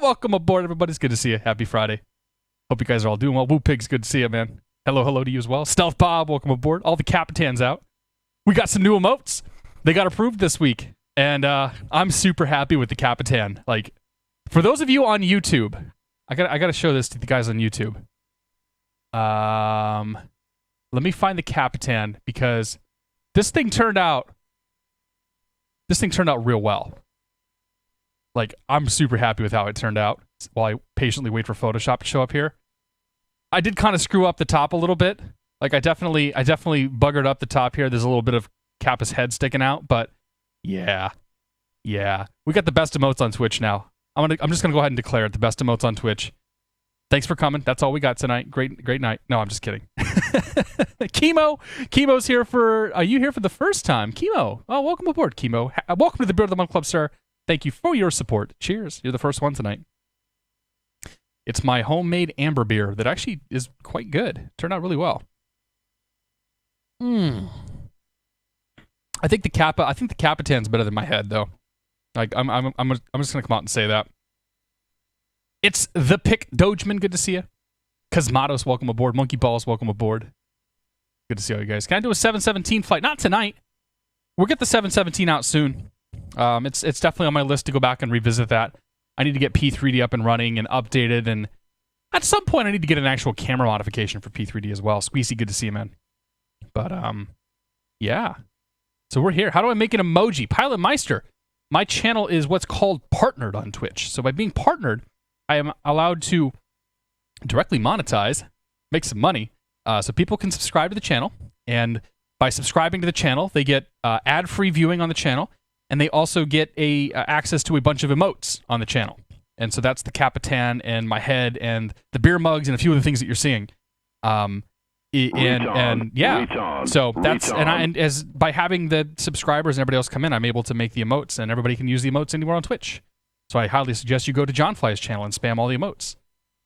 Welcome aboard, everybody. It's good to see you. Happy Friday. Hope you guys are all doing well. Woo Pigs, good to see you, man. Hello to you as well. Stealth Bob, welcome aboard. All the Kappaitains out. We got some new emotes. They got approved this week, and I'm super happy with the Kappatain. Like, for those of you on YouTube, I gotta show this to the guys on YouTube. Let me find the Kappatain because this thing turned out real well. Like, I'm super happy with how it turned out while I patiently wait for Photoshop to show up here. I did kind of screw up the top a little bit. Like, I definitely buggered up the top here. There's a little bit of Kappa's head sticking out, but yeah. We got the best emotes on Twitch now. I'm just gonna go ahead and declare it the best emotes on Twitch. Thanks for coming. That's all we got tonight. Great night. No, I'm just kidding. Chemo's here for. Are you here for the first time, Chemo? Oh, welcome aboard, Chemo. Welcome to the Beard of the Month Club, sir. Thank you for your support. Cheers. You're the first one tonight. It's my homemade amber beer that actually is quite good. Turned out really well. I think the Kappaitain's better than my head, though. Like, I'm just gonna come out and say that. It's the Pick Dogeman. Good to see you. Cosmatos, welcome aboard. Monkey Balls, welcome aboard. Good to see all you guys. Can I do a 717 flight? Not tonight. We'll get the 717 out soon. It's definitely on my list to go back and revisit that. I need to get P3D up and running and updated, and at some point I need to get an actual camera modification for P3D as well. Squeezy, good to see you, man. But yeah. So we're here. How do I make an emoji? Pilot Meister. My channel is what's called partnered on Twitch. So by being partnered, I am allowed to directly monetize, make some money, so people can subscribe to the channel. And by subscribing to the channel, they get ad-free viewing on the channel, and they also get access to a bunch of emotes on the channel. And so that's the Kappatain and my head and the beer mugs and a few of the things that you're seeing. So that's and as by having the subscribers and everybody else come in, I'm able to make the emotes, and everybody can use the emotes anywhere on Twitch. So I highly suggest you go to John Fly's channel and spam all the emotes.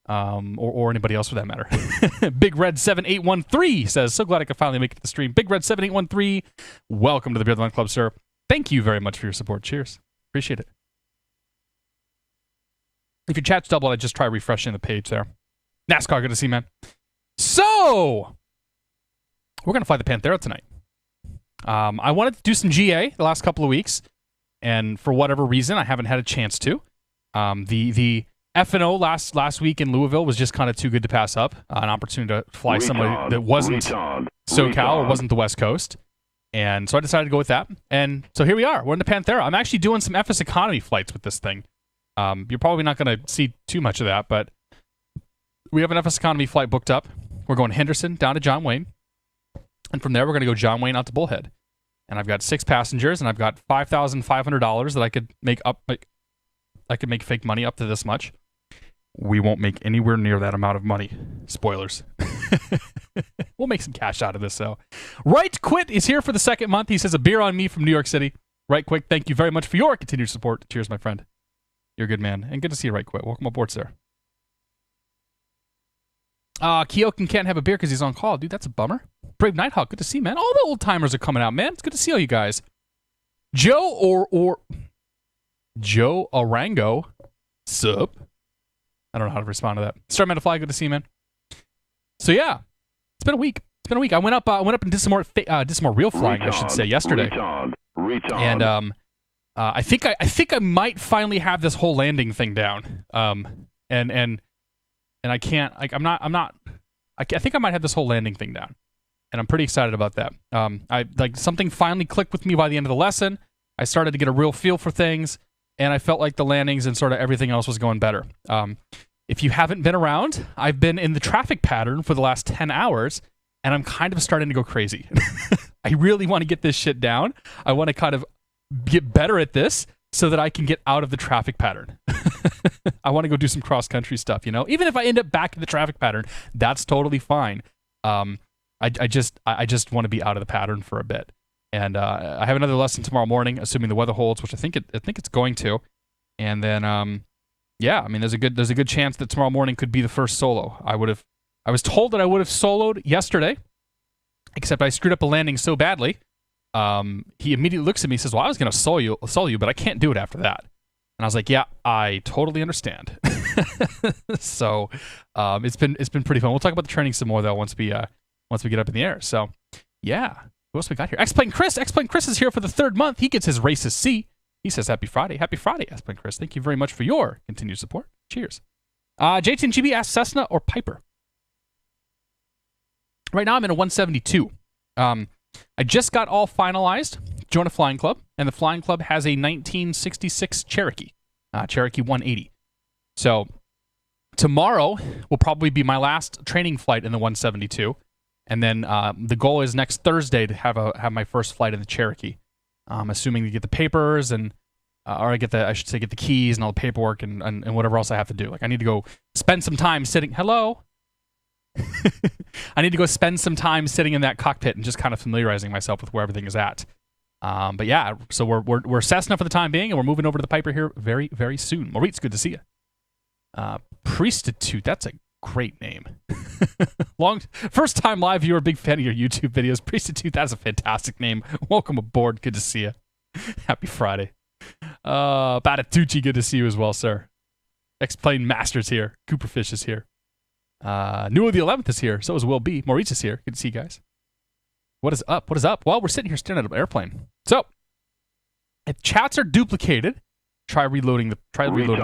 Or anybody else for that matter. Big Red 7813 says, so glad I could finally make it to the stream. Big Red 7813, welcome to the Beard of the Month Club, sir. Thank you very much for your support. Cheers. Appreciate it. If your chat's doubled, I'd just try refreshing the page there. NASCAR, good to see you, man. So, we're going to fly the Panthera tonight. I wanted to do some GA the last couple of weeks, and for whatever reason, I haven't had a chance to. The F&O last week in Louisville was just kind of too good to pass up. An opportunity to fly somebody that wasn't SoCal or wasn't the West Coast. And so I decided to go with that. And so here we are. We're in the Panthera. I'm actually doing some FS economy flights with this thing. You're probably not going to see too much of that, but we have an FS economy flight booked up. We're going Henderson down to John Wayne. And from there, we're going to go John Wayne out to Bullhead. And I've got 6 passengers, and I've got $5,500 that I could make up. I could make fake money up to this much. We won't make anywhere near that amount of money. Spoilers. We'll make some cash out of this, though. Right Quit is here for the second month. He says, a beer on me from New York City. Right Quick, thank you very much for your continued support. Cheers, my friend. You're a good man. And good to see you, Right Quit. Welcome aboard, sir. Keoken can't have a beer because he's on call. Dude, that's a bummer. Brave Nighthawk, good to see you, man. All the old timers are coming out, man. It's good to see all you guys. Joe Orango. Sup? I don't know how to respond to that. Starman to Fly, good to see you, man. So yeah, it's been a week. I went up and did some more real flying, I should say, yesterday. And I think I might finally have this whole landing thing down. And I can't. I think I might have this whole landing thing down, and I'm pretty excited about that. Something finally clicked with me by the end of the lesson. I started to get a real feel for things, and I felt like the landings and sort of everything else was going better. If you haven't been around, I've been in the traffic pattern for the last 10 hours, and I'm kind of starting to go crazy. I really want to get this shit down. I want to kind of get better at this so that I can get out of the traffic pattern. I want to go do some cross-country stuff, you know? Even if I end up back in the traffic pattern, that's totally fine. I just want to be out of the pattern for a bit. And I have another lesson tomorrow morning, assuming the weather holds, which I think it's going to. And then yeah, I mean, there's a good chance that tomorrow morning could be the first solo. I was told that I would have soloed yesterday, except I screwed up a landing so badly. He immediately looks at me and says, well, I was going to solo you, but I can't do it after that. And And I was like, yeah, I totally understand. So it's been pretty fun. We'll talk about the training some more though once we get up in the air. So yeah, who else we got here? X-Plane Chris is here for the 3rd month. He gets his races C. He says happy Friday, X-Plane Chris. Thank you very much for your continued support. Cheers. JT and GB asks Cessna or Piper. Right now I'm in a 172. I just got all finalized. Join a flying club, and the flying club has a 1966 Cherokee 180. So tomorrow will probably be my last training flight in the 172, and then the goal is next Thursday to have my first flight in the Cherokee. Assuming to get the papers and get the keys and all the paperwork and whatever else I have to do. Like I need to go spend some time sitting. Hello. I need to go spend some time sitting in that cockpit and just kind of familiarizing myself with where everything is at. But yeah, so we're Cessna for the time being, and we're moving over to the Piper here very, very soon. Maurice, good to see you. Prostitute, that's a great name. First time live viewer, big fan of your YouTube videos. Prostitute, that's a fantastic name. Welcome aboard, good to see you. Happy Friday. Batatucci, good to see you as well, sir. X-Plane Masters here. Cooperfish is here. Newell the 11th is here. So is Will B. Maurice is here. Good to see you guys. What is up? Well, we're sitting here staring at an airplane. So, if chats are duplicated, try reloading the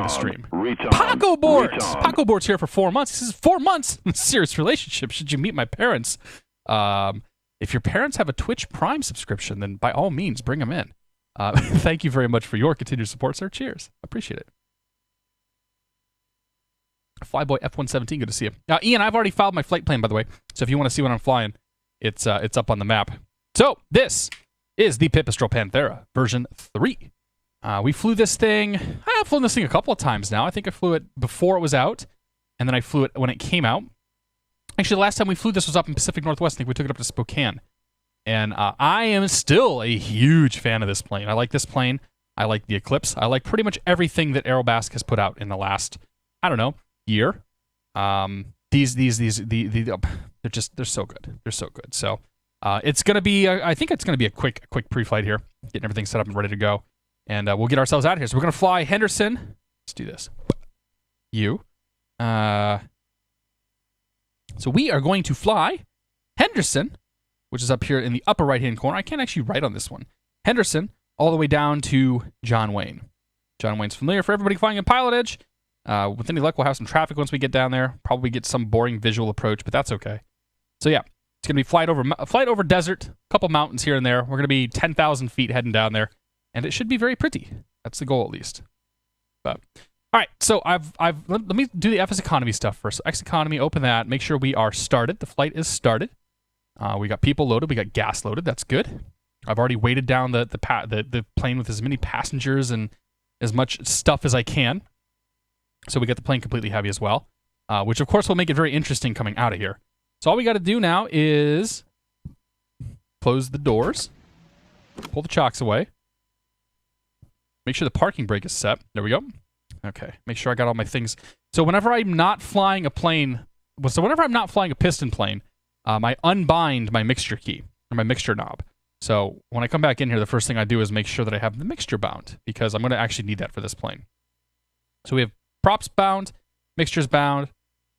stream. Paco Board's here for 4 months. He says, 4 months? Serious relationship. Should you meet my parents? If your parents have a Twitch Prime subscription, then by all means, bring them in. Thank you very much for your continued support, sir. Cheers. Appreciate it. Flyboy F-117, good to see you. Ian, I've already filed my flight plan, by the way. So if you want to see what I'm flying, it's up on the map. So this is the Pipistrel Panthera version 3. We flew this thing. I've flown this thing a couple of times now. I think I flew it before it was out, and then I flew it when it came out. Actually, the last time we flew this was up in Pacific Northwest. I think we took it up to Spokane. And I am still a huge fan of this plane. I like this plane. I like the Eclipse. I like pretty much everything that Aerobask has put out in the last, I don't know, year. They're so good. They're so good. So it's gonna be I think it's gonna be a quick pre-flight here, getting everything set up and ready to go, and we'll get ourselves out of here. So we're gonna fly Henderson. Let's do this. So we are going to fly Henderson, which is up here in the upper right-hand corner. I can't actually write on this one. Henderson all the way down to John Wayne. John Wayne's familiar for everybody flying in PilotEdge. With any luck, we'll have some traffic once we get down there. Probably get some boring visual approach, but that's okay. So yeah, it's going to be flight over desert, a couple mountains here and there. We're going to be 10,000 feet heading down there, and it should be very pretty. That's the goal, at least. But all right, so let me do the FS economy stuff first. So X economy, open that. Make sure we are started. The flight is started. We got people loaded. We got gas loaded. That's good. I've already weighted down the plane with as many passengers and as much stuff as I can. So we get the plane completely heavy as well, which of course will make it very interesting coming out of here. So all we got to do now is close the doors, pull the chocks away, make sure the parking brake is set. There we go. Okay, make sure I got all my things. So whenever I'm not flying a piston plane, I unbind my mixture key, or my mixture knob. So when I come back in here, the first thing I do is make sure that I have the mixture bound, because I'm going to actually need that for this plane. So we have props bound, mixtures bound,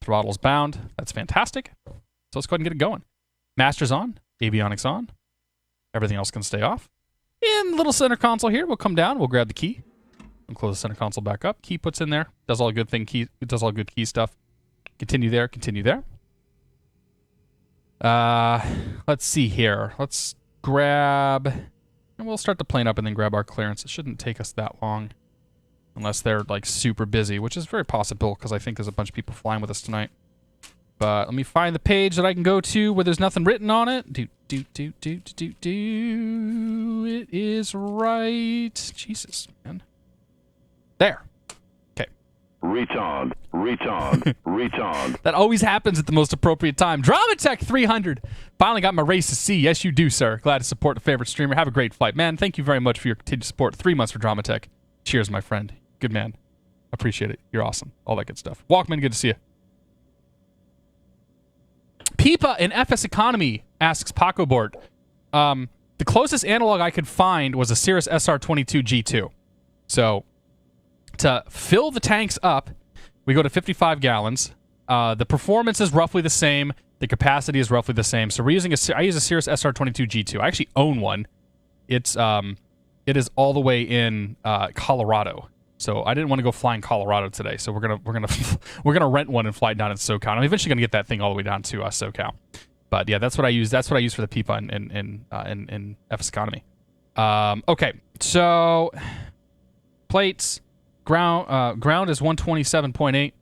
throttles bound. That's fantastic. So let's go ahead and get it going. Masters on, avionics on. Everything else can stay off. In the little center console here, we'll come down, we'll grab the key, and close the center console back up. Key puts in there, does all good key stuff. Continue there, continue there. Let's see here. Let's grab, and we'll start the plane up and then grab our clearance. It shouldn't take us that long. Unless they're like super busy, which is very possible because I think there's a bunch of people flying with us tonight. But let me find the page that I can go to where there's nothing written on it. It is right. Jesus, man. There. Okay. Retard. That always happens at the most appropriate time. Dramatech 300. Finally got my race to see. Yes, you do, sir. Glad to support the favorite streamer. Have a great flight. Man, thank you very much for your continued support. 3 months for Dramatech. Cheers, my friend. Good man. Appreciate it. You're awesome. All that good stuff. Walkman, good to see you. Pipa in FS Economy asks Paco Board. The closest analog I could find was a Cirrus SR-22 G2. So, To fill the tanks up, we go to 55 gallons. The performance is roughly the same. The capacity is roughly the same. So we're using I use a Cirrus SR22 G2. I actually own one. It is all the way in Colorado. So I didn't want to go fly in Colorado today. So we're gonna rent one and fly it down in SoCal. I'm eventually gonna get that thing all the way down to SoCal. But yeah, that's what I use. That's what I use for the PIPA in FS Economy. Okay, so plates ground is 127.8.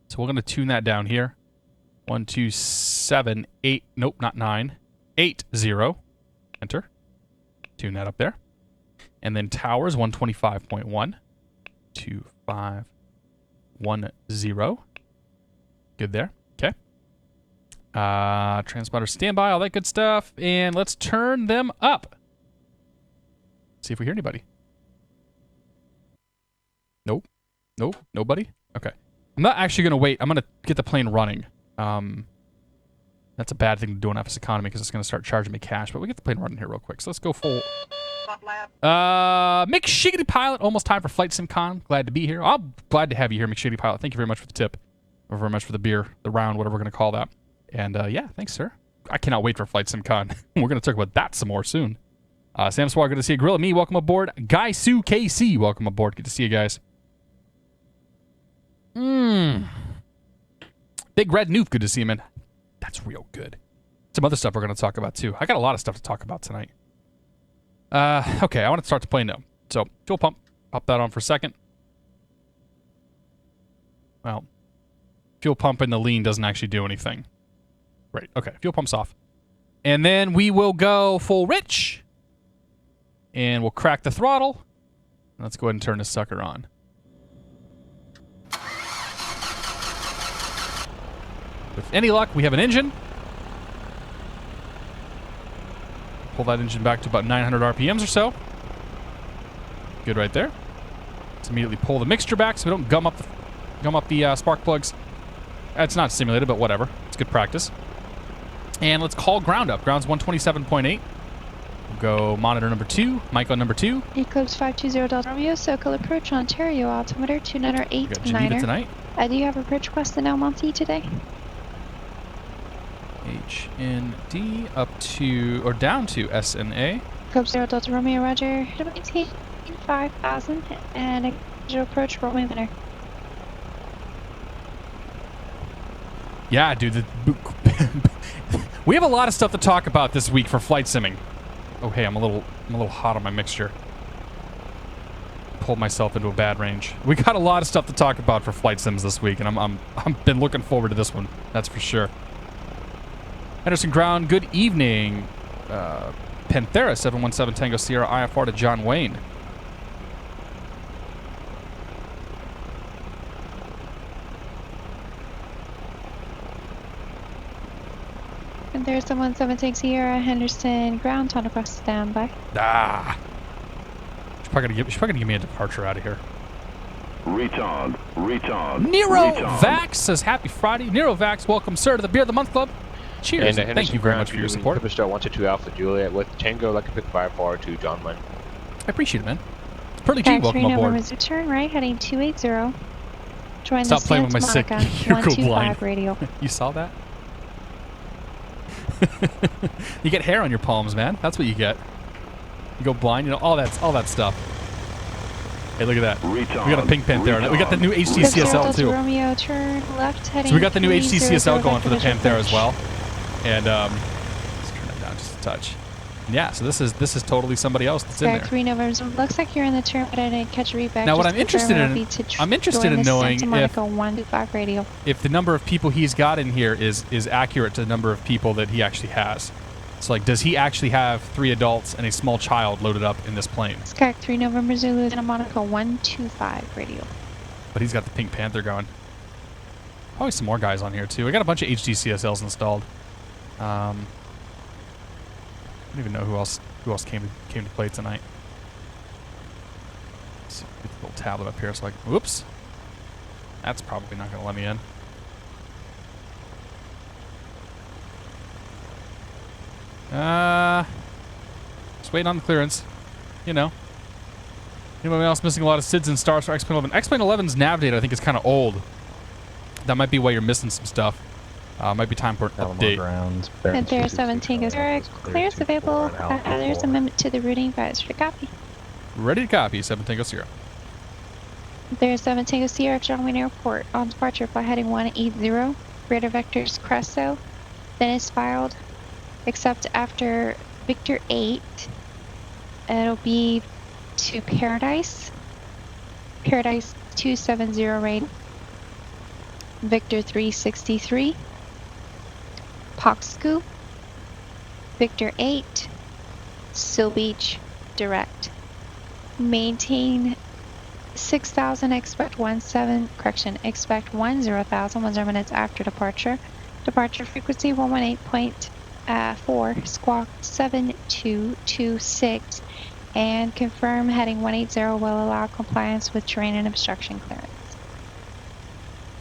So we're gonna tune that down here. 127.8. Nope, not 9. 80. Enter. Tune that up there. And then towers 125.1. 2510. Good there. Okay. Transponder standby, all that good stuff. And let's turn them up. See if we hear anybody. Nope. Nope. Nobody? Okay. I'm not actually going to wait. I'm going to get the plane running. That's a bad thing to do on FS Economy because it's going to start charging me cash. But we'll get the plane running here real quick. So let's go full. McShiggity Pilot, almost time for Flight SimCon. Glad to be here. I'm glad to have you here, McShiggity Pilot. Thank you very much for the tip. Or very much for the beer, the round, whatever we're going to call that. And yeah, thanks, sir. I cannot wait for Flight SimCon. We're going to talk about that some more soon. Sam Swar, good to see you. Gorilla Me, welcome aboard. Guy Sue KC, welcome aboard. Good to see you guys. Big Red Noof, good to see you, man. That's real good. Some other stuff we're going to talk about, too. I got a lot of stuff to talk about tonight. Okay, I want to start the plane now. So, fuel pump. Pop that on for a second. Well, fuel pump in the lean doesn't actually do anything. Right, okay, fuel pump's off. And then we will go full rich. And we'll crack the throttle. Let's go ahead and turn this sucker on. With any luck, we have an engine. Pull that engine back to about 900 RPMs or so. Good right there. Let's immediately pull the mixture back so we don't gum up the spark plugs. It's not simulated, but whatever. It's good practice. And let's call ground up. Ground's 127.8. We'll go monitor number 2, mic on number 2. Eclipse 520 Delta Romeo, SoCal approach, Ontario, altimeter 298.9. tonight. Do you have a bridge request in El Monte today? KHND up to, or down to SNA. Eclipse 0 Delta Romeo, roger. 5,000 and a approach, Romeo winner. Yeah, dude. We have a lot of stuff to talk about this week for flight simming. Oh, hey, I'm a little hot on my mixture. Pulled myself into a bad range. We got a lot of stuff to talk about for flight sims this week, and I've been looking forward to this one. That's for sure. Henderson Ground, good evening. Panthera 717 Tango Sierra IFR to John Wayne. And there's someone 17 Sierra Henderson Ground, ton across standby. Ah. She's probably gonna give me a departure out of here. Retard. Nero Vax says happy Friday. Nero Vax, welcome sir to the Beer of the Month Club. Cheers. And Thank you very much for your support. Pipistrel 122 Alpha Juliet with Tango like a pick fire forward to John Wayne. I appreciate it, man. Pearly G, welcome aboard. Turn right, heading 280. Join Stop the playing with my sick. You're cool blind. Radio. You saw that? You get hair on your palms, man. That's what you get. You go blind, you know, all that stuff. Hey, look at that. We got a pink Panthera. We got the new HD CSL too. Romeo, turn left, heading so we got the new HD CSL going for the Panthera as well. And let's turn that down just a touch. Yeah, so this is totally somebody else that's in there. 3 November. Looks like you're in the turn, but I didn't catch a readback. Now, what I'm interested in, knowing if the number of people he's got in here is accurate to the number of people that he actually has. So, like, does he actually have 3 adults and a small child loaded up in this plane? Skype 3 November Zulu, Santa Monica 125 radio. But he's got the Pink Panther going. Probably some more guys on here too. I got a bunch of HD CSLs installed. I don't even know who else came to play tonight. Let's see, get the little tablet up here so I can, whoops. That's probably not gonna let me in. Just waiting on the clearance. You know. Anyone else missing a lot of SIDS and stars for X-Plane 11? X-Plane 11's nav data, I think, is kind of old. That might be why you're missing some stuff. Might be time for an update. Panthera 17 is correct. Clearance available. There's amendment to the routing advisory. Copy. Ready to copy, 7 Tango Sierra. There's 7 Tango Sierra, John Wayne Airport. On departure, flight heading 180. Radar vectors Cresso. Then is filed. Except after Victor 8, it'll be to Paradise. Paradise 270 rate. Victor 363. Poxku. Victor 8. Seal Beach direct. Maintain 6,000, expect 10,000 10 minutes after departure. Departure frequency 118.4, squawk 7226, and confirm heading 180 will allow compliance with terrain and obstruction clearance.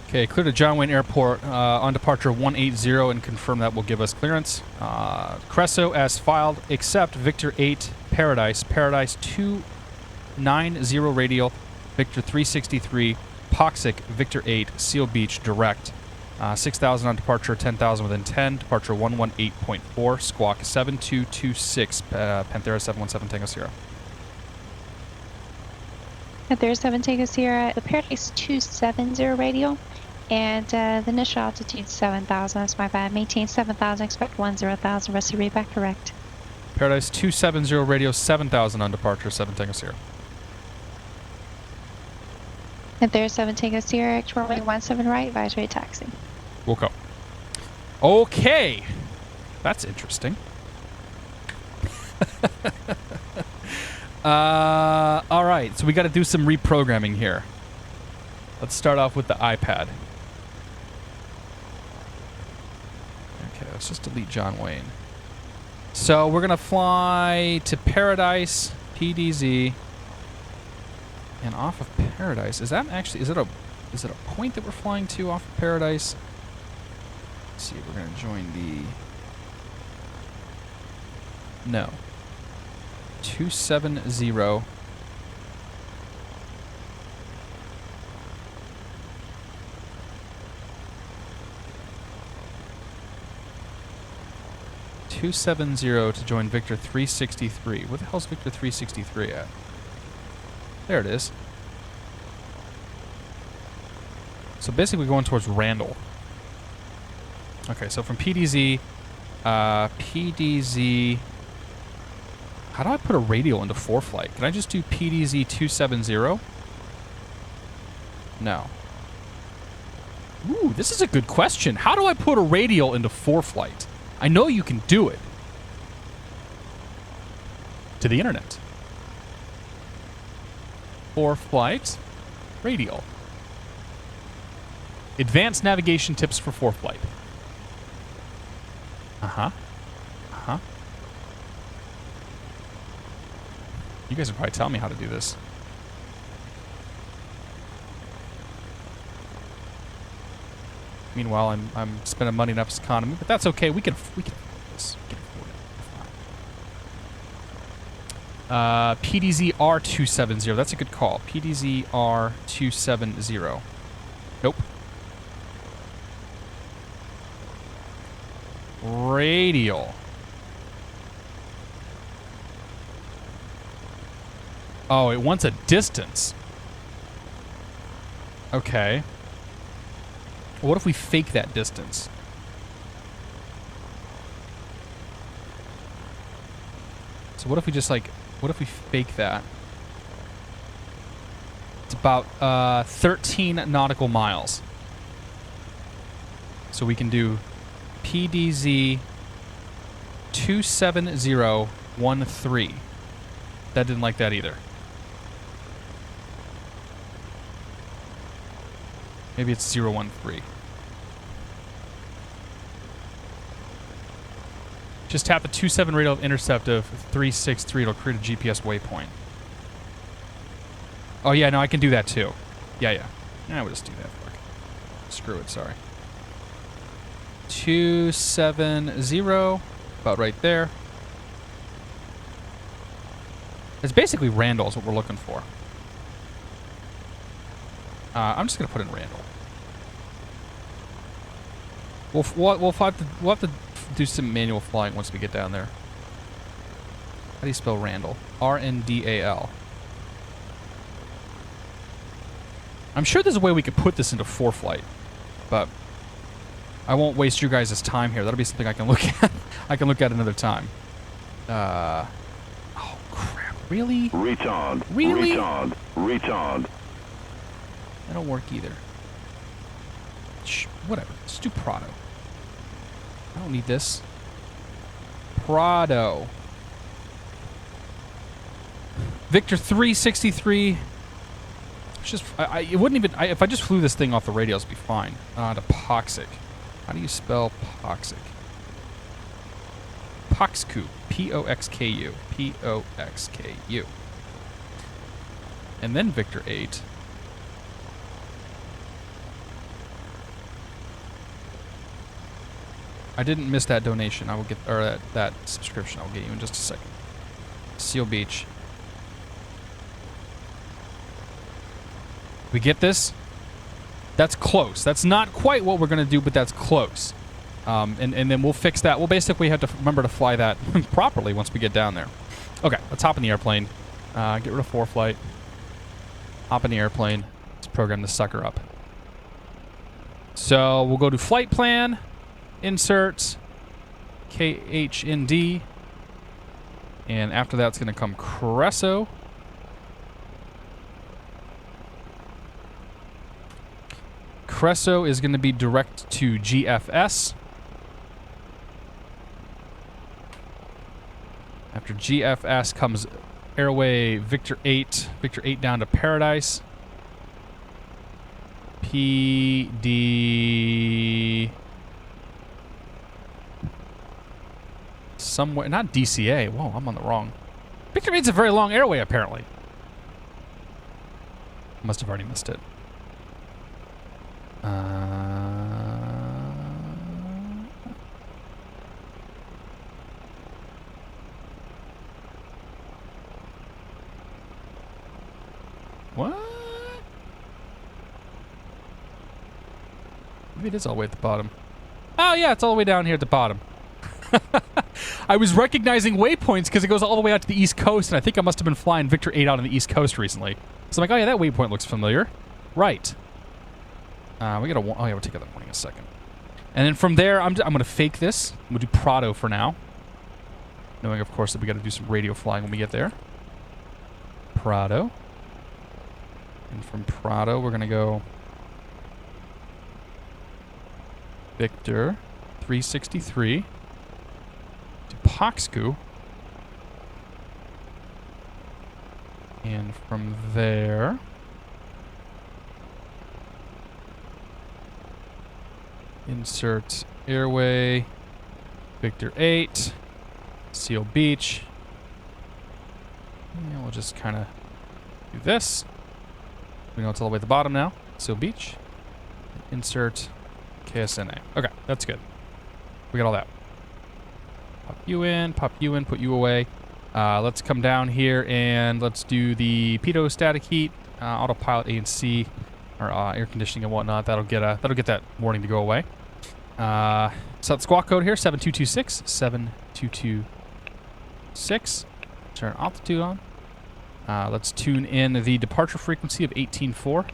Okay, clear to John Wayne Airport on departure 180 and confirm that will give us clearance. Cresso as filed, except Victor 8 Paradise, Paradise 290 radial, Victor 363, Poxic, Victor 8, Seal Beach direct. 6,000 on departure, 10,000 within 10, departure 118.4, squawk 7226, Panthera 717 Tango Sierra. Panthera 7 Tango Sierra, the Paradise 270 radial, and the initial altitude 7,000, that's my bad. Maintain 7,000, expect 10,000, rest of the readback correct. Paradise 270 radio, 7,000 on departure, 7 Tango Sierra. Panthera 7 Tango Sierra, runway 17 right, advisory taxi. We'll go. Okay. That's interesting. All right, so we got to do some reprogramming here. Let's start off with the iPad. Okay, let's just delete John Wayne. So we're going to fly to Paradise, PDZ, and off of Paradise. Is that actually, is it a point that we're flying to off of Paradise? Let's see, we're going to join the, no. 270. 270 to join Victor 363. Where the hell's Victor 363 at? There it is. So basically going towards Randall. Okay, so from PDZ, PDZ... How do I put a radial into ForeFlight? Can I just do PDZ 270? No. Ooh, this is a good question. How do I put a radial into ForeFlight? I know you can do it. To the internet. ForeFlight, radial. Advanced navigation tips for ForeFlight. Uh-huh. Uh-huh. You guys would probably tell me how to do this. Meanwhile, I'm spending money enough as economy, but that's okay. We can afford this. We can afford it. PDZ R270. That's a good call. PDZ R270. Nope. Radial. Oh, it wants a distance. Okay. What if we fake that distance? So what if we just what if we fake that? It's about 13 nautical miles. So we can do PDZ 27013. That didn't like that either. Maybe it's 013. Just tap the 27 radial intercept of 363. It'll create a GPS waypoint. Oh yeah, no, I can do that too. Yeah. We'll just do that. Fuck. Screw it, sorry. 270, about right there. It's basically Randall is what we're looking for. I'm just gonna put in Randall. We'll have to do some manual flying once we get down there. How do you spell Randall? R-N-D-A-L. I'm sure there's a way we could put this into ForeFlight, but I won't waste your guys' time here. That'll be something I can look at. I can look at another time. Oh crap! Really? Retard. Really? Retard. Retard. That'll work either. Whatever. Let's do Prado. I don't need this. Prado. Victor 363. It's just, it wouldn't even, if I just flew this thing off the radios, it'd be fine. To Poxic. How do you spell Poxic? Poxku. P-O-X-K-U. P-O-X-K-U. And then Victor 8. I didn't miss that donation. I will get, or that subscription. I'll get you in just a second. Seal Beach. We get this? That's close. That's not quite what we're going to do, but that's close. And then we'll fix that. We'll basically have to remember to fly that properly once we get down there. Okay, let's hop in the airplane. Get rid of ForeFlight. Hop in the airplane. Let's program this sucker up. So we'll go to Flight Plan. Insert. KHND. And after that, it's going to come Cresso. Cresso is going to be direct to GFS. After GFS comes Airway Victor 8. Victor 8 down to Paradise. PD... somewhere... not DCA. Whoa, I'm on the wrong... Victor 8's a very long airway, apparently. Must have already missed it. What? Maybe it is all the way at the bottom. Oh yeah, it's all the way down here at the bottom. I was recognizing waypoints because it goes all the way out to the East Coast, and I think I must have been flying Victor 8 out on the East Coast recently. So I'm like, oh yeah, that waypoint looks familiar. Right. We gotta... oh yeah, we'll take out the warning in a second. And then from there, I'm gonna fake this. We'll do Prado for now. Knowing, of course, that we gotta do some radio flying when we get there. Prado. And from Prado, we're gonna go... Victor 363 to Poxku. And from there... insert Airway Victor 8, Seal Beach. And we'll just kind of do this. We know it's all the way at the bottom now. Seal Beach. Insert KSNA. Okay, that's good. We got all that. Pop you in, put you away. Let's come down here and let's do the pitot static heat, autopilot A and C, or air conditioning and whatnot. That'll get that warning to go away. Set the squawk code here, 7226, 7226. Turn altitude on. Let's tune in the departure frequency of 18.4.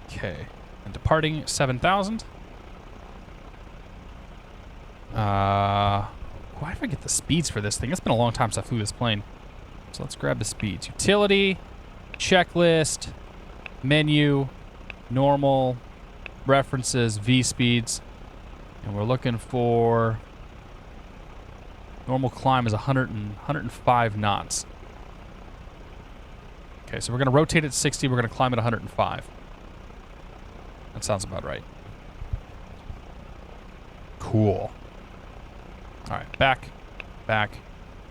Okay, and departing 7,000. Why did I get the speeds for this thing? It's been a long time since I flew this plane. So let's grab the speeds. Utility, checklist, menu, normal, references, V speeds. And we're looking for... normal climb is 105 knots. Okay, so we're going to rotate at 60. We're going to climb at 105. That sounds about right. Cool. All right, back.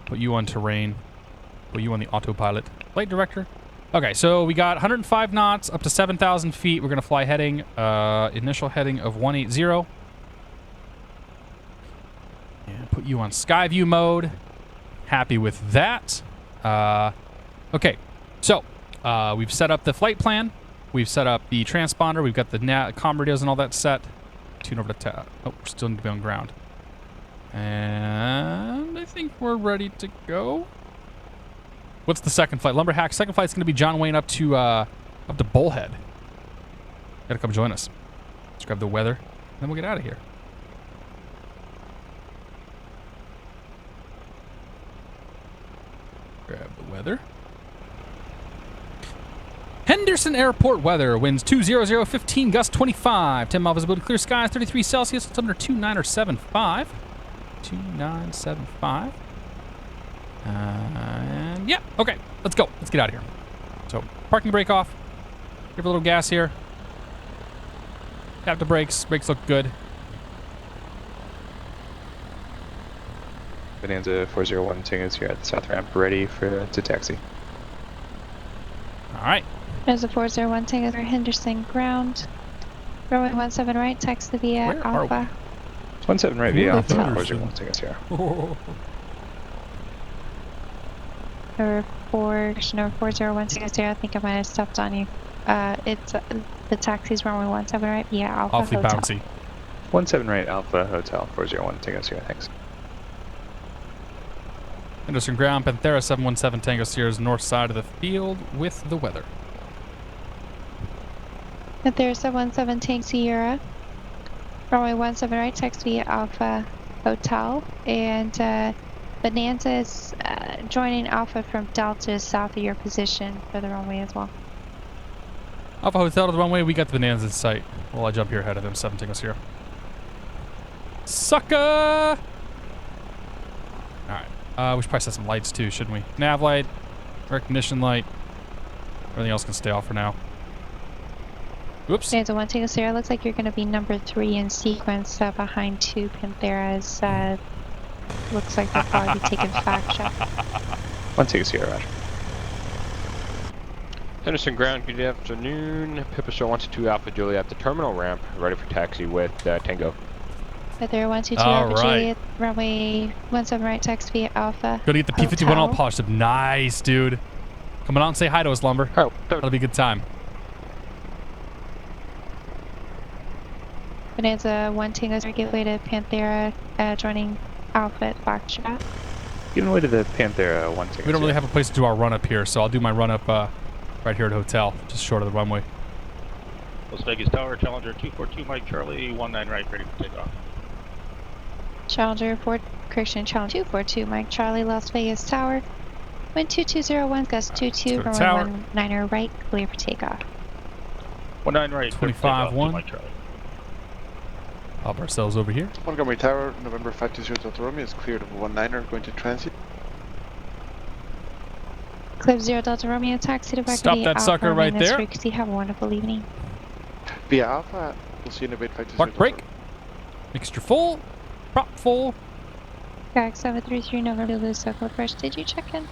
Put you on terrain. Put you on the autopilot. Flight director. Okay, so we got 105 knots up to 7,000 feet. We're going to fly heading, initial heading of 180. And put you on Skyview mode. Happy with that. Okay, so We've set up the flight plan. We've set up the transponder. We've got the comm radios and all that set. Tune over to oh, we're still need to be on ground. And I think we're ready to go. What's the second flight? Lumberhack. Second flight's going to be John Wayne up to Bullhead. Gotta come join us. Let's grab the weather, and then we'll get out of here. Grab the weather. Henderson Airport weather. Winds 200, 15, gust 25. 10 mile visibility, clear skies, 33 Celsius. It's under 2975. 2975. And yeah, okay, let's go. Let's get out of here. So, parking brake off. Give a little gas here. Tap the brakes. Brakes look good. Bonanza 401 Tingus here at the south ramp, ready to taxi. All right. There's a 401 Tango for Henderson ground. Runway 17 right, taxi via Where are Alpha. 17 right via Alpha, Henderson. 401 Tingus here. Number 401 Tango, I think I might have stepped on you. It's the taxi's runway 17 right via Alpha Awfully Hotel. bouncy. 17 right Alpha Hotel, 401 Tingus here, thanks. Henderson ground, Panthera 717 Tango Sierra's north side of the field with the weather. Panthera 717 Tango Sierra. Runway 17 right, taxi via Alpha Hotel. And Bonanza is joining Alpha from Delta south of your position for the runway as well. Alpha Hotel to the runway. We got the Bonanza in sight. Well, I jump here ahead of them. 7 Tango Sierra. Sucker! Alright. We should probably set some lights too, shouldn't we? Nav light, recognition light. Everything else can stay off for now. Whoops. Bonanza 1 Tango Sierra, looks like you're going to be number 3 in sequence behind 2 Pantheras. Looks like they'll probably be taking fact check. 1 Tingus here, Roger. Henderson ground, good afternoon. Pipistrel 122 Alpha Juliet at the terminal ramp, ready for taxi with Tango. Panthera 122 All Alpha right. Juliet, runway 17 right, taxi via Alpha. Gotta get the P-51 all Hotel. polished up. Nice, dude. Come on out and say hi to us, Lumber. Oh, That'll be a good time. Bonanza 1 Tango regulated Panthera joining Alpha at Foxtrot. Getting away to the Panthera 1 Tingus. We don't really have a place to do our run-up here, so I'll do my run-up right here at hotel, just short of the runway. Las Vegas Tower, Challenger 242 Mike Charlie, 19 right, ready for takeoff. Challenger 4 Christian Challenger 242 Mike Charlie, Las Vegas Tower. Wind 2201, gust 22, let's go to runway 19 right, clear for takeoff. 19 right, clear for takeoff, 25-1. Mike Charlie. Pop ourselves over here. Montgomery Tower, November 520 Delta Romeo is cleared of 19er, going to transit. Clip 0 Delta Romeo, taxi to back Stop via that Alpha, sucker right maintenance there. frequency. Have a wonderful evening. Via Alpha, we'll see you in about 520 Park brake. Mixture full. Prop full. Gag 733 November Lose Circle first. Did you check in?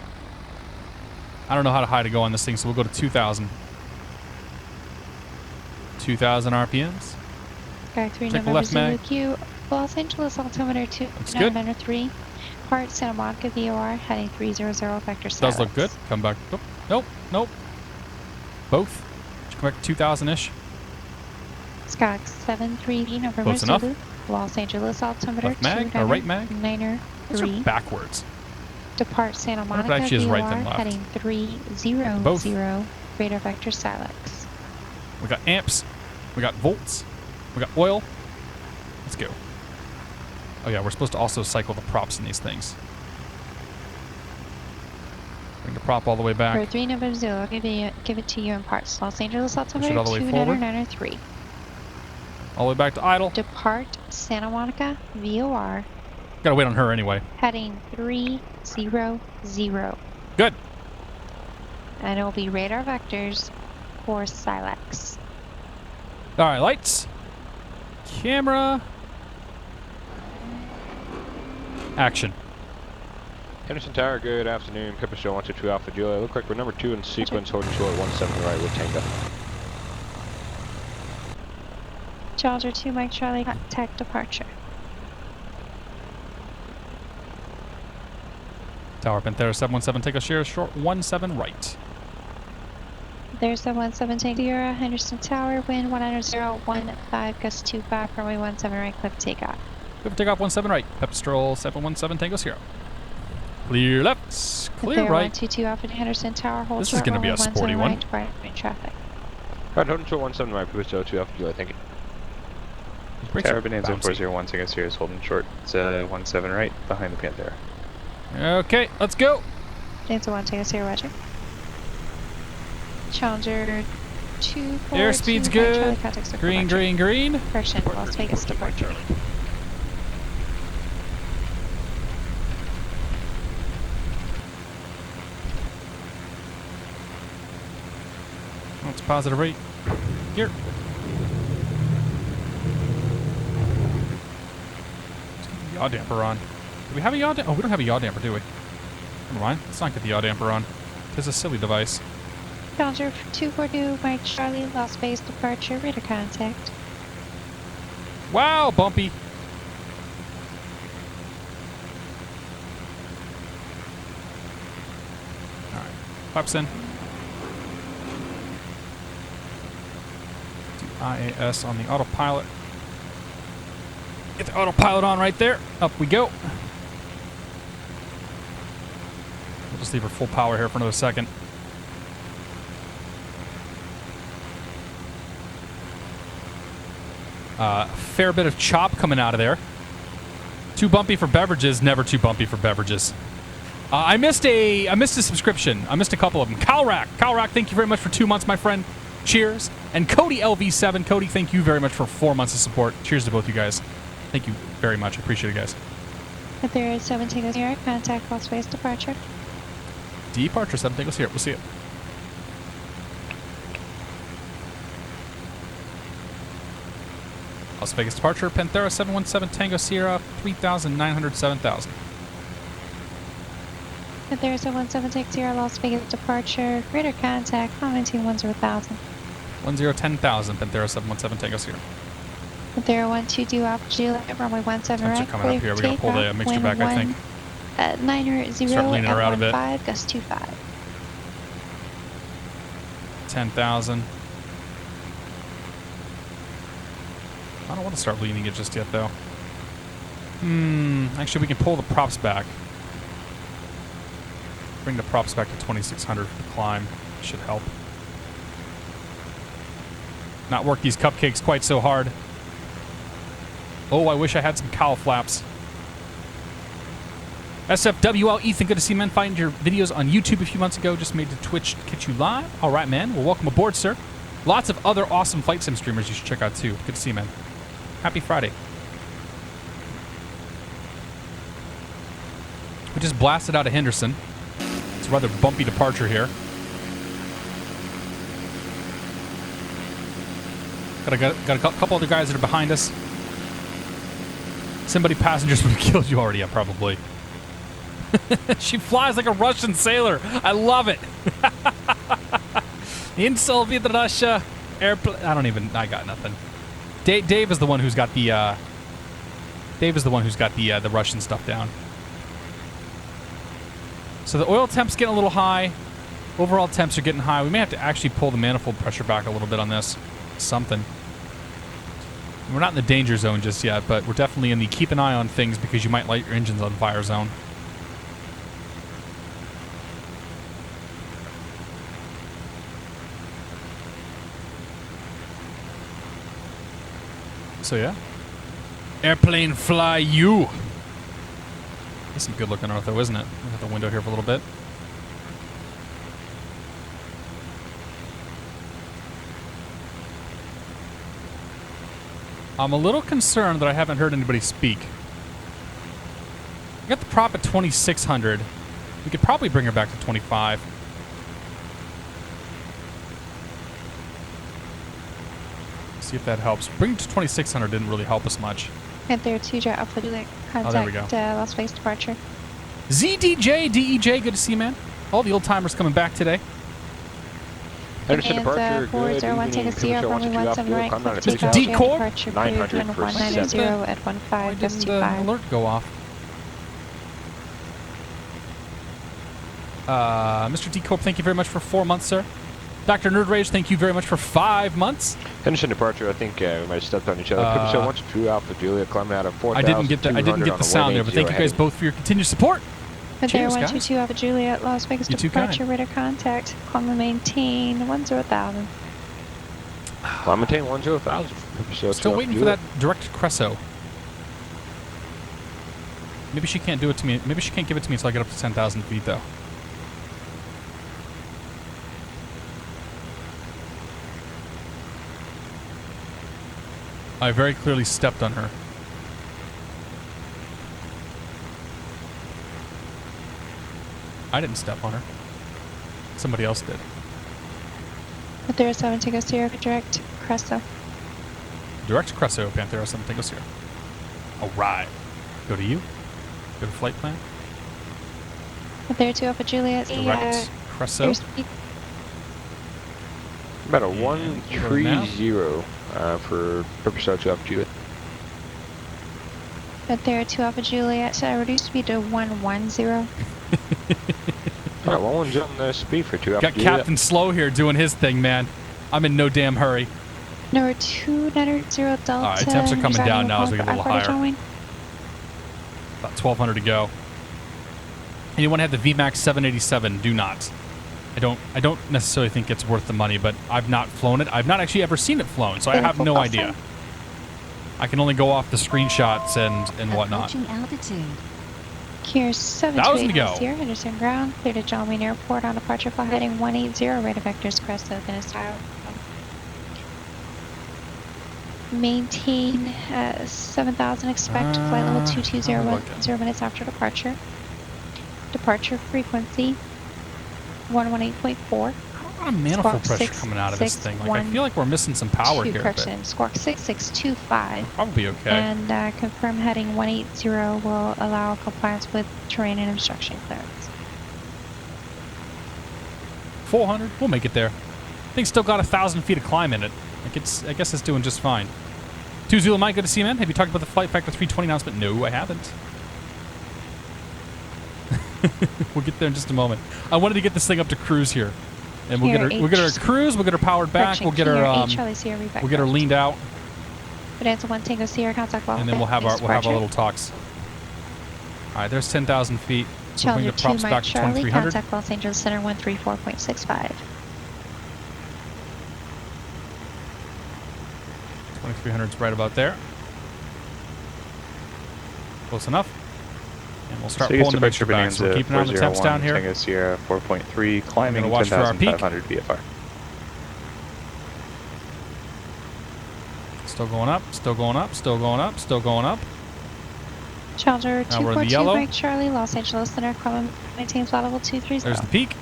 I don't know how high to go on this thing, so we'll go to 2,000. 2,000 RPMs. Gag 3 Check the November left Zulu mag. Q. Los Angeles altimeter Looks good. 2903. Part Santa Monica VOR heading 300 vector south. Does look good. Come back. Oh, nope. Nope. Both. Should come back to 2,000-ish. Skag 73 November Close enough. Zulu. Los Angeles altimeter Left mag or right mag? 2903. Those are backwards. Depart Santa wonder if it Monica actually is VOR right then left. heading 300 Both. radar vector Silex. We got amps. We got volts. We got oil. Let's go. Oh yeah, we're supposed to also cycle the props in these things. Bring the prop all the way For back. 3 November Zulu, I'll give it to you in parts. Los Angeles altimeter all the way forward. 2903. All the way back to idle. Depart Santa Monica VOR Gotta wait on her anyway. heading 300. Good. And it will be radar vectors for Silex. All right, lights. Camera. Action. Henderson Tower, good afternoon. Pipistrel 122 Alpha Juliet. Look like we're number 2 in sequence, holding short 17 right with Tango. Challenger 2 Mike Charlie, contact departure. Tower Panthera 717, take a share short 17 right. There's the 17 Sierra, Henderson Tower, wind 190.15, gust 25, runway 17 right, clip takeoff. Clip takeoff 17 right. Pipistrel 717 Tango Sierra. Clear left. Clear There, right. 122 Alpha to Henderson Tower, hold This is short, gonna be runway a sporty 17 one. right, depart traffic. Alright, hold until 17 right, Pipistrel 2 Alpha Juliet, thank you. Brakes Tower are Bonanza bouncy. 401 Tango Sierra is holding short. It's 17 right behind the Panthera. Okay, let's go. Nancy 1 Tango Sierra, roger. Challenger 242. Airspeed's Mike Charlie, good. contact circle Green, departure. green, green. Correction, Las Vegas departure. Charlie. Oh, it's positive rate. Here. Let's get the yaw damper on. Do we have a yaw damper? Oh, we don't have a yaw damper, do we? Never mind. Let's not get the yaw damper on. It's a silly device. Challenger 242, Mike Charlie, Las Vegas departure, radar contact. Wow, bumpy. All right, flaps in. Do IAS on the autopilot. Get the autopilot on right there. Up we go. We'll just leave her full power here for another second. Fair bit of chop coming out of there. Too bumpy for beverages, never too bumpy for beverages. I missed a subscription. I missed a couple of them. Calrack, thank you very much for 2 months, my friend. Cheers. And Cody LV7, Cody, thank you very much for 4 months of support. Cheers to both you guys. Thank you very much. I appreciate it, guys. There is 7 Tango Sierra, contact Las Vegas departure. Departure 7 Tango Sierra. We'll see it. Las Vegas departure, Panthera 717 Tango Sierra, 3,900, 7,000. There is a 17 Tango Sierra, Las Vegas departure, radar contact, commenting 10,000. 10,000, Panthera 717 Tango Sierra. There 12 Alpha Juliet, runway 17 Temps are right, coming up here. We gotta pull the mixture back, I think. 990 Start leaning her out a bit. at 15, gust 25. 10,000. I don't want to start leaning it just yet, though. Actually, we can pull the props back. Bring the props back to 2,600 for the climb. Should help. Not work these cupcakes quite so hard. Oh, I wish I had some cowl flaps. SFWL Ethan, good to see you, man. Find your videos on YouTube a few months ago. Just made to Twitch to catch you live. All right, man. Well, welcome aboard, sir. Lots of other awesome flight sim streamers you should check out, too. Good to see you, man. Happy Friday. We just blasted out of Henderson. It's a rather bumpy departure here. Got a couple other guys that are behind us. Somebody passengers would have killed you already, yeah, probably. She flies like a Russian sailor. I love it. In Soviet Russia, airplane. I got nothing. Dave is the one who's got the. The Russian stuff down. So the oil temp's getting a little high. Overall temps are getting high. We may have to actually pull the manifold pressure back a little bit on this. Something. We're not in the danger zone just yet, but we're definitely in the keep an eye on things because you might light your engines on fire zone. So yeah. Airplane fly you. That's some good looking ortho, isn't it? Look at the window here for a little bit. I'm a little concerned that I haven't heard anybody speak. I got the prop at 2,600. We could probably bring her back to 25. See if that helps. Bring it to 2,600 didn't really help us much. And there 2 Jet Alpha Juliet, Oh, there we contact go. Las Vegas departure. ZDJ, DEJ, good to see you, man. All the old timers coming back today. Henderson And departure, good 401 evening. Tango Sierra, Pipistrel runway 17 right, I'm not clip a takeoff, Mr. jet Decor? departure, cleared, 900 wind for 190 7. at Why 15, gust didn't the 25. alert go off? Mr. D Corp, thank you very much for 4 months, sir. Dr. Nerd Rage, thank you very much for 5 months. Henderson departure, I think we might have stepped on each other. Pipistrel 112 Alpha Juliet, climbing out of 4,000. I didn't get the sound there, but thank you guys both for your continued support. But there, Cheers, 122 Alpha Juliet, Las Vegas You're too departure, radar contact, climb and maintain 10,000. Climb maintain 10,000. Still waiting for that direct Cresso. Maybe she can't do it to me. Maybe she can't give it to me until I get up to 10,000 feet, though. I very clearly stepped on her. I didn't step on her. Somebody else did. But there are 7 Tango Sierra for direct Cresto. Direct Cresso, Panthera 7 Tango Sierra. Alright. Go to you. Go to flight plan. But there are 2 Alpha Juliet. Direct Cresso. About a 130 for Pipistrel 2 Alpha Juliet. But there are 2 Alpha Juliet. Reduce speed to 110. Yeah, 110 on the speed for 2 Alpha Got Juliet. Captain Slow here doing his thing, man. I'm in no damn hurry. Number 290 Delta. Alright, temps are coming down now as we get a little higher. About 1,200 to go. Anyone have the VMAX 787? Do not. I don't necessarily think it's worth the money, but I've not flown it. I've not actually ever seen it flown, so I have no idea. I can only go off the screenshots and whatnot. Here's 728 to go. here, Henderson ground, clear to John Wayne Airport on departure flight heading 180, radar vectors Cresto, gonna style. Maintain 7,000, expect flight level 220, 0 minutes after departure. Departure frequency 118.4. A lot of manifold pressure coming out of this thing. Like, I feel like we're missing some power here. Correction, squawk 6625. Probably okay. And confirm heading 180 will allow compliance with terrain and obstruction clearance. 400, we'll make it there. Thing's still got 1,000 feet of climb in it. Like I guess it's doing just fine. 2 Zulu Mike, good to see you, man. Have you talked about the Flight Factor 320 announcement? No, I haven't. We'll get there in just a moment. I wanted to get this thing up to cruise here, and we'll get her at cruise. We'll get her powered back. We'll get her leaned out. But it's 1 Tango Sierra contact well. And then we'll have our little talks. All right, there's 10,000 feet. So we'll bring the props back to 2,300. Contact Los Angeles Center 134.65. 2,300 is right about there. Close enough. And we'll start pulling the mixture back. So we're keeping an eye on the temps down here. Tango Sierra 4.3, climbing 10,500 VFR. Still going up, still going up, still going up, still going up. Challenger Now we're in the yellow. 242 Mike Charlie, Los Angeles Center, climb maintains flight level 230. There's the peak.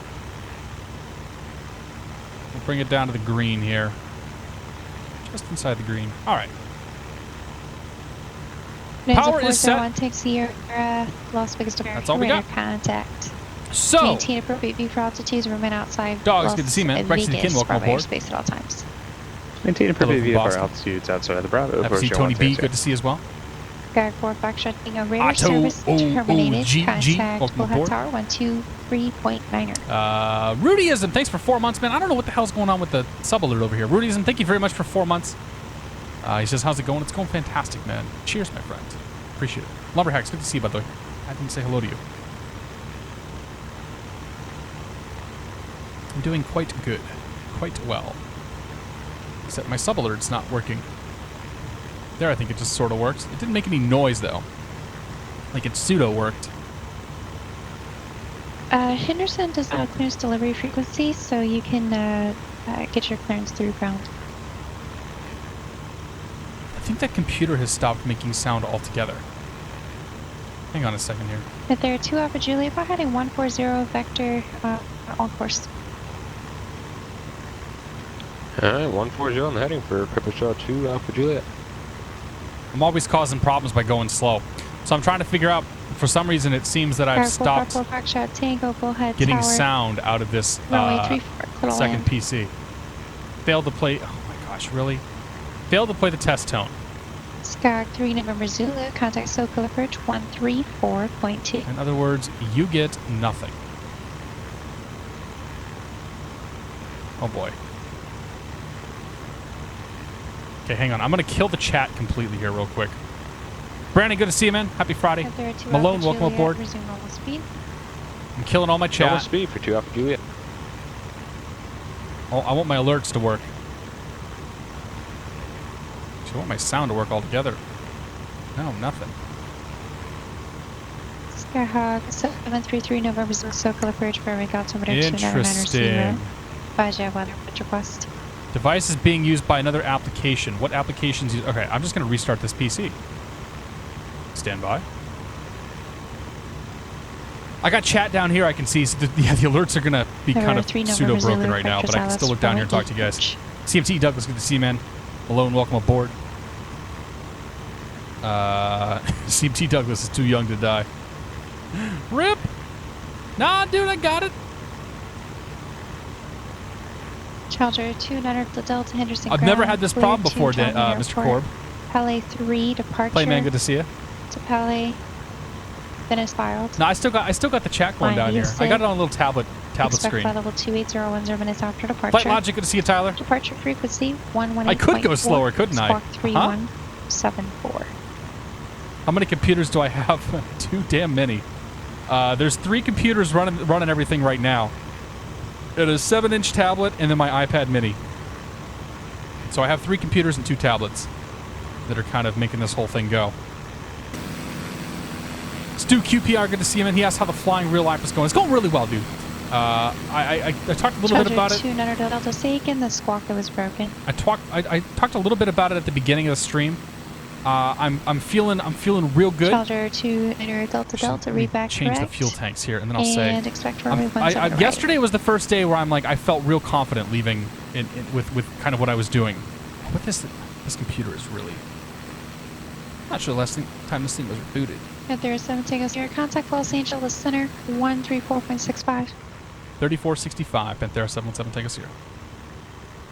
We'll bring it down to the green here. Just inside the green. All right. Power is set. Takes Las Vegas departure. That's all we got. Contact. So, maintain appropriate view for altitudes. Remain outside. Dogs, good to see you, man. Brexit Kin, welcome aboard. Space at all times. Maintain appropriate VFR altitudes outside of the Bravo. FC Tony B, good to see you as well. Guard 4 Foxtrot, radar service terminated. Contact Bullhead Tower 123.9er. Rudyism, thanks for 4 months, man. I don't know what the hell's going on with the sub alert over here. Rudyism, thank you very much for 4 months. He says, how's it going? It's going fantastic, man. Cheers, my friend. Appreciate it. Lumberhacks, good to see you, by the way. I didn't say hello to you. I'm doing quite good. Quite well. Except my sub alert's not working. There, I think it just sort of works. It didn't make any noise, though. Like it pseudo worked. Henderson does not clearance delivery frequency, so you can get your clearance through ground. I think that computer has stopped making sound altogether. Hang on a second here. If there are 2 Alpha Juliet, by heading 140 vector on course. Alright, 140 on the heading for Pipistrel 2 Alpha Juliet. I'm always causing problems by going slow. So I'm trying to figure out, for some reason it seems that I've stopped getting sound out of this second PC. Failed to play, oh my gosh, really? Failed to play the test tone. Skyward 3 November Zulu, contact SoCal approach 134.2. In other words, you get nothing. Oh boy. Okay, hang on. I'm going to kill the chat completely here real quick. Brandon, good to see you, man. Happy Friday. Panther 2 Malone, Alpha welcome Juliet, aboard. resume normal speed. I'm killing all my Normal chat. speed for 2 Alpha Juliet. Oh, I want my alerts to work. I want my sound to work altogether. No, nothing. Skyhawk 733 November Soka Bridge for Make Altimeter 299 Interesting. Baja weather request. Device is being used by another application. What applications use? Okay, I'm just going to restart this PC. Stand by. I got chat down here. I can see. So the alerts are going to be kind of pseudo broken right now, but I can still look down here and talk to you guys. CMT Douglas, good to see you, man. Malone, welcome aboard. CMT Douglas is too young to die. RIP! Nah, dude, I got it. Challenger 2 Delta Henderson. I've never had this problem before, Mr. Korb. Pele 3 departure. Playman, good to see you. To Pele. Finish filed. No, I still got the chat going down here. I got it on a little tablet Expect screen. flight level 28010 minutes after departure. Flight Logic, good to see you, Tyler. Departure frequency 118.4. I could go slower, couldn't I? Squawk 3174. How many computers do I have? Too damn many. There's 3 computers running everything right now. It is a 7-inch tablet and then my iPad mini. So I have 3 computers and 2 tablets that are kind of making this whole thing go. Stu QPR, good to see him, and he asked how the flying real life is going. It's going really well, dude. I talked a little bit about it. 2 Delta, say again the squawk that was broken. I talked a little bit about it at the beginning of the stream. I'm feeling real good. Challenger 2 Delta, read back Change correct. the fuel tanks here, and then I'll say. And expect runway 17 right. Yesterday was the first day where I'm like, I felt real confident leaving with kind of what I was doing. But this computer is really. Not sure the last time this thing was rebooted. Panther 7 Tango Sierra, contact Los Angeles Center 134.65. 3465, Panthera 717 Tango Sierra.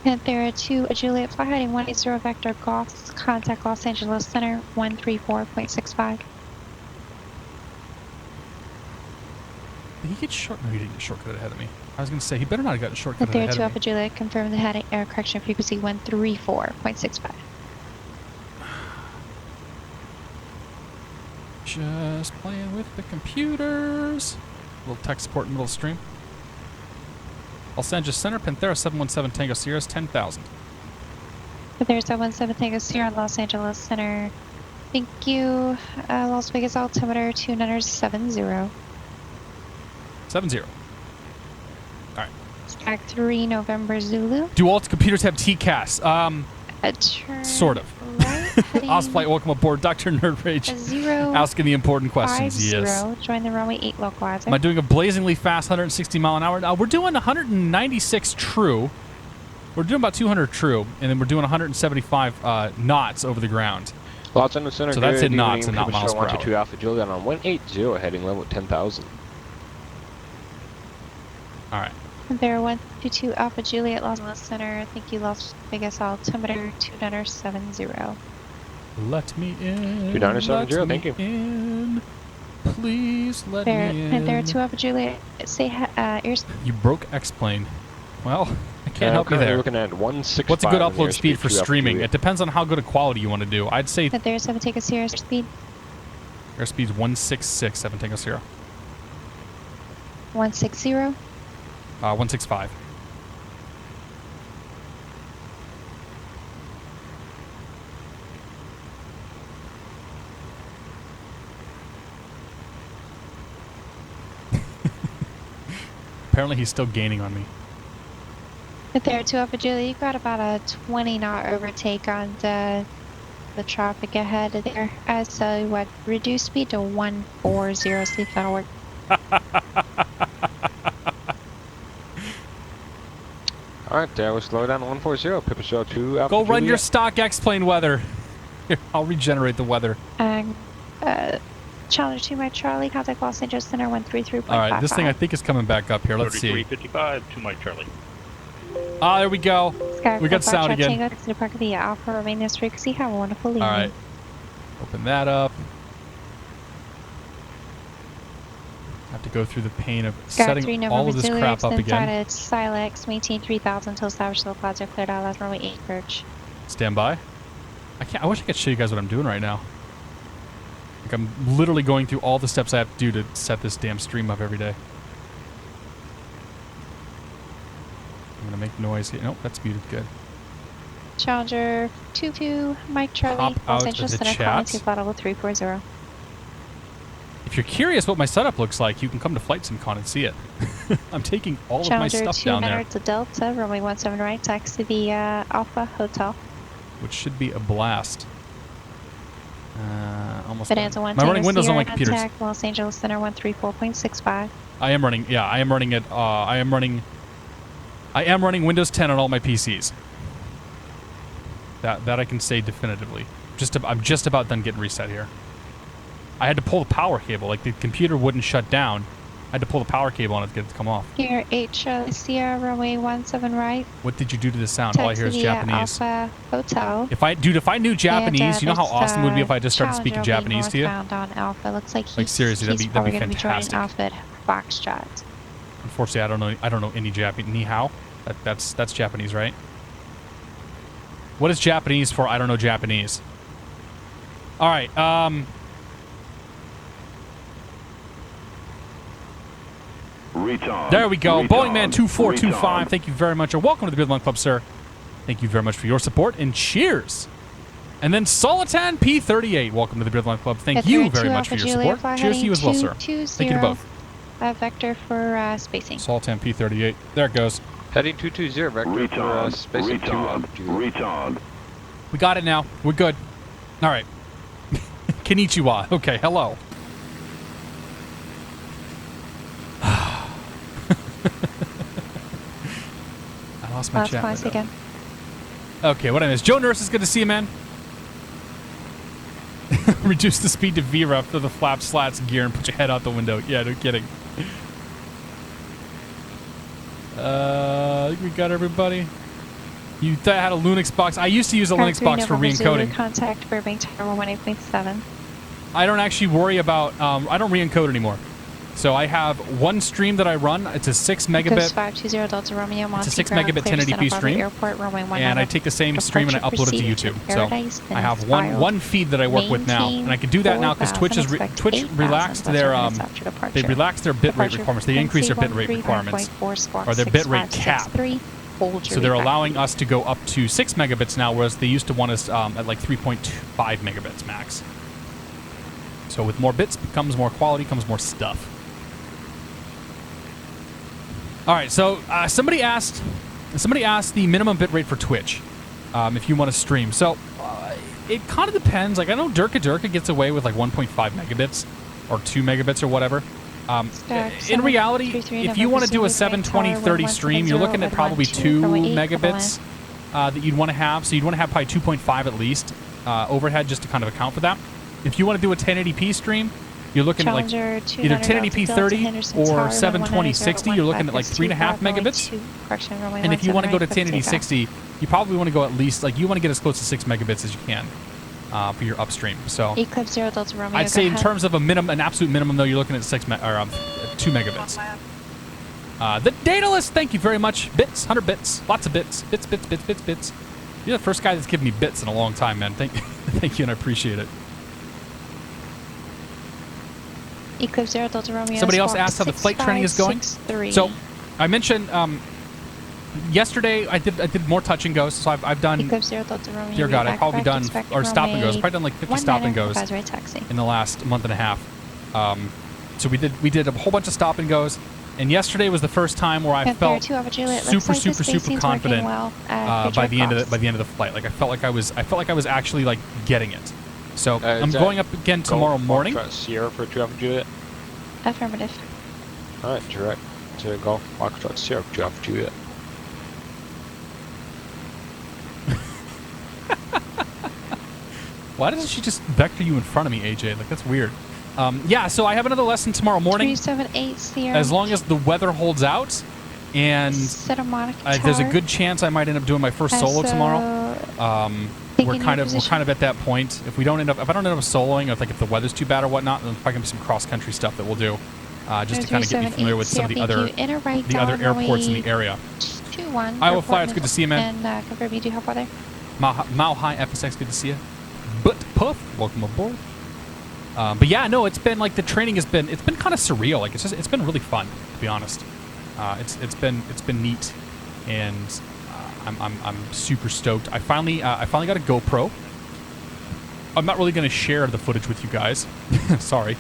Panthera 2 Juliet, fly heading 180 vector golf, contact Los Angeles Center 134.65. Did he get short? No, he didn't get shortcut ahead of me. I was going to say, he better not have gotten shortcut ahead Panthera of 2 me. Alpha Juliet, confirm the heading air correction frequency 134.65. Just playing with the computers. A little tech support in the middle of the stream. Los Angeles Center, Panthera 717 Tango Sierra is 10,000. Panthera 717 Tango Sierra, Los Angeles Center. Thank you. Las Vegas altimeter 270. 70. All right. Stack 3 November Zulu. Do all computers have TCAS? Sort of. Right, Osflight, welcome aboard. Dr. Nerd Rage. 0 Asking the important questions. 50. Yes. Join the runway 8 localizer. Am I doing a blazingly fast 160 mile an hour? We're doing 196 true. We're doing about 200 true, and then we're doing 175 knots over the ground. Los Angeles Center, So that's good in knots evening. and not miles per hour. 122 Alpha Juliet on 180 heading level 10,000. All right. Panthera 122 Alpha Juliet, Los Angeles Center. Thank you, Las Vegas altimeter 2970. Let me in. 2970, let thank me you. In. Please let me in. Panthera 2 Alpha Juliet, say airspeed. You broke X-Plane. Well, I can't help you Currently there. looking at 165. What's a good on the upload speed for 2 Alpha streaming? Juliet. It depends on how good a quality you want to do. I'd say Panthera 7 take a Sierra speed. airspeed's 166, 7 Tango Sierra. 160. 165. Apparently he's still gaining on me. Panthera 2 Alpha Juliet, you got about a 20 knot overtake on the traffic ahead of there. So what? Reduce speed to 140. See if that'll work. Alright, we'll slow down to 140. Pipistrel 2 Alpha Go Juliet. run your stock X-Plane weather. Here, I'll regenerate the weather. Challenger 2 Mike Charlie, contact Los Angeles Center 133.55. All right, this thing I think is coming back up here. Let's see. 3355 to Mike Charlie. Ah, there we go. Sky We got sound again. Tango, to Park via Alpha, remain this frequency. Have a wonderful evening. All right. Open that up. to go through the pain of Sky 3 setting November all of this Zulu, crap up inside again. at Silex, maintain 3000 until established low clouds are cleared out. Last runway 8 approach. Stand by. I wish I could show you guys what I'm doing right now. Like I'm literally going through all the steps I have to do to set this damn stream up every day. I'm gonna make noise here. Nope, that's muted. Good. Challenger 22, Mike Charlie, Pop Los out Angeles of the Center, calling chat. to flight level 340. If you're curious what my setup looks like, you can come to Flight SimCon and see it. I'm taking all of my Challenger stuff 2 down there, to Delta, runway 17 right, taxi the Alpha Hotel. which should be a blast. Almost. Bonanza done. 1 Am I running Windows on my Sierra, computers? contact Los Angeles Center 134.65. I am running. Yeah, I am running it. I am running Windows 10 on all my PCs. That I can say definitively. I'm just about done getting reset here. I had to pull the power cable. Like the computer wouldn't shut down. I had to pull the power cable on it to get it to come off. Here, 8 Sierra, runway 17 right. What did you do to the sound? All I hear is Taxi Japanese. Alpha Hotel. If I knew Japanese, you know how there's, awesome it would be if I just started Challenger speaking will be Japanese to you? northbound on Alpha. Looks like Like, seriously, that'd he's be probably gonna be joining fantastic. Alpha at Foxtrot. Unfortunately, I don't know any Japanese. Ni hao? That's Japanese, right? What is Japanese for? I don't know Japanese. All right. Retard. There we go. Retard. Boeing Man 2425. Retard. Thank you very much. And welcome to the Good Long Club, sir. Thank you very much for your support and cheers. And then Solitan P38. Welcome to the Good Long Club. Thank you very much for your support. Cheers to you as well, sir. Thank you to both. Vector for spacing. Solitan P38. There it goes. Heading 220 vector for Retard. spacing 2 Retard. altitude. Retard. We got it now. We're good. All right. Konnichiwa. Okay, hello. I lost my Last chat class window. again. Okay, what I missed. Joe Nurse is good to see you, man. Reduce the speed to Vera after the flap slats gear and put your head out the window. Yeah, no kidding. I think we got everybody. You had a Linux box. I used to use a Linux box for re-encoding. Contact Burbank Tower 18.7. I don't actually worry about. I don't re-encode anymore. So I have one stream that I run. It's a 6 megabit. 520 Delta Romeo. It's a 6 megabit 1080p stream. Airport, runway And I take the same stream and I upload it to YouTube. So I have one feed that I work with now, and I can do that now because Twitch relaxed their they relaxed their bitrate requirements. They increased their bitrate requirements or their bitrate cap. So they're allowing us to go up to 6 megabits now, whereas they used to want us at like 3.5 megabits max. So with more bits comes more quality, comes more stuff. All right, so somebody asked the minimum bitrate for Twitch if you want to stream. So it kind of depends. Like I know Durka gets away with like 1.5 megabits or 2 megabits or whatever. In reality, if you want to do a 720/30 stream, you're looking at probably 2 megabits that you'd want to have. So you'd want to have probably 2.5 at least overhead just to kind of account for that. If you want to do a 1080p stream, you're looking at like either 1080p 30 or 720/60. You're looking at like 3.5 megabits. And if you want to go to 1080/60, you probably want to go at least like you want to get as close to 6 megabits as you can for your upstream. So Eclipse 0 Delta Romeo. I'd say in terms of an absolute minimum though, you're looking at 2 megabits. The data list, thank you very much. Bits, 100 bits, lots of bits, bits. You're the first guy that's given me bits in a long time, man. Thank you, and I appreciate it. Eclipse 0 Delta Romeo. Somebody else asked how the flight training is going. So I mentioned yesterday I did more touch and goes. So I've done. Eclipse 0 Delta Romeo. Dear God, I've probably done or stop and goes. I've probably done like 50 stop and goes in the last month and a half. So we did a whole bunch of stop and goes, and yesterday was the first time where I felt super confident by the end of the flight. Like I felt like I was actually like getting it. So I'm going up again tomorrow morning. Sierra for 2 Alpha Juliet. Affirmative. All right, direct to Golf Foxtrot Sierra for 2 Alpha Juliet. Why doesn't she just vector you in front of me, AJ? Like that's weird. Yeah, so I have another lesson tomorrow morning. 378 Sierra. As long as the weather holds out, and there's a good chance I might end up doing my first solo tomorrow. We're kind of at that point. If I don't end up soloing, or if the weather's too bad or whatnot, then there's probably gonna be some cross country stuff that we'll do. just to kind of get me familiar with some of the other airports in the area. 21. Iowa Flyer, it's good to see you, man. And confirm you do have weather. Mile High FSX, good to see you. But Puff, welcome aboard. But yeah, no, it's been like the training it's been kind of surreal. Like it's been really fun, to be honest. It's been neat, and I'm super stoked. I finally got a GoPro. I'm not really going to share the footage with you guys. Sorry.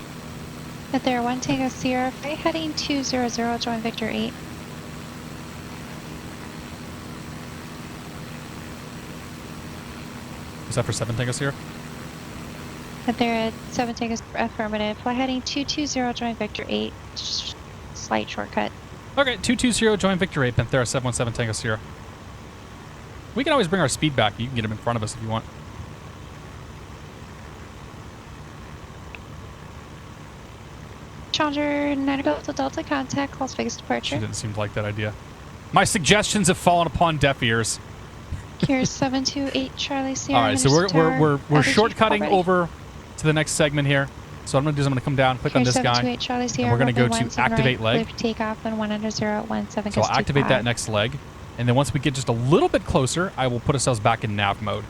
But there, 1 Tango Sierra, flight heading 200, join Victor 8. Is that for 7 Tango Sierra? But there at 7 Tango affirmative, flight heading 220, join Victor 8. Slight shortcut. Okay, 220, join Victor 8, Panthera 717 Tango Sierra. We can always bring our speed back. You can get him in front of us if you want. Challenger 9 Delta contact, Las Vegas She departure. didn't seem to like that idea. My suggestions have fallen upon deaf ears. Here's 728 Charlie Sierra. All right, so we're shortcutting over to the next segment here. So what I'm gonna do is I'm gonna come down, click on this guy, and we're gonna go to activate leg. Takeoff and 100.17. So I'll activate that next leg, and then once we get just a little bit closer, I will put ourselves back in nav mode,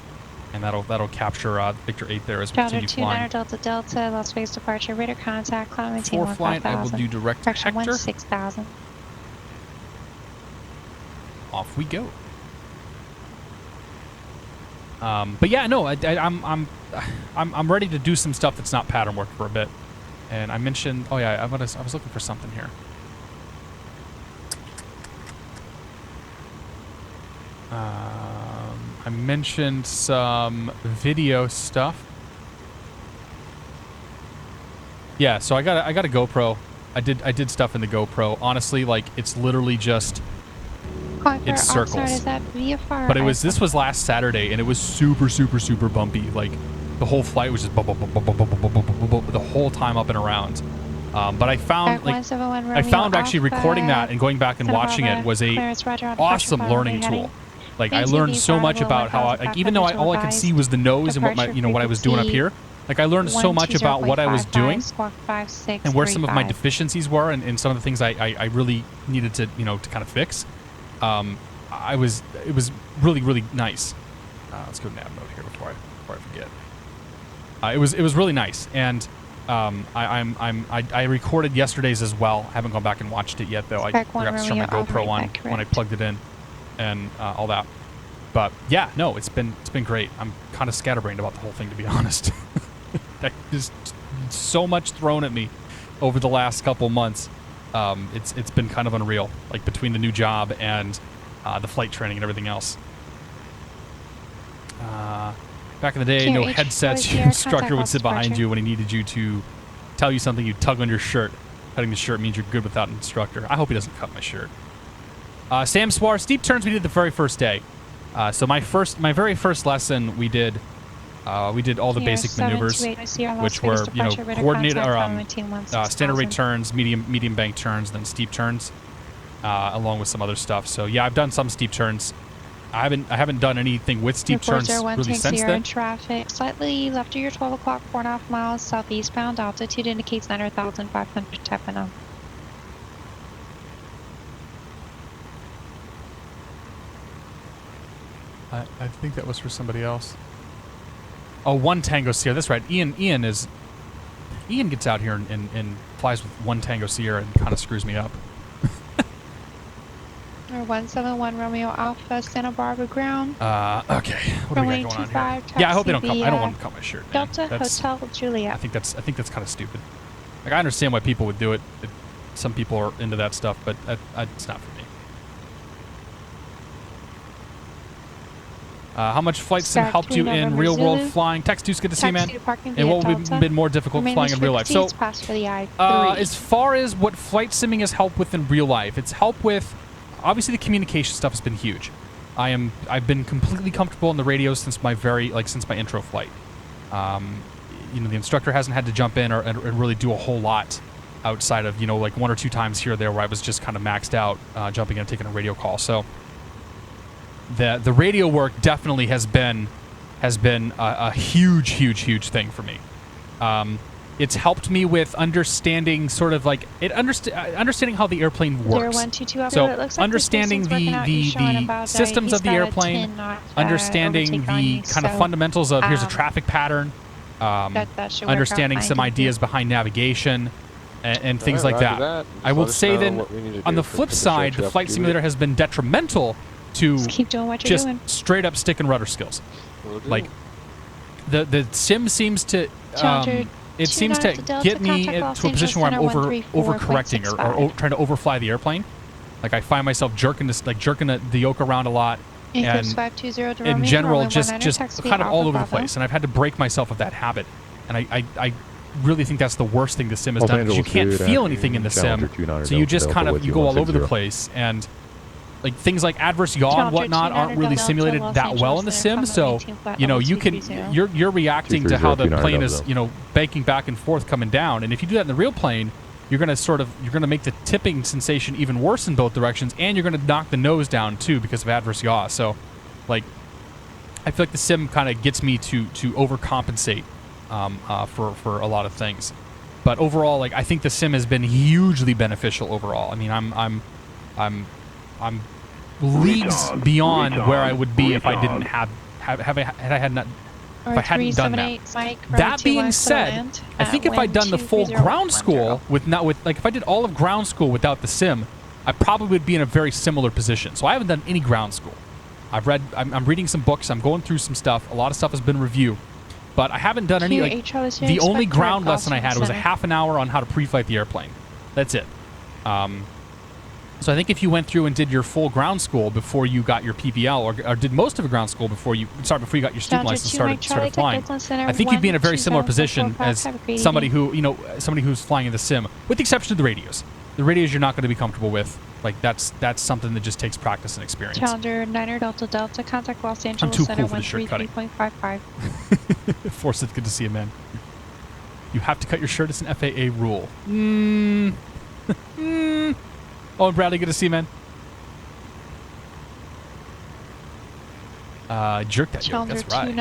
and that'll capture Victor 8 there as we continue flying. Delta Delta, Las Vegas departure, radar contact, climb maintain For flight, I will do direct to Correction, Hector. 16,000. Off we go. But yeah, no, I'm ready to do some stuff that's not pattern work for a bit. And I mentioned, oh yeah, I was looking for something here. I mentioned some video stuff. Yeah, so I got a GoPro. I did stuff in the GoPro. Honestly, like it's literally just it's circles. But this was last Saturday, and it was super bumpy. Like the whole flight was just the whole time up and around. But I found actually recording that and going back and watching it was a awesome learning tool. Like I learned so much about how even though all I could see was the nose and what I was doing up here. Like I learned so much about what I was doing and where some of my deficiencies were and some of the things I really needed to to kind of fix. It was really nice. Let's go nav mode here before I forget. It was really nice, and I recorded yesterday's as well. I haven't gone back and watched it yet though. I forgot to turn my GoPro on when I plugged it in, and all that. But yeah, no, it's been great. I'm kind of scatterbrained about the whole thing, to be honest. There's so much thrown at me over the last couple months. It's been kind of unreal, like between the new job and the flight training and everything else. Back in the day, no headsets. Your instructor would sit behind you when he needed you to tell you something. You'd tug on your shirt. Cutting the shirt means you're good without an instructor. I hope he doesn't cut my shirt. Sam Swar, steep turns we did the very first day. So my very first lesson we did all the basic maneuvers, which were coordinated or standard rate turns, medium bank turns, then steep turns, along with some other stuff. So yeah, I've done some steep turns. I haven't done anything with steep turns really since then. Traffic slightly left of your 12 o'clock, 4.5 miles southeastbound. Altitude indicates 9,500 TFNO. I think that was for somebody else. Oh, 1 Tango Sierra. That's right. Ian gets out here and flies with 1 Tango Sierra and kind of screws me up. Or 171 Romeo Alpha, Santa Barbara ground. Okay. What do we got going on here? Yeah, I hope they don't come. I don't want to cut my shirt, man. Delta Hotel Juliet. I think that's kind of stupid. Like I understand why people would do it. Some people are into that stuff, but it's not for me. How much flight sim helped you in real world flying? Text 2's good to see, man. And what would have been more difficult flying in real life? So, as far as what flight simming has helped with in real life, it's helped with obviously the communication stuff has been huge. I've been completely comfortable in the radio since my intro flight. The instructor hasn't had to jump in and really do a whole lot outside of like 1 or 2 times here or there where I was just kind of maxed out jumping in and taking a radio call. So. The radio work definitely has been a huge thing for me. It's helped me with understanding sort of like understanding how the airplane works. 0122 So it looks like understanding the systems of the airplane, understanding the kind of fundamentals of here's a traffic pattern, understanding some ideas behind navigation, and things like that. I will say then, on the flip side, the flight simulator has been detrimental to just keep doing what you're just doing. straight up stick and rudder skills. Like the sim seems to it seems to get me to a position where I'm overcorrecting or trying to overfly the airplane. Like I find myself jerking the yoke around a lot, and in general just kind of all over the place. And I've had to break myself of that habit. And I really think that's the worst thing the sim has done, because you can't feel anything in the sim, so you just kind of you go all over the place. And like things like adverse yaw and whatnot aren't really simulated that well in the sim, so you know you're reacting to how the plane is banking back and forth coming down, and if you do that in the real plane, you're gonna make the tipping sensation even worse in both directions, and you're gonna knock the nose down too because of adverse yaw. So like I feel like the sim kind of gets me to overcompensate for a lot of things, but overall, like I think the sim has been hugely beneficial overall. I mean, I'm leagues beyond where I would be if I didn't have I hadn't done that. That being said, I think if I'd done the full ground school like if I did all of ground school without the sim, I probably would be in a very similar position. So I haven't done any ground school. I'm reading some books. I'm going through some stuff. A lot of stuff has been reviewed, but I haven't done any. Like, the only ground lesson I had was a half an hour on how to pre-flight the airplane. That's it. So I think if you went through and did your full ground school before you got your PPL, or did most of the ground school before you got your student license started flying, I think you'd be in a very similar position as somebody who's flying in the sim, with the exception of the radios. The radios you're not going to be comfortable with. Like that's something that just takes practice and experience. Challenger 9er Delta Delta, contact Los Angeles I'm too Center cool for the shirt cutting. 133.55. Force, it's good to see you, man. You have to cut your shirt. It's an FAA rule. Oh, and Bradley, good to see you, man. Jerk that joke. That's right.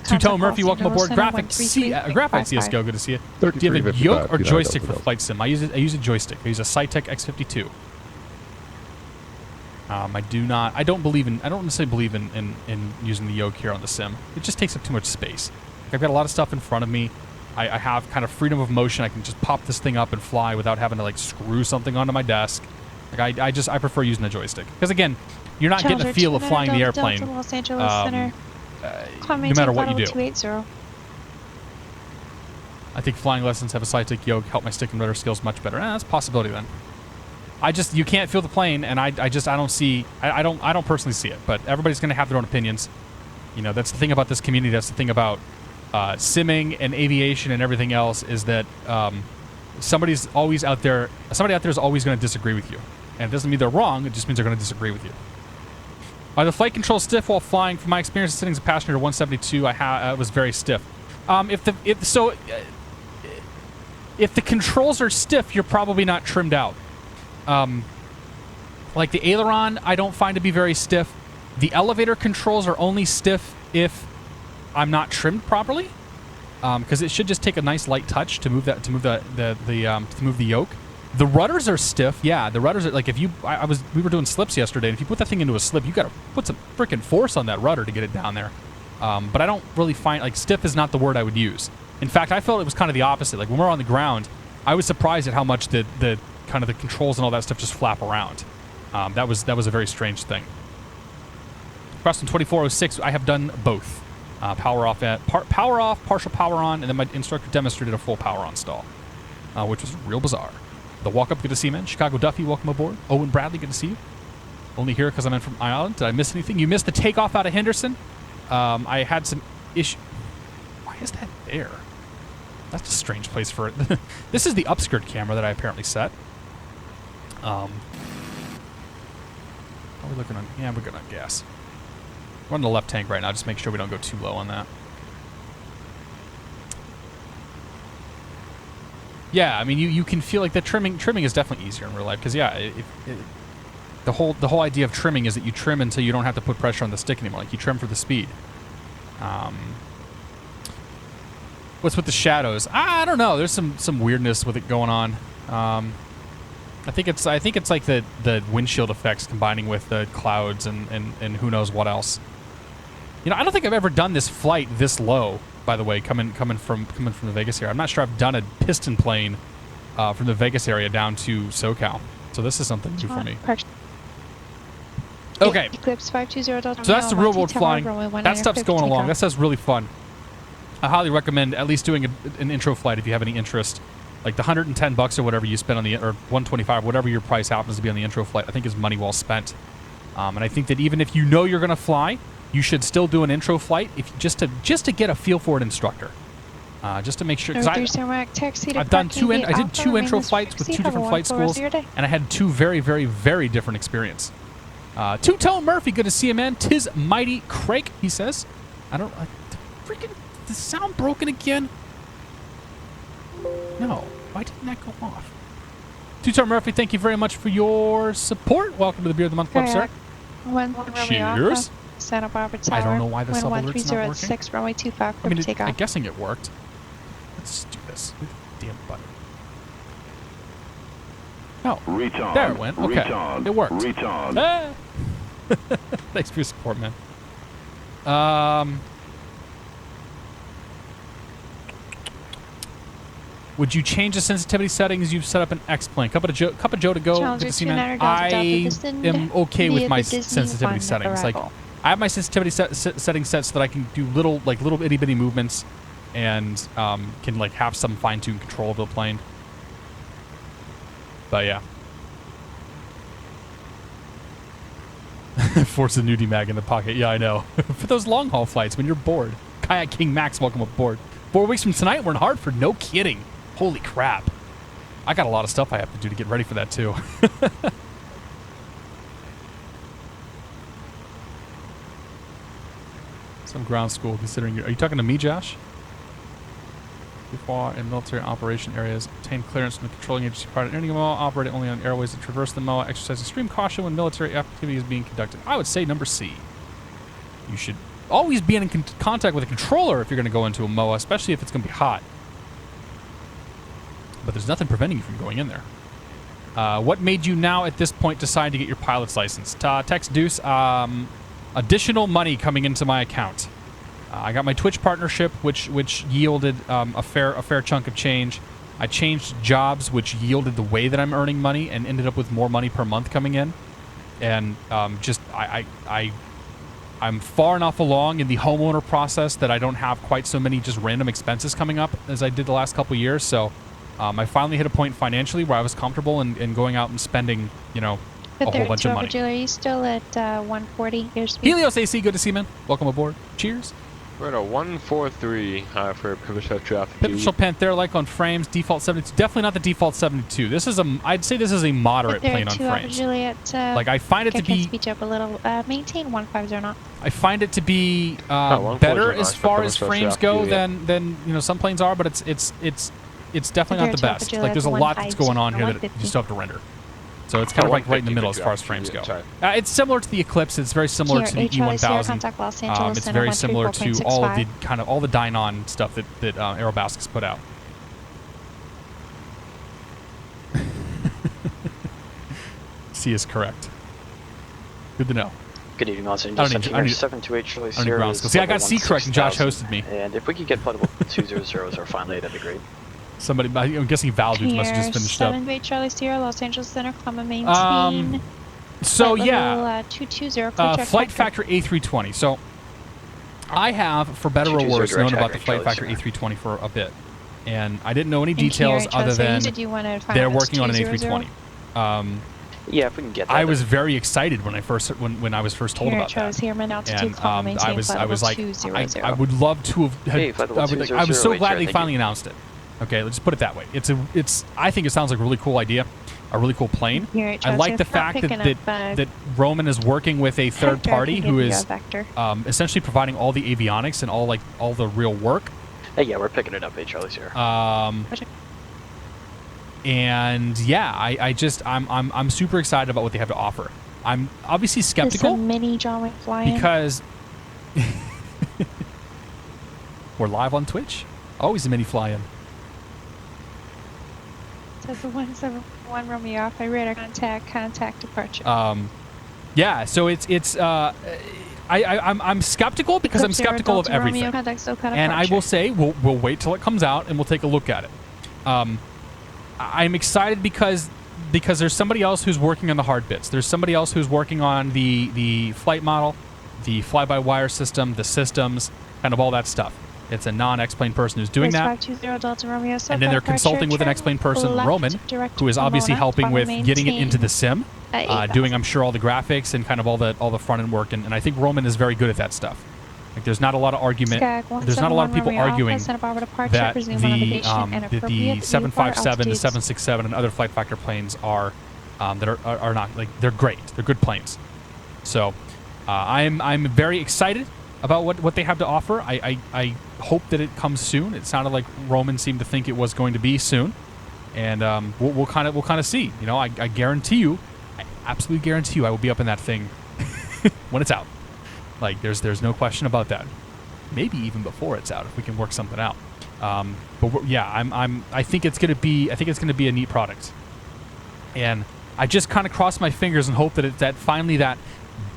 Two-Tone Murphy, welcome aboard. Graphite CSGO, good to see you. Do you have a yoke or joystick for flight sim? I use a joystick. I use a Cytec X52. I don't necessarily believe in using the yoke here on the sim. It just takes up too much space. I've got a lot of stuff in front of me. I have kind of freedom of motion. I can just pop this thing up and fly without having to like screw something onto my desk. Like I prefer using a joystick, because again, you're not getting the feel of flying the airplane no matter what you do. I think flying lessons have a Cytec yoke help my stick and rudder skills much better. That's a possibility then. You can't feel the plane, and I don't personally see it, but everybody's going to have their own opinions. You know, that's the thing about this community. That's the thing about simming and aviation and everything else, is that somebody out there is always going to disagree with you, and it doesn't mean they're wrong. It just means they're going to disagree with you. Are the flight controls stiff while flying? From my experience sitting as a passenger to 172, it was very stiff. If the controls are stiff, you're probably not trimmed out. Like the aileron, I don't find to be very stiff. The elevator controls are only stiff if I'm not trimmed properly, because it should just take a nice light touch to move the yoke. The rudders are stiff. Yeah, the rudders are like, we were doing slips yesterday, and if you put that thing into a slip, you got to put some freaking force on that rudder to get it down there. But I don't really find, like, stiff is not the word I would use. In fact, I felt it was kind of the opposite. Like when we're on the ground, I was surprised at how much the kind of the controls and all that stuff just flap around. That was a very strange thing. Preston 2406, I have done both. Power off, partial power on, and then my instructor demonstrated a full power on stall, which was real bizarre. The walk-up, good to see you, man. Chicago Duffy, welcome aboard. Owen Bradley, good to see you. Only here because I'm in from Ireland. Did I miss anything? You missed the takeoff out of Henderson. I had some issue. Why is that there? That's a strange place for it. This is the upskirt camera that I apparently set. Are we looking on? Yeah, we're good on gas. We're on the left tank right now. Just make sure we don't go too low on that. Yeah, I mean, you can feel like the trimming is definitely easier in real life, because yeah, the whole idea of trimming is that you trim until you don't have to put pressure on the stick anymore. Like you trim for the speed. What's with the shadows? I don't know. There's some weirdness with it going on. I think it's like the windshield effects combining with the clouds and who knows what else. You know, I don't think I've ever done this flight this low. By the way, coming from the Vegas area, I'm not sure I've done a piston plane from the Vegas area down to SoCal. So this is something new for me. Okay. Eclipse 520. So that's the real world flying. That stuff's going along. That stuff's really fun. I highly recommend at least doing an intro flight if you have any interest. Like the $110 or whatever you spend on the, or $125, whatever your price happens to be on the intro flight, I think is money well spent. And I think that even if you know you're going to fly, you should still do an intro flight if just to get a feel for an instructor, just to make sure. Because I've done I did two intro flights with 2 different flight schools, and I had 2 very, very, very different experience. Two-Tone Murphy, good to see you, man. Tis mighty Craig, he says. Freaking, the sound broken again? No, why didn't that go off? Two-Tone Murphy, thank you very much for your support. Welcome to the Beer of the Month Club, sir. Cheers. Santa Barbara Tower. I don't know why the sub alert's not working. 6, runway 25, I mean, takeoff. I'm guessing it worked. Let's do this. Damn button. Oh, Recharge. there it went. Okay, Recharge. it worked. Recharge. Ah! Thanks for your support, man. Would you change the sensitivity settings? You've set up an X-plane. Cup of Joe to go. Good to see, man. I am okay with my sensitivity settings. Like, I have my sensitivity settings set so that I can do little itty bitty movements, and can like have some fine-tuned control of the plane. But yeah. Force a nudie mag in the pocket. Yeah, I know. For those long haul flights when you're bored. Kayak King Max, welcome aboard. 4 weeks from tonight, we're in Hartford. No kidding. Holy crap. I got a lot of stuff I have to do to get ready for that too. Some ground school considering you. Are you talking to me, Josh? Before in military operation areas, obtain clearance from the controlling agency prior to entering a MOA, operating only on airways that traverse the MOA, exercise extreme caution when military activity is being conducted. I would say number C. You should always be in contact with a controller if you're going to go into a MOA, especially if it's going to be hot. But there's nothing preventing you from going in there. What made you now at this point decide to get your pilot's license? Text Deuce, additional money coming into my account. I got my Twitch partnership, which yielded a fair chunk of change. I changed jobs, which yielded the way that I'm earning money and ended up with more money per month coming in. And I'm far enough along in the homeowner process that I don't have quite so many just random expenses coming up as I did the last couple of years. So I finally hit a point financially where I was comfortable in going out and spending, a whole bunch of money. Are you still at 140 airspeed? Helios AC, good to see you, man. Welcome aboard. Cheers. We're at a 143 for Pipistrel traffic. Pipistrel Panthera like on frames, default 72. Definitely not the default 72. This is I'd say this is a moderate plane on frames. Like I find it to be. Speech up a little. Maintain 150 knot. I find it to be better as far as frames go than some planes are, but it's definitely not the best. Like there's a lot that's going on here that you still have to render. So it's kind of like right in the middle as far as frames go. It's similar to the Eclipse. It's very similar to the E1000. It's very similar to all of the Dynon stuff that Aerobask has put out. C is correct. Good to know. Good evening, Los Angeles. 728 Charlie Sierra. See, I got C correct and Josh hosted me. And if we could get floodable 200s or finally, that'd be great. Somebody, I'm guessing Val dudes must have just finished up. 7 Bay Charlie Sierra, Los Angeles Center, maintain. So yeah, level, 220. Flight Factor A320. So I have, for better or worse, known about the Flight Factor A320 for a bit, and I didn't know any details other than they're working on an A320. Yeah, if we can get that. I was very excited when I was first told about that. And I was like, I would love to have. I was so glad they finally announced it. Okay, let's put it that way. I think it sounds like a really cool idea, a really cool plane. I like the fact that Roman is working with a third party who is essentially providing all the avionics and all the real work. Yeah, we're picking it up, Charlie's here. And yeah, I'm super excited about what they have to offer. I'm obviously skeptical. Mini John Wick flying. Because we're live on Twitch. Always a mini fly-in. So the 171 Romeo off. I radar contact departure. Yeah. So I'm skeptical because I'm skeptical of everything. And I will say we'll wait till it comes out and we'll take a look at it. I'm excited because there's somebody else who's working on the hard bits. There's somebody else who's working on the flight model, the fly-by-wire system, the systems, kind of all that stuff. It's a non-X-Plane person who's doing that. And then they're consulting with an X-Plane person, Roman, who is obviously helping with getting it into the sim, doing, I'm sure, all the graphics and kind of all the front-end work. And I think Roman is very good at that stuff. Like, there's not a lot of argument. There's not a lot of people arguing that the 757, the 767, and other flight factor planes are not, like, they're great. They're good planes. So I'm very excited about what they have to offer. I hope that it comes soon. It sounded like Roman seemed to think it was going to be soon, and we'll kind of see. You know, I guarantee you, I absolutely guarantee you, I will be up in that thing when it's out. Like, there's no question about that. Maybe even before it's out, if we can work something out. But yeah, I think it's gonna be a neat product, and I just kind of cross my fingers and hope that finally that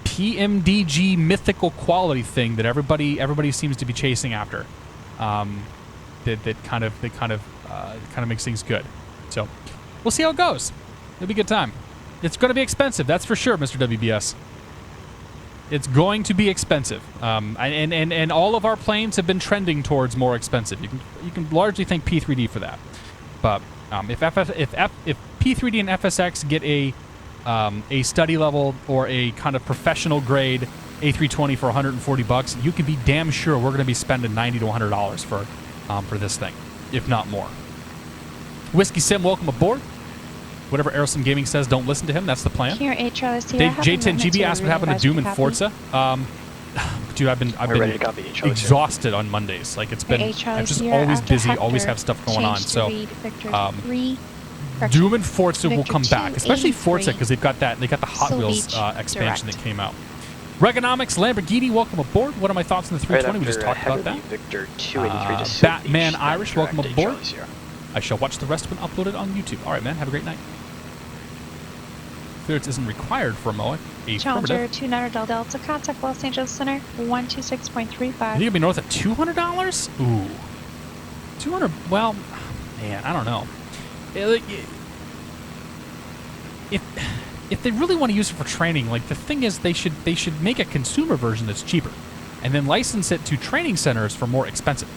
PMDG mythical quality thing that everybody seems to be chasing after, that kind of makes things good. So we'll see how it goes. It'll be a good time. It's going to be expensive, that's for sure, Mr. WBS. It's going to be expensive, and all of our planes have been trending towards more expensive. You can largely thank P3D for that. But if P3D and FSX get a study level or a kind of professional grade A320 for $140, you can be damn sure we're going to be spending $90 to $100 for this thing, if not more. Whiskey Sim, welcome aboard. Whatever Aerosim Gaming says, don't listen to him. That's the plan. Here, J10GB asked what happened to Doom and Forza. Dude, I've been exhausted on Mondays. Like, I'm just always busy, always have stuff going on. So Doom and Forza will come back, especially Forza, because they got the Hot Wheels expansion that came out. Regonomics Lamborghini, welcome aboard. What are my thoughts on the 320? We just talked about that. Batman Irish, welcome aboard. I shall watch the rest when uploaded on YouTube. All right, man. Have a great night. Clearance isn't required for a MOA. Challenger 200 Delta, contact Los Angeles Center, 126.35. You think it'll be north of $200? Ooh. 200, well, man, I don't know. If they really want to use it for training, like, the thing is they should make a consumer version that's cheaper and then license it to training centers for more expensive.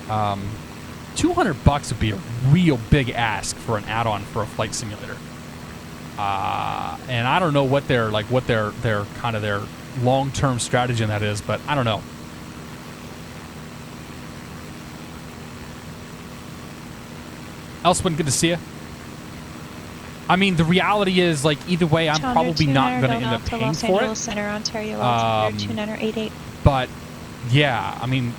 $200 would be a real big ask for an add-on for a flight simulator. And I don't know what their kind of their long-term strategy in that is, but I don't know. Elsewin, good to see you. I mean, the reality is, like, either way, I'm probably not going to end up paying for it. Center, Ontario, 2988. But yeah, I mean,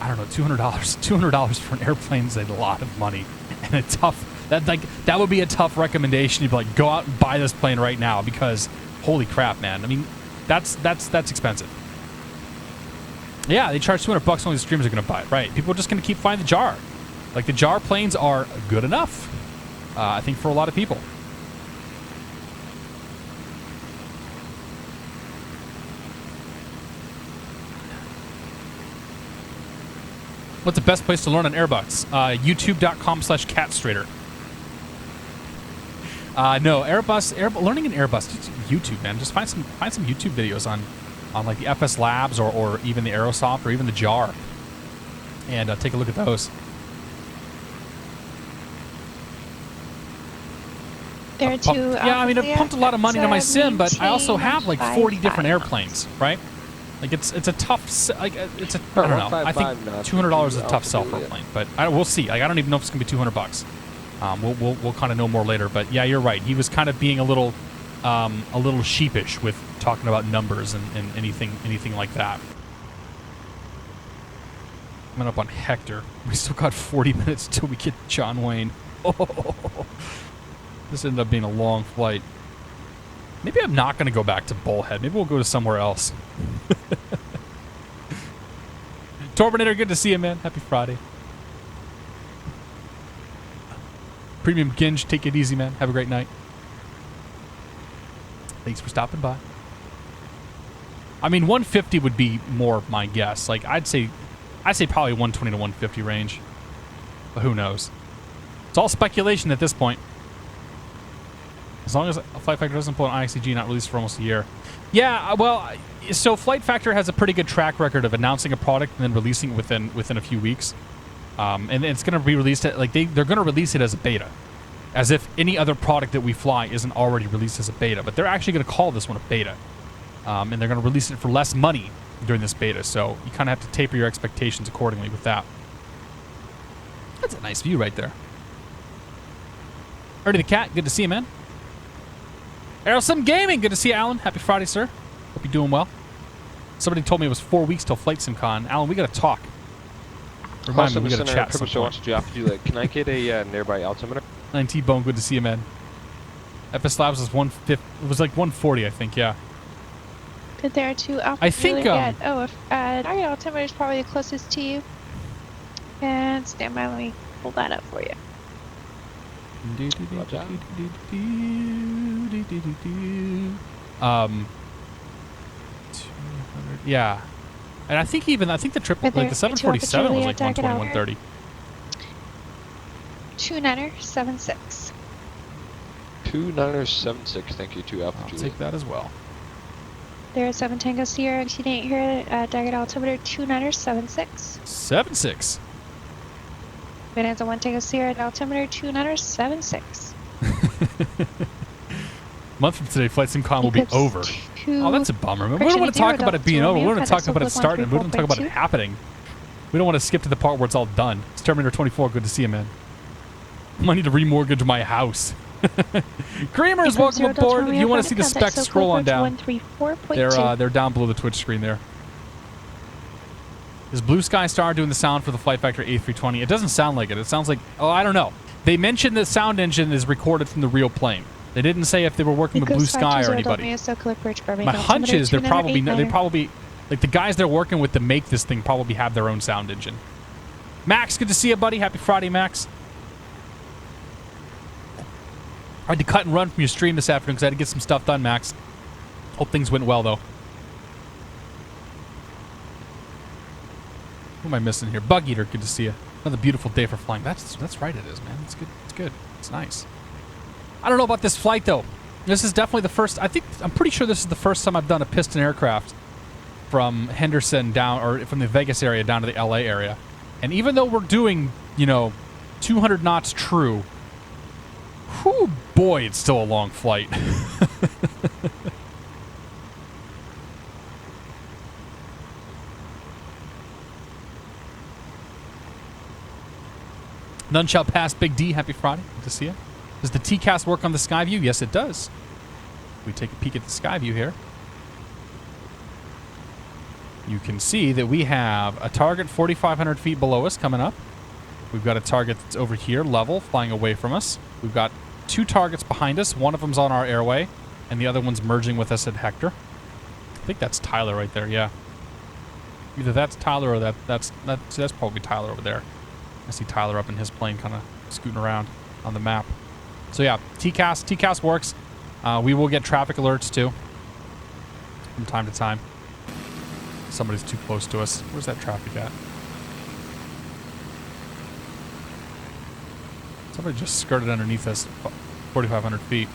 I don't know, $200 for an airplane is a lot of money, and a tough. That would be a tough recommendation. You'd be like, go out and buy this plane right now, because holy crap, man. I mean, that's expensive. Yeah, they charge $200. Only the streamers are going to buy it, right? People are just going to keep flying the JAR. Like, the JAR planes are good enough, I think, for a lot of people. What's the best place to learn on Airbucks? YouTube.com/catstrator. No, learning an Airbus, just YouTube, man. Just find some YouTube videos on like the FS Labs or even the Aerosoft or even the JAR, and take a look at those. Yeah, I mean, I've pumped a lot of money into my sim, but I also have like 40 different airplanes, right? Like, it's a tough, I don't know. I think $200 is a tough sell for a plane, but we'll see. Like, I don't even know if it's gonna be $200. We'll kind of know more later. But yeah, you're right. He was kind of being a little sheepish with talking about numbers and anything like that. Coming up on Hector. We still got 40 minutes till we get John Wayne. Oh, this ended up being a long flight. Maybe I'm not going to go back to Bullhead. Maybe we'll go to somewhere else. Torbinator, good to see you, man. Happy Friday. Premium Ginge, take it easy, man. Have a great night. Thanks for stopping by. I mean, 150 would be more my guess. Like, I'd say probably 120 to 150 range. But who knows? It's all speculation at this point. As long as Flight Factor doesn't pull an IXCG not released for almost a year. Yeah, well, so Flight Factor has a pretty good track record of announcing a product and then releasing it within a few weeks. And it's going to be released at, like, they're going to release it as a beta. As if any other product that we fly isn't already released as a beta. But they're actually going to call this one a beta. And they're going to release it for less money during this beta. So you kind of have to taper your expectations accordingly with that. That's a nice view right there. Ernie the Cat, good to see you, man. Aerosum Gaming, good to see you, Alan. Happy Friday, sir. Hope you're doing well. Somebody told me it was 4 weeks till Flight SimCon. Alan, we got to talk. Remind me, we got to chat some point. Can I get a nearby altimeter? 9T Bone, good to see you, man. FS Labs was 150. It was like 140, I think. Yeah. Good, there are two Alpha. I think. Target altimeter is probably the closest to you. And stand by, let me pull that up for you. Yeah, and I think the triple, like the 747 was like 120, 130. 29er76. 29er76. Thank you, 2 Alpha I'll Juliet. take that as well. There's 7 Tango Sierra, exceeding here, target altimeter 29er76. 76. Bonanza 1 Tango Sierra, altimeter 29er76. Month from today, Flight SimCon will be over. Oh, that's a bummer. We don't want to talk about it being over. We want to talk about it starting. We don't want to talk about it happening. We don't want to skip to the part where it's all done. It's Terminator 24. Good to see you, man. I might need to remortgage my house. Creamers, welcome aboard. If you want to see the specs, scroll on down. They're down below the Twitch screen there. Is Blue Sky Star doing the sound for the Flight Factor A320? It doesn't sound like it. It sounds like, oh, I don't know. They mentioned the sound engine is recorded from the real plane. They didn't say if they were working with Blue Sky or anybody. My hunch is they're probably, like the guys they're working with to make this thing probably have their own sound engine. Max, good to see you, buddy. Happy Friday, Max. I had to cut and run from your stream this afternoon because I had to get some stuff done, Max. Hope things went well, though. Who am I missing here? Bug Eater, good to see you. Another beautiful day for flying. That's right, it is, man. It's good. It's good. It's nice. I don't know about this flight, though. This is definitely the first. I'm pretty sure this is the first time I've done a piston aircraft from Henderson down, or from the Vegas area down to the LA area. And even though we're doing, 200 knots true, whew, boy, it's still a long flight. None shall pass, Big D. Happy Friday. Good to see you. Does the TCAS work on the Skyview? Yes, it does. We take a peek at the Skyview here. You can see that we have a target 4,500 feet below us coming up. We've got a target that's over here, level, flying away from us. We've got 2 targets behind us. One of them's on our airway, and the other one's merging with us at Hector. I think that's Tyler right there, yeah. Either that's Tyler or that's probably Tyler over there. I see Tyler up in his plane kind of scooting around on the map. So yeah, TCAS works. We will get traffic alerts too from time to time. Somebody's too close to us. Where's that traffic at? Somebody just skirted underneath us 4,500 feet.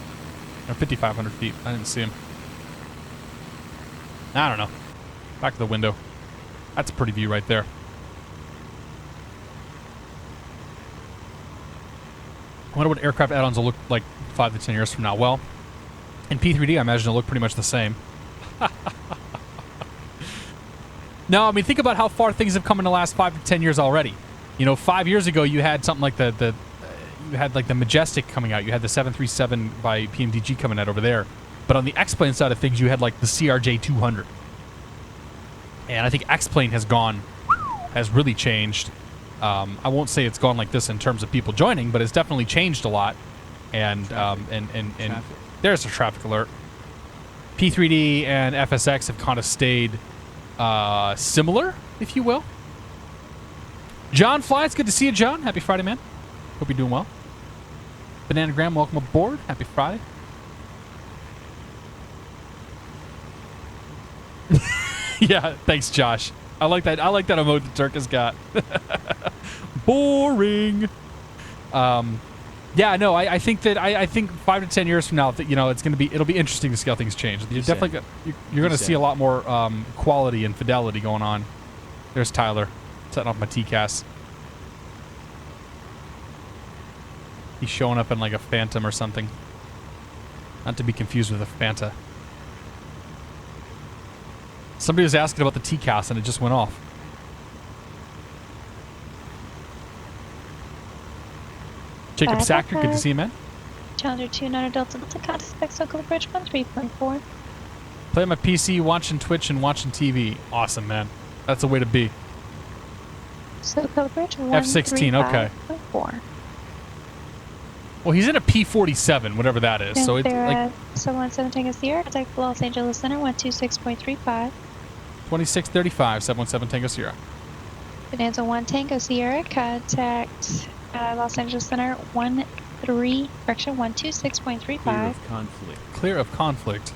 Or 5,500 feet. I didn't see him. I don't know. Back to the window. That's a pretty view right there. I wonder what aircraft add-ons will look like 5 to 10 years from now. Well, in P3D, I imagine it'll look pretty much the same. No, I mean, think about how far things have come in the last 5 to 10 years already. 5 years ago, you had something like the Majestic coming out. You had the 737 by PMDG coming out over there. But on the X-Plane side of things, you had like the CRJ-200. And I think X-Plane has really changed. I won't say it's gone like this in terms of people joining, but it's definitely changed a lot. And there's a traffic alert. P3D and FSX have kind of stayed similar, if you will. John Fly, it's good to see you, John. Happy Friday, man. Hope you're doing well. Bananagram, welcome aboard. Happy Friday. Yeah, thanks, Josh. I like that. I like that emote the Turk has got. Boring. Yeah, no, I think that I think 5 to 10 years from now that it'll be interesting to see how things change. You're definitely you're going to see a lot more quality and fidelity going on. There's Tyler setting off my TCAS. He's showing up in like a Phantom or something. Not to be confused with a Fanta. Somebody was asking about the TCAS and it just went off. Jacob Sacker, good to see you, man. Challenger 29 Delta Delta contact Socal Bridge 13.4. Play on my PC, watching Twitch, and watching TV. Awesome, man. That's the way to be. Socal Bridge F16, okay. 135.4. Well, he's in a P47, whatever that is. So it's like 717 Tango Sierra, contact Los Angeles Center 126.35. 2635, 717 Tango Sierra. Bonanza 1 Tango Sierra, contact Los Angeles Center 126.35. Clear of conflict.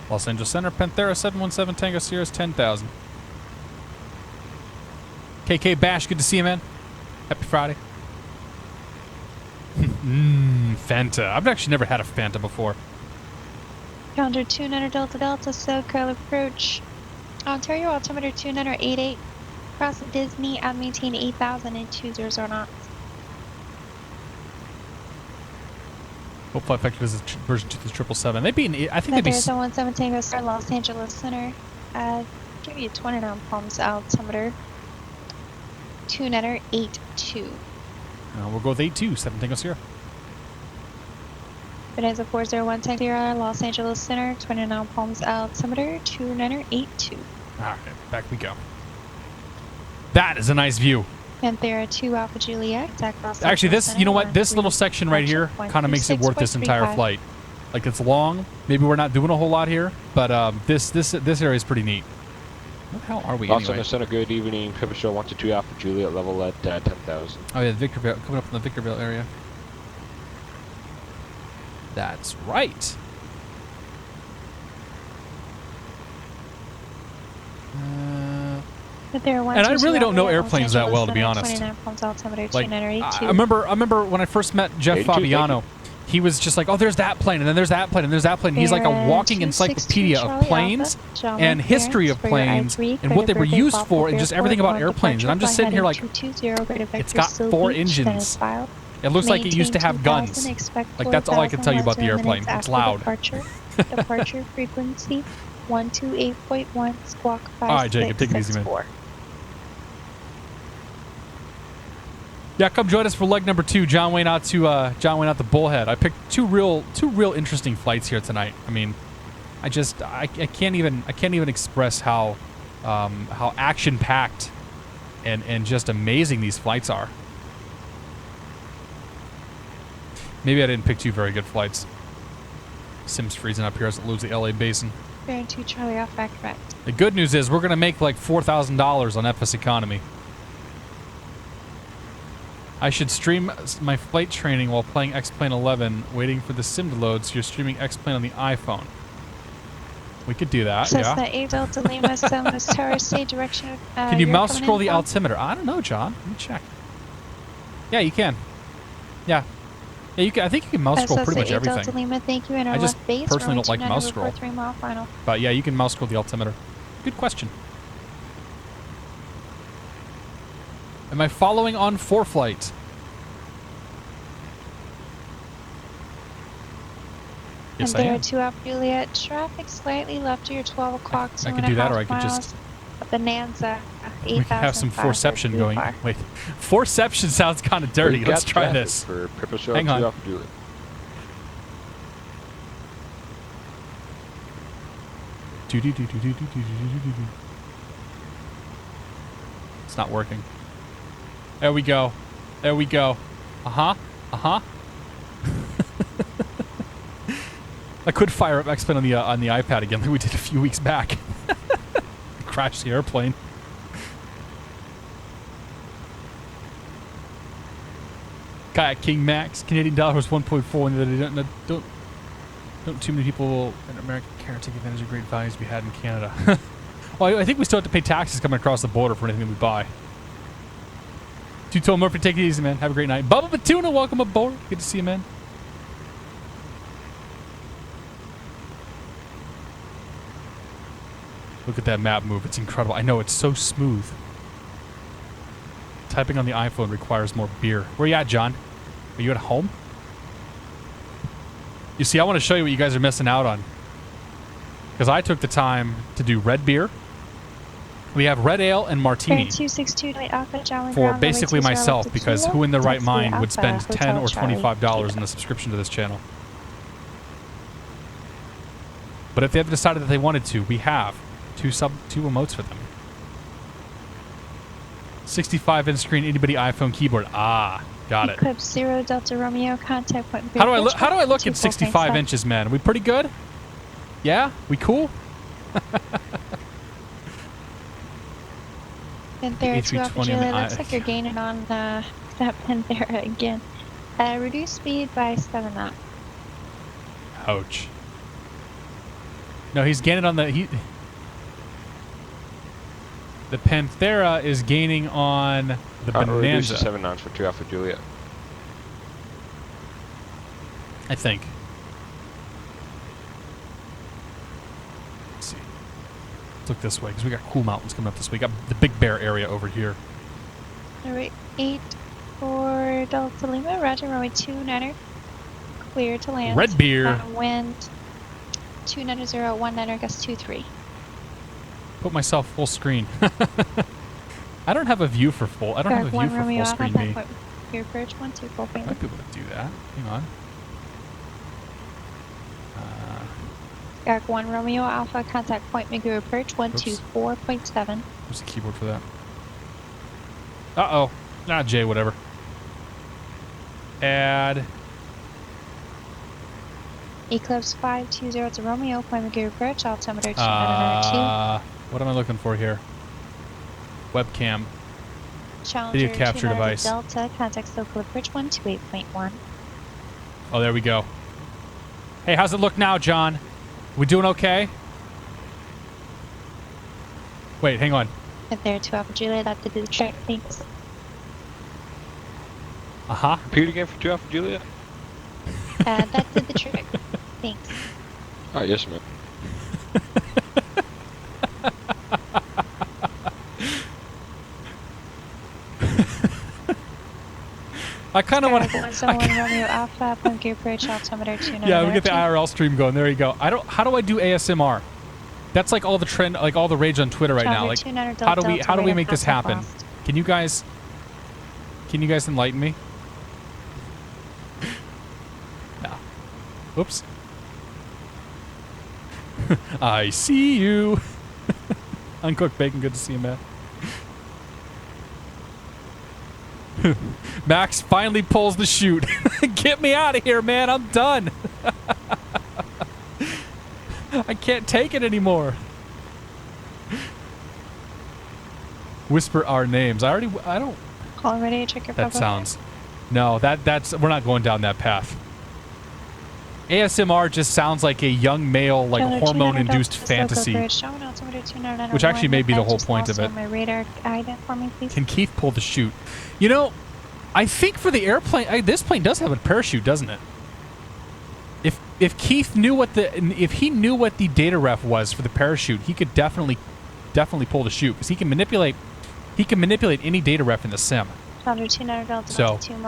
Los Angeles Center, Panthera 717 Tango Sierra is 10,000. KK Bash, good to see you, man. Happy Friday. Fanta. I've actually never had a Fanta before. Calendar 29 Delta Delta, SoCal approach. Ontario altimeter 2988. Cross Disney, I'll maintain 8,000 and 200 knots. Hope Flight Factor is a version 2 to 777. They'd be, I think they'd be... There's a 17 Tango Star, Los Angeles Center. Give you 29 palms altimeter. 2982. We'll go with 8-2, 7 Tango Sierra. Bonanza 401 Tango Sierra, Los Angeles Center, 29 palms altimeter, 2982. Alright, back we go. That is a nice view. Panthera 2 Alpha Juliet, actually, this, you know what, this little section right here kind of makes it worth this entire flight. Like, it's long. Maybe we're not doing a whole lot here, but this area is pretty neat. What the hell are we Los anyway? Angeles Center, good evening. Pipistrel 122 Alpha Juliet, level at 10,000. Oh yeah, Victorville, coming up from the Victorville area. That's right. And I really don't know airplanes that well, to be honest. Like, I remember when I first met Jeff Fabiano, he was just like, oh, there's that plane, and then there's that plane, and there's that plane. He's like a walking encyclopedia of planes and history of planes and what they were used for and just everything about airplanes. And I'm just sitting here like, it's got 4 engines. It looks like it used to have guns. Like, that's all I can tell you about the airplane. It's loud. Departure frequency 128.1 squawk 5. All right, Jacob, take it easy, man. Yeah, come join us for leg number 2. John Wayne out to Bullhead. I picked two real interesting flights here tonight. I mean, I can't even express how action packed and just amazing these flights are. Maybe I didn't pick 2 very good flights. Sim's freezing up here as it leaves the LA basin. Bearing 2 Charlie off back correct. The good news is we're gonna make like $4,000 on FS Economy. I should stream my flight training while playing X-Plane 11, waiting for the sim to load, so you're streaming X-Plane on the iPhone. We could do that, Cessna 8 Delta Lima, Southwest Tower, state direction. Can you mouse scroll the altimeter? I don't know, John. Let me check. Yeah, you can. Yeah. Yeah, you can. I think you can mouse scroll pretty much everything. Delta Lima, thank you, and I just personally don't like mouse scroll. 3 mile final. But yeah, you can mouse scroll the altimeter. Good question. Am I following on ForeFlight? Yes, I am. And there 2 Alpha Juliet, traffic slightly left of your 12 o'clock. I could do that, or I could just... Bonanza, 8,000. We could have some Forception going. Wait, Forception sounds kind of dirty. Let's try this. For Hang on. It's not working. There we go. There we go. Uh-huh. Uh-huh. I could fire up X-Plane on the iPad again like we did a few weeks back. Crash the airplane. Kayak King Max. Canadian dollar was 1.4, and don't too many people in America care to take advantage of great values to be had in Canada. Well, I think we still have to pay taxes coming across the border for anything that we buy. Two-Tone Murphy, take it easy, man. Have a great night. Bubba Batuna, welcome aboard. Good to see you, man. Look at that map move. It's incredible. I know, it's so smooth. Typing on the iPhone requires more beer. Where you at, John? Are you at home? You see, I want to show you what you guys are missing out on. Because I took the time to do red beer. We have red ale and martini for basically myself, because who in their right mind would spend $10 or $25 in a subscription to this channel? But if they have decided that they wanted to, we have two emotes for them. 65-inch screen, anybody iPhone keyboard. Ah, got it. Eclipse 0 Delta Romeo contact point. How do I look at 65 inches, man? Are we pretty good? Yeah? We cool? Panthera 2 Alpha Julie, looks like you're gaining on that Panthera again. Reduce speed by 7 knots. Ouch. No, he's gaining on the... The Panthera is gaining on the Bonanza. Reduce to 7 knots for 2 Alpha Juliet. I think. Let's see. Let's look this way, because we got cool mountains coming up this way. We got the Big Bear area over here. Alright, 8 for Delta Lima, Roger, runway 29er. Clear to land. Red beer. Wind 290, 19er, gust 23. Put myself full screen. I don't have a view for full. I don't have a view for full screen me. Your approach 124. I might be able to do that. Hang on. Skyhawk 1 Romeo Alpha, contact point Magoo approach 124.7. Where's the keyboard for that? Uh-oh. Nah, J, whatever. Add. Eclipse 520 to Romeo, point Magoo approach, altimeter 2. What am I looking for here? Webcam. Challenger Video capture device. Delta, contact local approach 128.1. Oh, there we go. Hey, how's it look now, John? We doing okay? Wait, hang on. If they're 2 Alpha Juliet, that did the trick, thanks. Uh-huh. Repeat again for 2 Alpha Juliet? That did the trick, thanks. Oh, yes, ma'am. I kind of want to. Romeo Alpha, point gear approach, altimeter 2. Yeah, we get the IRL stream going. There you go. How do I do ASMR? That's like all the trend, like all the rage on Twitter right now. Like, how do we make this happen? Can you guys enlighten me? No. Oops. I see you. Uncooked bacon. Good to see you, man. Max finally pulls the chute. Get me out of here, man. I'm done. I can't take it anymore. Whisper our names. I don't. Already check your That sounds. No, that's. We're not going down that path. ASMR just sounds like a young male, like hormone-induced fantasy. Which actually may be the whole point of it. Can Keith pull the chute? You know, I think for the airplane, this plane does have a parachute, doesn't it? If Keith knew if he knew what the data ref was for the parachute, he could definitely pull the chute, because he can manipulate any data ref in the sim. So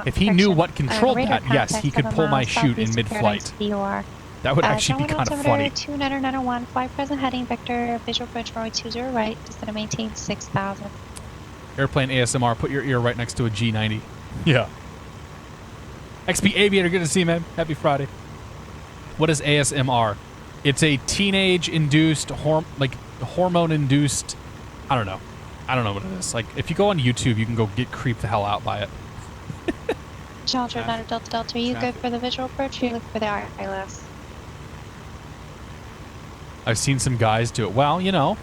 if he knew what controlled that, yes, he could pull my chute in mid-flight. That would actually be kind of funny. 2901, fly present heading, vector, visual approach, runway 20 right, descend to maintain 6,000. Airplane ASMR, put your ear right next to a G90. Yeah. XP Aviator, good to see you, man. Happy Friday. What is ASMR? It's a teenage-induced, hormone-induced, I don't know what it is. Like, if you go on YouTube, you can go get creeped the hell out by it. Challenger, Delta, are you good for the visual approach, or you look for the ILS? I've seen some guys do it. Well, you know,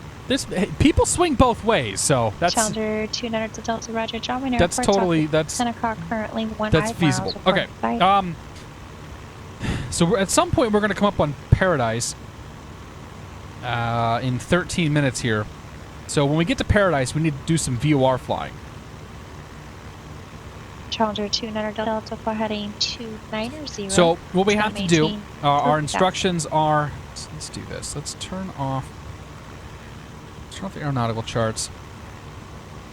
people swing both ways, so that's Challenger 29 to Delta Roger, John Wayne that's Airport, totally South 10 o'clock currently 1 that's feasible. Okay. So at some point we're going to come up on Paradise in 13 minutes here. So when we get to Paradise, we need to do some VOR flying. Challenger 29 Delta for heading 290. So what we have to do, our instructions are, let's do this. Let's turn off the aeronautical charts.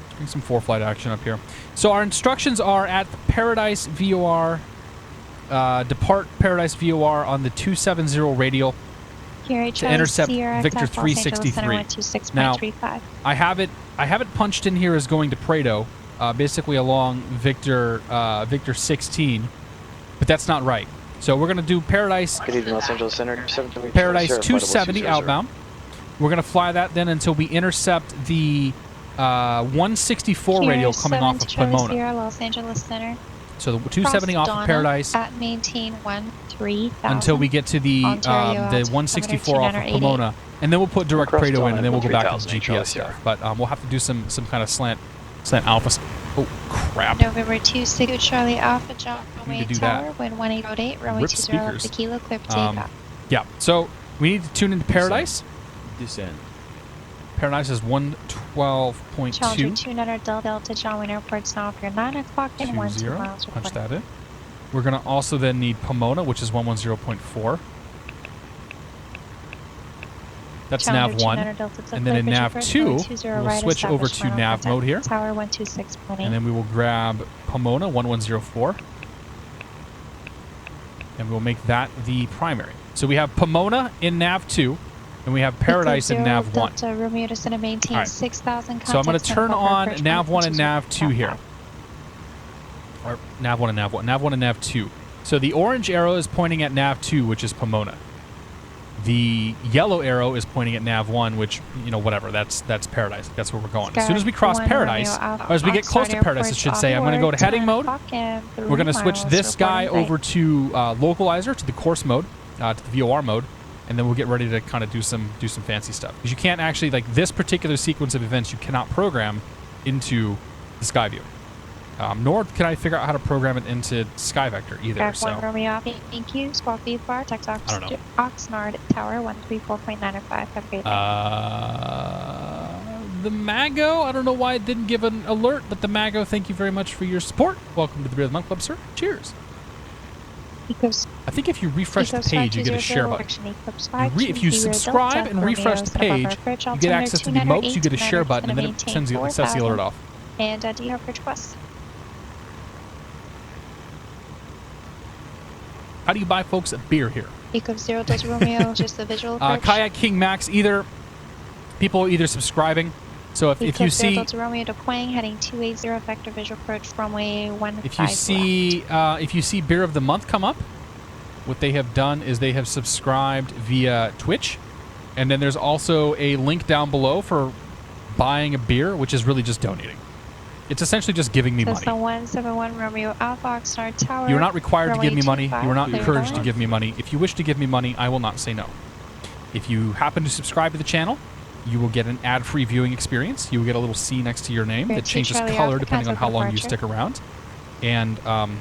Let's bring some flight action up here. So our instructions are at Paradise VOR, depart Paradise VOR on the 270 radial to intercept Victor 363. Now, I have it punched in here as going to Prado, basically along Victor 16, but that's not right. So we're going to do Paradise, Los Angeles Center, Paradise 270 outbound. We're going to fly that then until we intercept the 164 radial coming off of Pomona. Los Angeles Center. So the 270 off of Paradise at maintain 13,000 until we get to the 164 off of Pomona, and then we'll put direct Prado in, and then we'll go back to the GPS stuff. But we'll have to do some kind of slant alpha. Oh crap! November 26 Charlie Alpha John Wayne Tower, that. wind 1808, runway 20 left the kilo, clear for takeoff. Yeah. So we need to tune into Paradise. Descend. Paradise is 112.2. Challenger 29 Delta John Wayne Airport now for 9 o'clock and 12 miles. Punch that in. We're going to also then need Pomona, which is 110.4. That's Challenger Nav 1. And then in Nav 2, we'll switch over to Nav mode here. Tower 126.8. And then we will grab Pomona 1104. And we'll make that the primary. So we have Pomona in Nav 2. And we have Paradise in Nav 1. Romeo to center maintain right. 6,000. So I'm going to turn on Nav 1 and Nav 2 here. Or Nav 1 and Nav 1. Nav 1 and Nav 2. So the orange arrow is pointing at Nav 2, which is Pomona. The yellow arrow is pointing at Nav 1, which, whatever. That's Paradise. That's where we're going. As soon as we cross Paradise, or as we get close to Paradise, I should say, I'm going to go to heading mode. We're going to switch this guy over to localizer, to the course mode, to the VOR mode. And then we'll get ready to kind of do some fancy stuff. Because you can't actually, like this particular sequence of events, you cannot program into the sky view. Nor can I figure out how to program it into sky vector either. So Romeo, thank you. Squawk V-Bar, text Oxnard Tower 134.905. The Mago, I don't know why it didn't give an alert, but the Mago, thank you very much for your support. Welcome to the Beer of the Month Club, sir. Cheers. I think if you refresh the page, you get a share button. If you subscribe and refresh the page, you get access to the emotes, you get a share button, and then it sets the alert off. And do you have requests? How do you buy folks a beer here? Eco 0 Delta Romeo, just the visual approach. Kayak King Max, people are either subscribing. So if you see Delta Romeo to Quang heading 280 vector visual approach runway 15 if you see Beer of the Month come up, what they have done is they have subscribed via Twitch, and then there's also a link down below for buying a beer, which is really just donating. It's essentially just giving me money. The 171 Romeo Alpha Oxnard Tower. You're not required to give me money. You are not encouraged to give me money. If you wish to give me money, I will not say no. If you happen to subscribe to the channel, you will get an ad-free viewing experience. You will get a little C next to your name that changes color depending on how long you stick around. And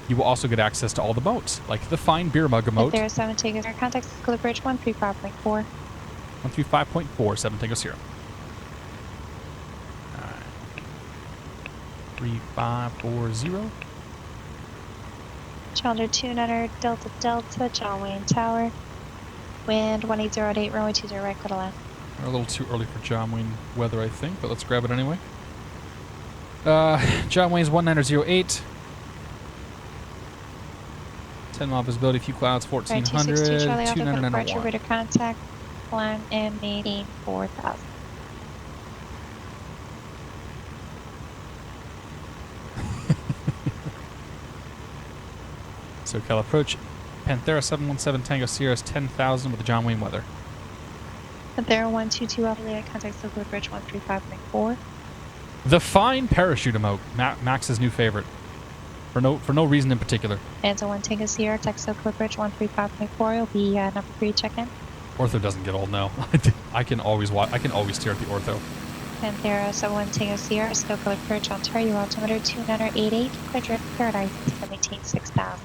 you will also get access to all the emotes, like the fine beer mug emote. There are 7 Tango Sierra. Contact Clear Bridge 135.4. 135.4, 7 Tango Sierra. All right. 3540. Challenger 29 Delta Delta, John Wayne Tower. Wind 1808, runway 20 right, quarter left. We're a little too early for John Wayne weather, I think, but let's grab it anyway. John Wayne's 1908. 10 mile visibility, few clouds, 1400. 29901. Radar contact, climb and maintain 4000. SoCal approach. Panthera 717 Tango Sierra is 10,000 with the John Wayne weather. Panthera 122 Alpha Leda, contact Clear Bridge 135.4. The fine parachute emote, Max's new favorite. For no reason in particular. Phantom 1 Tango Sierra, text Clear Bridge 135.4. You'll be number 3 check-in. Ortho doesn't get old, no. I can always watch. I can always steer at the ortho. Panthera 71 Tango Sierra, Snow Color Perch, Ontario, altimeter 2988, Quadric Paradise, 17 6000.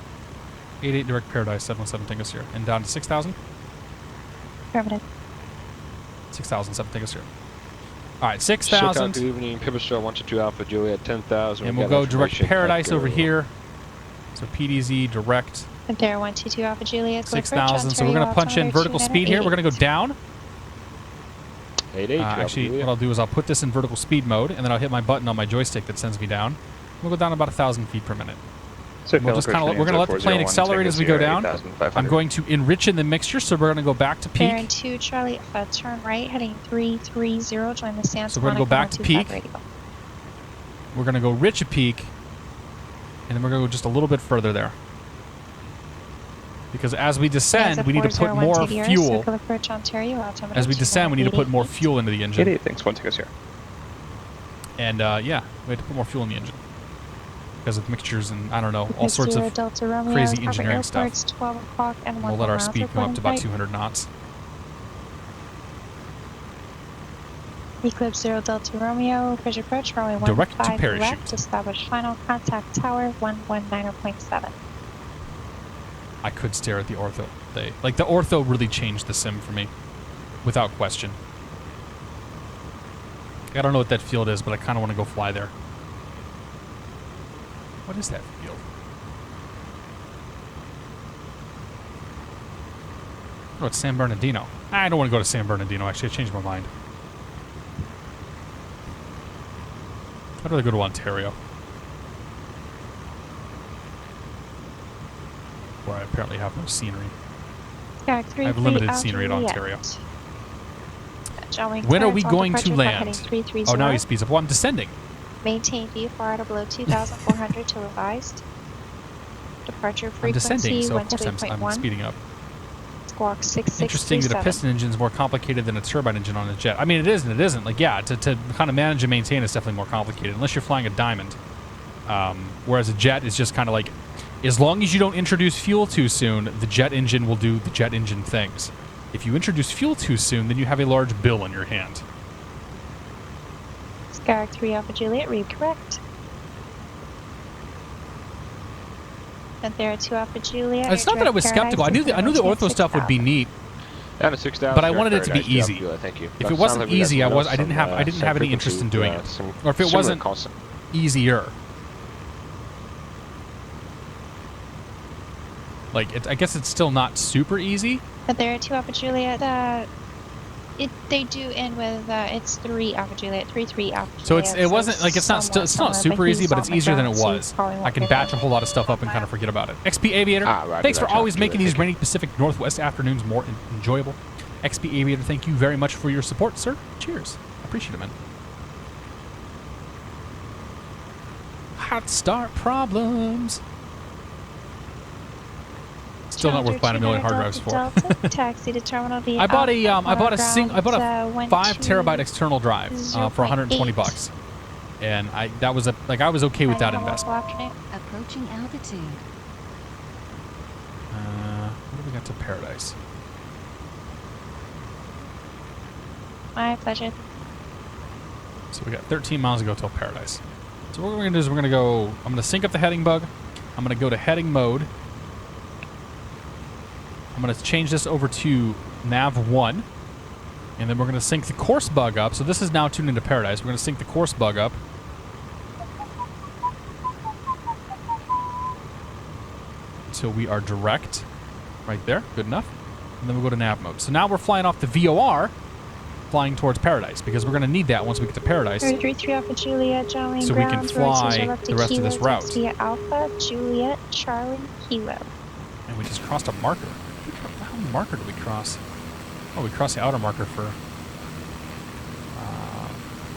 88 direct Paradise, 717 Tango Sierra. And down to 6,000? Affirmative. 6,000, 7 Tango Sierra. Alright, Good 6,000. evening, Pipistrel 122 Alpha Juliet 10,000. And we'll go direct Paradise over here. So PDZ direct. Panthera 122 Alpha Juliet, 6,000. So we're going to punch in vertical speed here. We're going to go down. 88, Actually, what I'll do is I'll put this in vertical speed mode, and then I'll hit my button on my joystick that sends me down. We'll go down about 1,000 feet per minute. So We'll just we're going to let the plane accelerate as we go down. I'm going to enrich in the mixture, so we're going to go back to peak. Baron 2 Charlie Alpha, turn right, heading 330, join the Santa So we're going to go back to peak. We're going to go rich at peak, and then we're going to go just a little bit further there. Because as we descend, we need to put more fuel. As we descend, we need to put more fuel into the engine. 88, thanks. 1 Tango Sierra. And yeah, we have to put more fuel in the engine. Because of mixtures and, I don't know, all sorts of crazy engineering stuff. We'll let our speed come up to about 200 knots. Eclipse 0 Delta Romeo, Fisher approach, runway 15 Direct to parachute. left, establish final contact tower 119.7. I could stare at the ortho. Like, the ortho really changed the sim for me. Without question. I don't know what that field is, but I kind of want to go fly there. What is that field? Oh, it's San Bernardino. I don't want to go to San Bernardino, actually. I changed my mind. I'd rather go to Ontario. Where I apparently have no scenery. I have limited scenery at Ontario. When are we going to land? Oh, now he speeds up. Well, I'm descending. Maintain VFR at below 2,400 to revised. Departure I'm descending, frequency so of course I'm 128.1. speeding up. Squawk 6637. Interesting that a piston engine is more complicated than a turbine engine on a jet. I mean, it is and it isn't. Like, yeah, to kind of manage and maintain is definitely more complicated, unless you're flying a Diamond. Whereas a jet is just kind of like, as long as you don't introduce fuel too soon, the jet engine will do the jet engine things. If you introduce fuel too soon, then you have a large bill on your hand. Skyark 3 Alpha Juliet, read correct. Panthera 2 Alpha Juliet. It's not that I was skeptical. I knew the ortho stuff would be neat, Down to 6,000. but I wanted it to be easy. Thank you. If it wasn't easy, I didn't have any interest in doing it. Or if it wasn't easier. Like, I guess it's still not super easy. Panthera 2 Alpha Juliet. They do end with it's 3 Alpha Juliet, 3 Alpha Juliet. So it wasn't like it's not super easy, but it's easier than it was. I can batch a whole lot of stuff up and kind of forget about it. XP Aviator, thanks for always making these rainy Pacific Northwest afternoons more enjoyable. XP Aviator, thank you very much for your support, sir. Cheers. Appreciate it, man. Hot start problems. Still not worth buying a million hard drives for. Taxi to Terminal V. I bought a 5 terabyte external drive for 120 bucks, and I was okay with that investment. Approaching altitude. What do we got to Paradise? My pleasure. So we got 13 miles to go till Paradise. So what we're gonna do is I'm gonna sync up the heading bug. I'm gonna go to heading mode. I'm going to change this over to nav 1, and then we're going to sync the course bug up. So this is now tuned into Paradise. We're going to sync the course bug up. Until we are direct. Right there. Good enough. And then we'll go to nav mode. So now we're flying off the VOR, flying towards Paradise, because we're going to need that once we get to Paradise. 3 Alpha Juliet, Charlie so we can fly the rest of this route. Alpha Juliet, Charlie, Kilo. And we just crossed a marker. How many marker did we cross? Oh, we crossed the outer marker for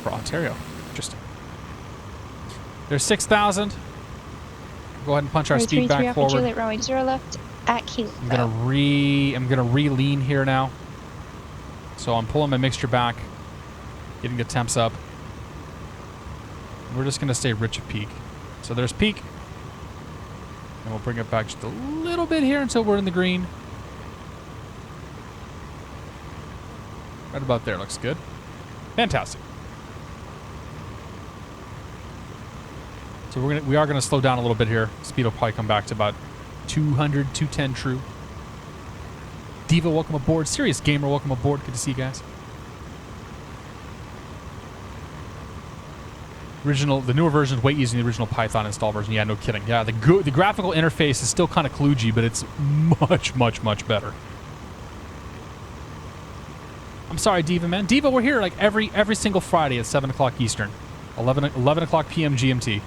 Ontario. Interesting. There's 6,000. Go ahead and punch our speed back forward. Juliet, runway 0 left at Kilo. I'm gonna re-lean here now. So I'm pulling my mixture back, getting the temps up. We're just gonna stay rich at peak. So there's peak. And we'll bring it back just a little bit here until we're in the green. Right about there. Looks good. Fantastic. So we are gonna slow down a little bit here. Speed will probably come back to about 200, 210 true. Diva, welcome aboard. Serious Gamer, welcome aboard. Good to see you guys. The newer version is way easier than the original Python install version. Yeah, no kidding. Yeah, the graphical interface is still kind of kludgy, but it's much, much, much better. I'm sorry, Diva, man. Diva, we're here like every single Friday at 7 o'clock Eastern, 11 o'clock p.m. GMT.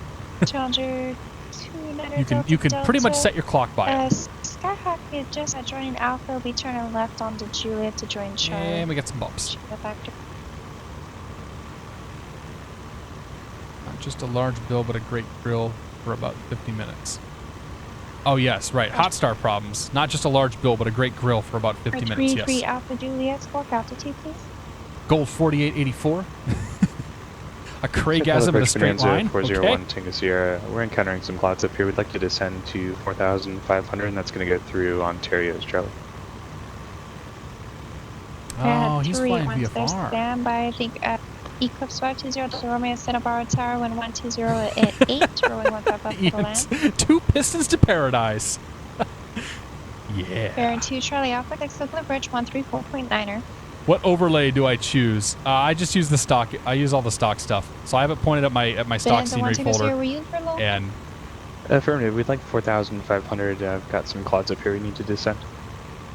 Challenger 290 You can pretty much set your clock by it. Skyhawk is just joining Alpha. We'll be turning left onto Juliet to join Charlie. And we got some bumps. Not just a large bill, but a great grill for about 50 minutes. Oh, yes, right. Hot star problems. Not just a large bill, but a great grill for about 50 minutes, yes. 3 Alpha Juliet, squawk altitude, please. Gold 4884. A Craigasm in a straight line. 401 Tango Sierra. We're encountering some clouds up here. We'd like to descend to 4,500, and that's going to go through Ontario's Charlie. Oh, he's flying VFR. Stand by, I think, Eclipse 520 to Romeo Santa Barbara Tower, 110 at 8, rolling 15 up to the land. 2 pistons to paradise. Yeah. Baron 2 Charlie Alpha, next to the bridge, 134.9er. What overlay do I choose? I just use the stock. I use all the stock stuff. So I have it pointed at my stock scenery folder. And affirmative. We'd like 4,500. I've got some clouds up here. We need to descend.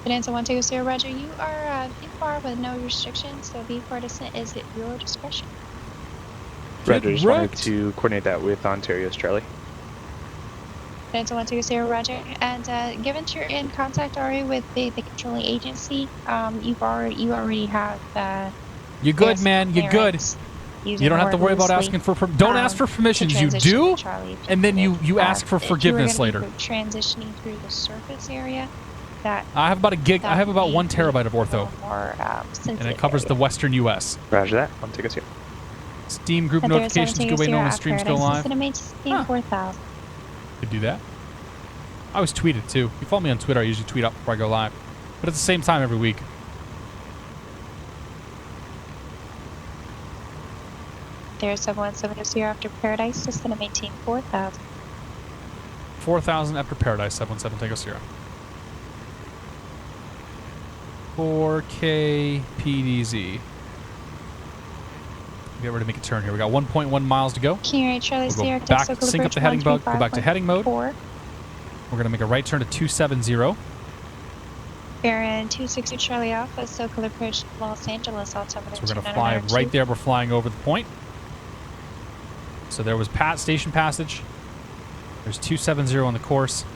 Bonanza 120, Roger. You are V4 with no restrictions, so V4 descent is at your discretion. Roger. Just wanted to coordinate that with Ontario's Charlie. Bonanza 120, Roger. And given you're in contact already with the controlling agency, you already have. You're good, man. You're good. You don't have to worry about asking for don't ask for permissions. You do, and then you ask for forgiveness later. Transitioning through the surface area. I have about a gig. I have about 1 terabyte of ortho, and it covers the western U.S. Roger that. I'll take us here. Steam group notifications go away when streams go live. Huh. Could do that. I always tweet it too. If you follow me on Twitter, I usually tweet up before I go live, but at the same time every week. There's 7170 after Paradise, just going to maintain 4,000. 4,000 after Paradise, 717 Tango Sierra. 4K PDZ. Get ready to make a turn here. We got 1.1 miles to go. Charlie we'll go back, sync up the heading bug, go back to heading mode. We're going to make a right turn to 270. Baron 260 Charlie Alpha, Sokola Bridge, Los Angeles, altimeter. So we're going to fly right there. We're flying over the point. So there was station passage. There's 270 on the course.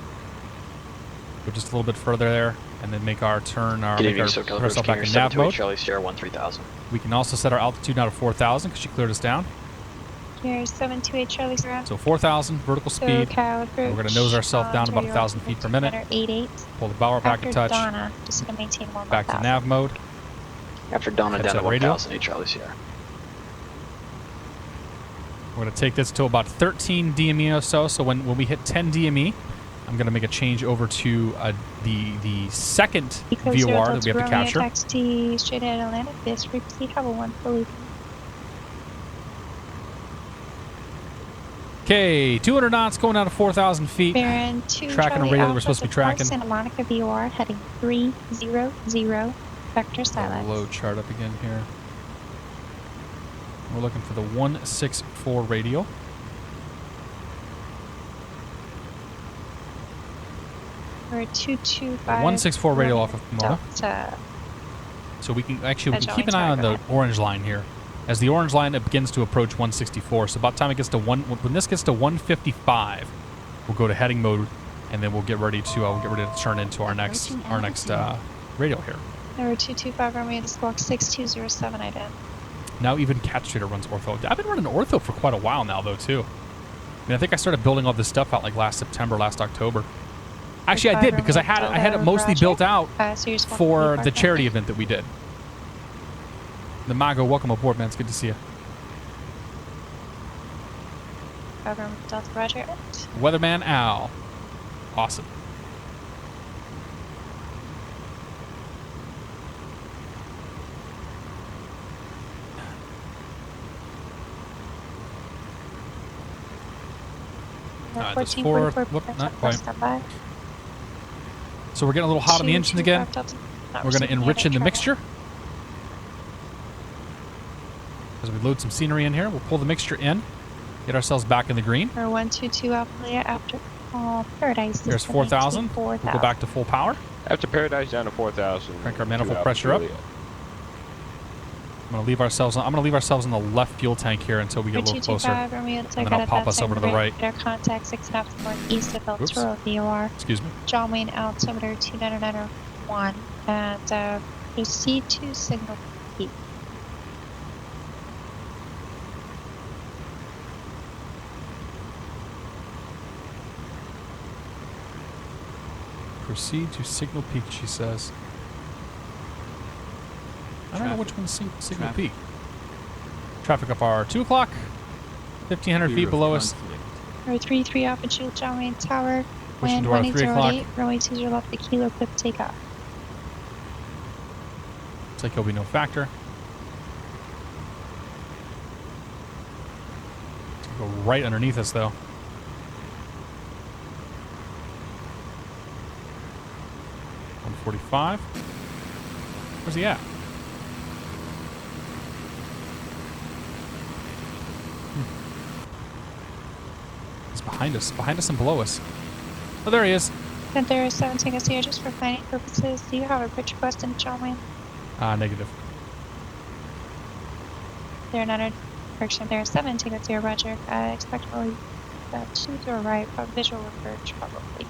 Go just a little bit further there, and then make our turn. Make ourselves back in nav mode. Charlie Sierra 13,000. We can also set our altitude now to 4,000 because she cleared us down. Here's 728 Charlie Sierra. So 4,000 vertical speed. We're going to nose ourselves down to about 1,000 feet per minute. 88. Pull the bow back a touch. Donna, just going to maintain 1 back to nav mode. After Donna down to 1,008 Charlie Sierra. We're going to take this to about 13 DME or so. So when we hit 10 DME, I'm going to make a change over to the second VOR that we have to capture. Taxi straight at Atlantic. This frequency travel 1 fully. Okay, 200 knots going down to 4,000 feet. Baron 2 tracking a radio that we're supposed to be tracking. Santa Monica VOR heading 300. Vector silence. Low chart up again here. We're looking for the 164 radial. We're 225. 164 radial off of Pomona. So we can keep an eye on the orange line here. As the orange line begins to approach 164, so about the time it gets to when this gets to 155, we'll go to heading mode, and then we'll get ready to turn into our next radial here. Number 225 Romeo to squawk 6207 ident. Now even catstrator runs ortho. I've been running ortho for quite a while now though too. I mean, I think I started building all this stuff out like last October. Actually, I did because I had it mostly built out for the charity event that we did. The Mago, welcome aboard, man. It's good to see you. Delta Roger. Weatherman Al. Awesome. this 14, fourth. 44, Whoop, not quite. standby. So we're getting a little hot on the engines again. We're going to enrich in the mixture. As we load some scenery in here, we'll pull the mixture in, get ourselves back in the green. Or 122 Alpha after Paradise. There's 4,000. We'll go back to full power. After Paradise down to 4,000. Crank our manifold pressure up. I'm going to leave ourselves on the left fuel tank here until we get a little closer. And then I'll pop us over to the right. Contact 6 knots northeast of El Toro VOR. Excuse me. John Wayne altimeter 2991 and proceed to signal peak. Proceed to signal peak, she says. I don't know which one's signal peak. Traffic up our 2 o'clock. 1,500 feet below us. Or 33 Alpha Juliet, John Wayne Tower. Pushing Wind to our 3 o'clock. 1808, runway 20 left, the kilo, clip takeoff. Looks like he'll be no factor. It's gonna go right underneath us, though. .145. Where's he at? He's behind us and below us. Oh, there he is. Panthera 7 take us here just for planning purposes. Do you have a pitch request in John Wayne? Negative. There, another correction. There 7 take us here, Roger. Expect really 20 right, but visual approach probably.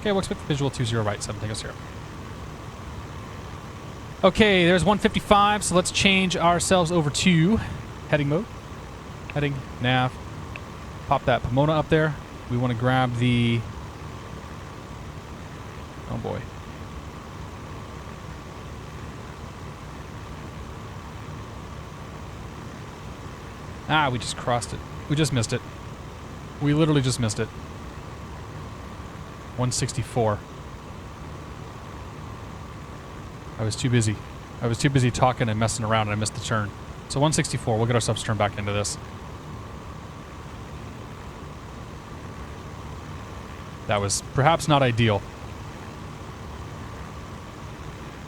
Okay, we'll expect the visual 20 right, 7 take us here. Okay, there's 155, so let's change ourselves over to heading mode. Heading, nav. Pop that Pomona up there. We want to grab the... Oh boy. Ah, we just crossed it. We just missed it. We literally just missed it. 164. I was too busy. I was too busy talking and messing around and I missed the turn. So 164, we'll get ourselves turned back into this. That was perhaps not ideal.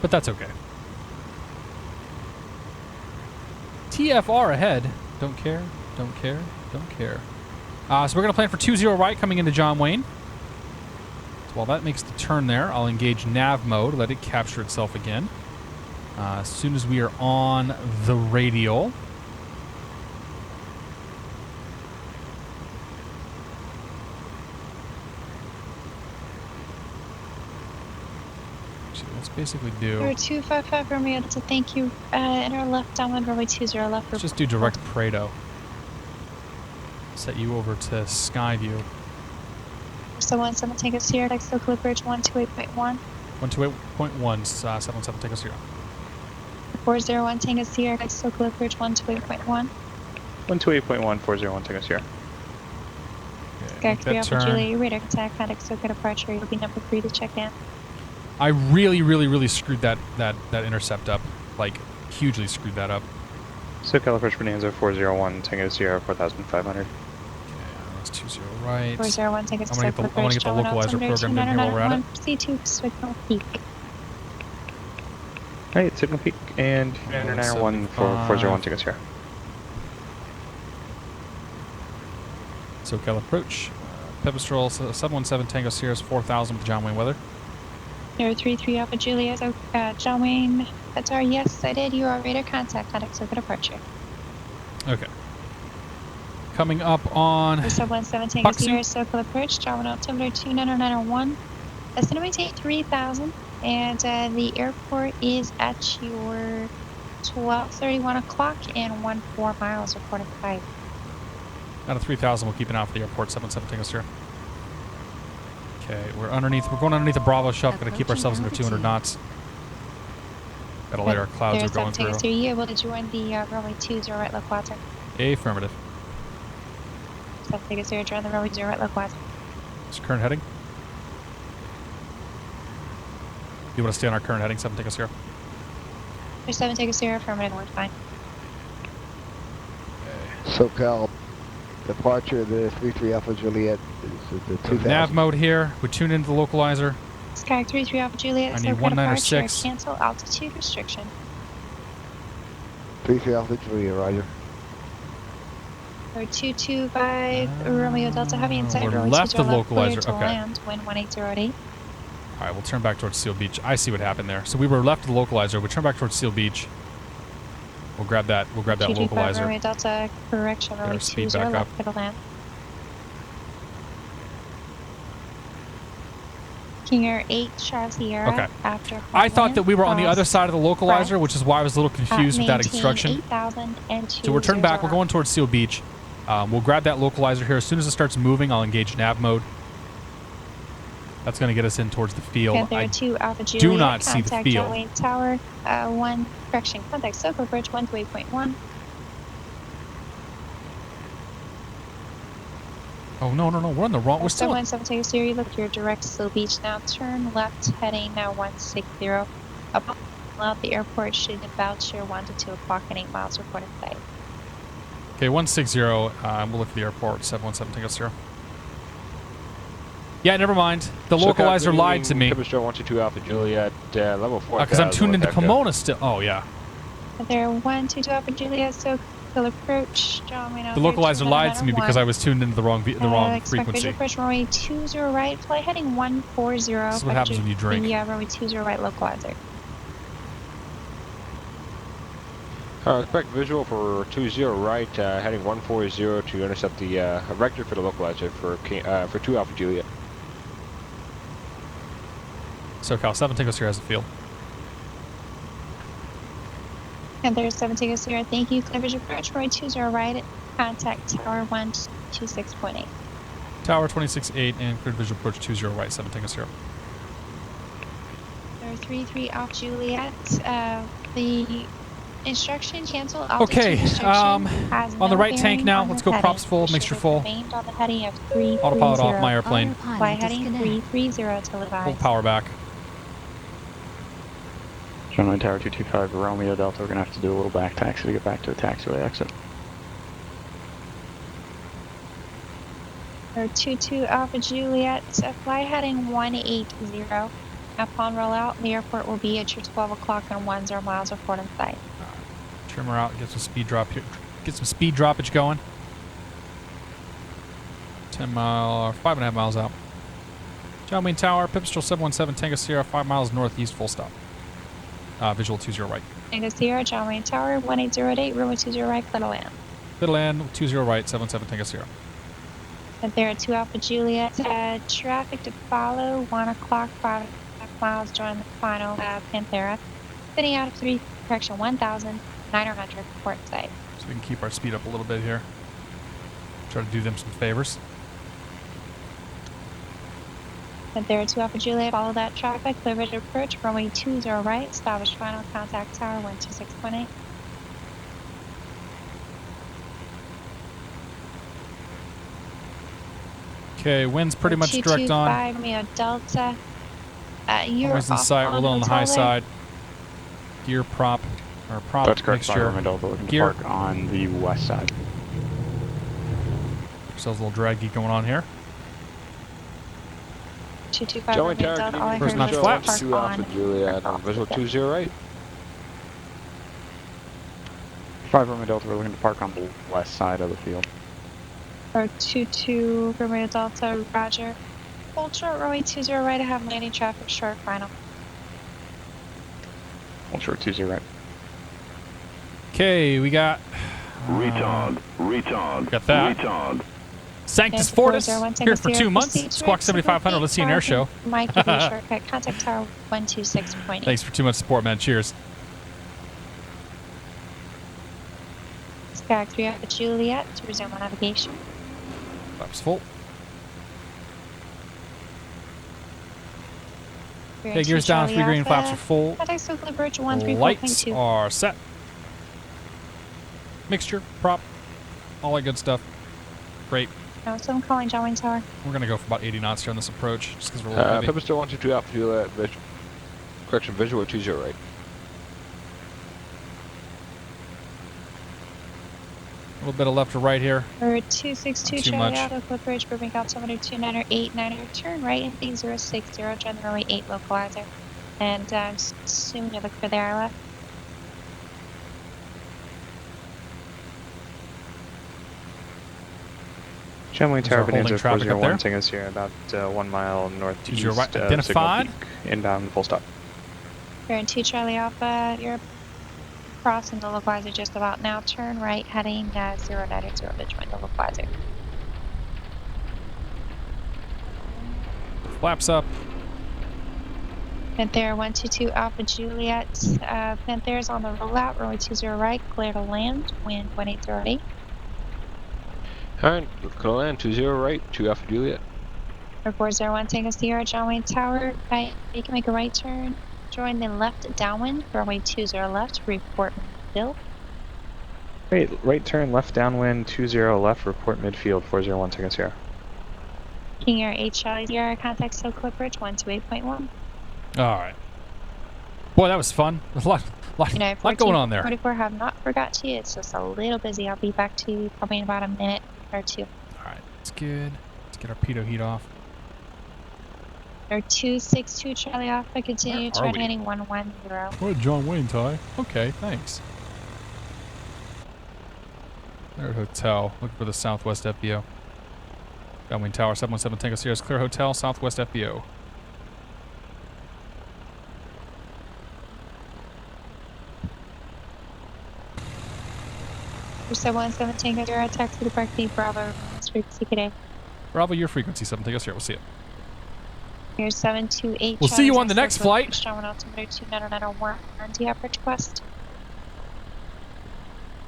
But that's okay. TFR ahead. Don't care, don't care, don't care. So we're going to plan for 20 right coming into John Wayne. So while that makes the turn there, I'll engage nav mode, let it capture itself again. As soon as we are on the radial. So let's basically do... Or 255 Romeo to thank you. In our left downwind runway 20 left. Let's just do direct Prado. Set you over to Skyview. So 17 take us here, next local bridge 128.1. 128.1, 717 take us here. 401 take us here, next local bridge 128.1. 128.1, 401 take us here. Okay, Sky 3 Alpha Julia, radar contact, contact SoCal departure, you'll be number 3 to check in. I really screwed that intercept up. Like, hugely screwed that up. SoCal approach Bonanza 401, Tango Sierra 4500. Okay, that's 20 right. 401 take us I want to get the localizer programmed in here while we're at it. C2 signal peak. Alright, signal peak and 991 for 401 take us here. SoCal approach. Pipistrel 717 Tango Sierra 4000 with John Wayne weather. Air 33 Alpha Julia, John Wayne, that's our yes, I did. You are radar contact, SoCal departure. Okay. Coming up on Sub 17 Tango Sierra, SoCal approach, John Wayne altimeter 29901. Estimate take 3,000, and the airport is at your 12:31 o'clock and 14 miles according to height. Out of 3,000, we'll keep an eye for the airport. 717 us here. Okay, we're going underneath the Bravo shelf. Got to keep ourselves under 200 knots. Got to let our clouds are going through. Are you able to join the runway 20 right low quadrant? Affirmative. 7 join the runway 20 right low quadrant. What's your current heading? You want to stay on our current heading? 7 take us here. 7 take us here, affirmative, we're fine. SoCal Departure of the 33 Alpha Juliet is the 2000. Nav mode here. We tune into the localizer. Sky 33 Alpha Juliet. I need 196. Cancel altitude restriction. 33 Alpha Juliet, roger. Or 225 Romeo Delta Heavy inside. We're runway left 20 the left, clear localizer, to okay. land, wind 1808. All right, we'll turn back towards Seal Beach. I see what happened there. So we were left of the localizer. We turn back towards Seal Beach. We'll grab that. We'll grab that 225 localizer. Romeo Delta, correction, runway speed 20 back left, up. clear to land. King Air 8 Charlie Sierra. Okay. After I thought that we were on the cross, other side of the localizer, right. which is why I was a little confused with that maintain instruction. 8,000 and So we're turned back. We're 200. going towards Seal Beach. We'll grab that localizer here. As soon as it starts moving, I'll engage nav mode. That's going to get us in towards the field. Panther 2 Alpha Juliet. do not see the Contact field. Jetway Tower 1. Correction. Contact Soco Bridge 128.1. Oh, no. We're on the wrong. We're still. 717 Siri. Look your direct Seal Beach now. Turn left heading now 160. Up out the airport should about your 1 to 2 o'clock and 8 miles reported sight. Okay, 160. We'll look at the airport. 717 Tango Zero. Yeah, never mind. The localizer lied to me. Pipistrel 122 Alpha Juliet, level 4. Because I'm tuned into Pomona still. Oh, yeah. There 122 Alpha Juliet. So still approach. John, The localizer lied to me because I was tuned into the wrong frequency. Approach runway 20 right. Fly heading 140. This is what happens when you drink. Yeah, runway 20 right localizer. Expect visual for 20 right, heading 140 to intercept the vector for the localizer for 2 Alpha Juliet. SoCal 7 Tango Sierra has the field. And there's 7 Tango Sierra. Thank you. Clear visual approach runway 20 right. Contact tower 126.8. Tower 26.8 and cleared visual approach 20 right, 7 Tango Sierra. There 33 off Juliet. The instruction cancel altitude Okay, restriction has on no the right tank bearing now. on Let's the go props heading. full, It mixture should full. remain on the heading of 330. Autopilot off my airplane. Autopilot Fly heading disconnect. 330 to Full advise. power back. Runway Tower 225 Romeo Delta, we're going to have to do a little back taxi to get back to the taxiway exit. Or 22 Alpha Juliet, fly heading 180. Upon rollout, the airport will be at your 12 o'clock and 10 miles of port in sight. Trim her out, get some speed drop here. Get some speed droppage going. 10 mile, 5.5 miles out. John Wayne Tower, Pipistrel 717 Tango Sierra, 5 miles northeast, full stop. Visual 20 right. Tango Sierra, John Wayne Tower, 1808, runway 20 right, clear to land. Clear to land, 20 right, 77 Tango Sierra. And there are 2 Alpha Juliet. Traffic to follow, 1 o'clock, 5 miles, join the final Panthera. Sitting out of 3, correction, 1,900 port site. So we can keep our speed up a little bit here. Try to do them some favors. And there are 2 Alpha Juliet. Follow that traffic, clear visual approach, runway 20 right, establish final contact tower 126.8. Okay, wind's pretty much direct on. 225 Romeo Delta. You're Always in off sight, we're a little on the high hotel side. Gear prop, or prop That's correct, mixture. Romeo Delta, looking to Gear. park on the west side. Ourselves a little draggy going on here. 225 Joey Romeo Tower, Delta. can All I you First heard notch was flaps. park 2 Alpha on. Juliet, visual 20 right? 5 Romeo Delta, we're looking to park on the west side of the field. Or 22 Romeo Delta, roger. Hold short, runway 20 right, I have landing traffic, short final. Hold short 20 right. Okay, we got. Retard. Got that. Retard. Sanctus Yes, Fortis, 401 here for Tango 2 months. Sierra, Squawk 7500, let's see an air show. Mike, give you a shortcut. Contact tower 126.8. Thanks for 2 months support, man. Cheers. Skag 3 Alpha Juliet to resume on navigation. Flaps full. We're Okay, into gears down, Charlie 3 green, Alpha. flaps are full. Contact Soco Bridge Lights 13.2. are set. Mixture, prop, all that good stuff. Great. No, so I'm calling John Wayne Tower. We're going to go for about 80 knots here on this approach, just because we're a little heavy. Pipistrel 122 Alpha Juliet, correction, visual 20 right. little bit of left to right here. For 262 Not too Charlie much. Alpha, Clipbridge, moving altimeter 2989, turn right in 3060, generally 8 localizer. And soon to look for the airlift. Chumley There's our Tower, holding Bonanza traffic up 401, there. taking us here about 1 mile northeast You're right, of identified. Signal Peak, inbound, full stop. Turn 2 Charlie Alpha, you're crossing the localizer just about now. Turn right, heading 090 to join the localizer. Flaps up. Panthera 122 Alpha Juliet. Panthera's on the rollout, runway 20 right, clear to land, wind 1808. Alright, clear land 20 right, 2 Alpha Juliet. Airport 01 Tango Sierra, John Wayne Tower. Right, you can make a right turn. Join the left downwind, runway 20 left, report Bill. Right turn, left downwind, 20 left, report midfield, 401, Tango Sierra. King Air 8 Charlie Sierra, contact Still Clipbridge 128.1. All right. Boy, that was fun. A lot going on there. 44 have not forgot to you. It's just a little busy. I'll be back to you probably in about a minute or two. All right, that's good. Let's get our pitot heat off. Or 262 Charlie Alpha, continue Where are to we? heading 110. We're at John Wayne, Ty. Okay, thanks. Clear Hotel. Looking for the Southwest FBO. John Wayne Tower, 717 Tango Sierra, Clear Hotel, Southwest FBO. For 717 Tango Sierra, taxi to Park D, Bravo, frequency today. Bravo, your frequency, 7 Tango Sierra. We'll see you. Here's 728. We'll see you on the next flight. John Wayne altimeter 2901. Do you have request?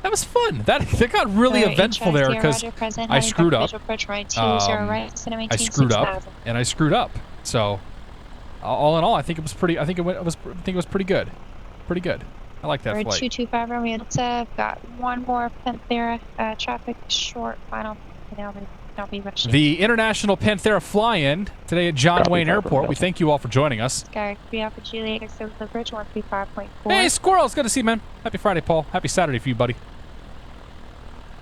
That was fun. That got really eventful there because I screwed up. I screwed up, and I screwed up. So, all in all, I think it was pretty. I think it was pretty good. Pretty good. I like that We're flight. 225 Romeo Delta. Got one more Panthera traffic short final. I'll be rushing. The International Panthera fly-in today at John Wayne Airport. We thank you all for joining us. Sky 3 Alpha Juliet, exit the bridge 135.4. Hey, Squirrel, it's good to see you, man. Happy Friday, Paul. Happy Saturday for you, buddy.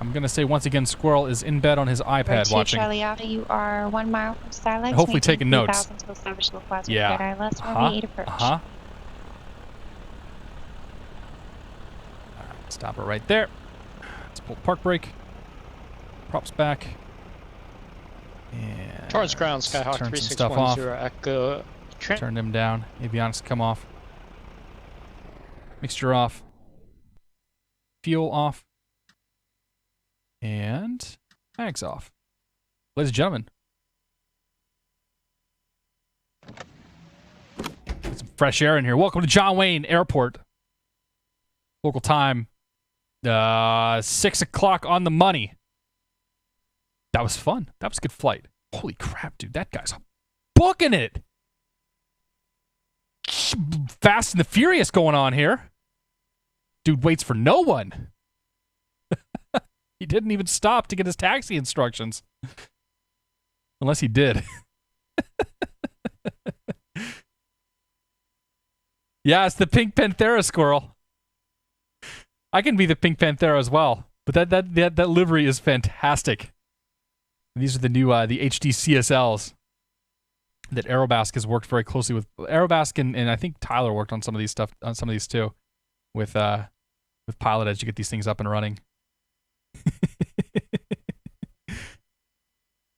I'm going to say once again, Squirrel is in bed on his iPad watching. Charlie Alpha, you are 1 mile from Stylex. Hopefully taking notes. Yeah. Stop her right there. Let's pull park brake. Props back. And Torrance ground, Skyhawk turn some stuff off. 3610 Echo. Turn them down. Avionics come off. Mixture off. Fuel off. And mags off. Ladies and gentlemen. Get some fresh air in here. Welcome to John Wayne Airport. Local time. 6 o'clock on the money. That was fun. That was a good flight. Holy crap, dude. That guy's booking it. Fast and the Furious going on here. Dude waits for no one. He didn't even stop to get his taxi instructions. Unless he did. Yeah, it's the Pink Panthera, Squirrel. I can be the Pink Panthera as well. But that livery is fantastic. And these are the new the HD CSLs that Aerobask has worked very closely with. Aerobask and I think Tyler worked on some of these too, with PilotEdge to get these things up and running.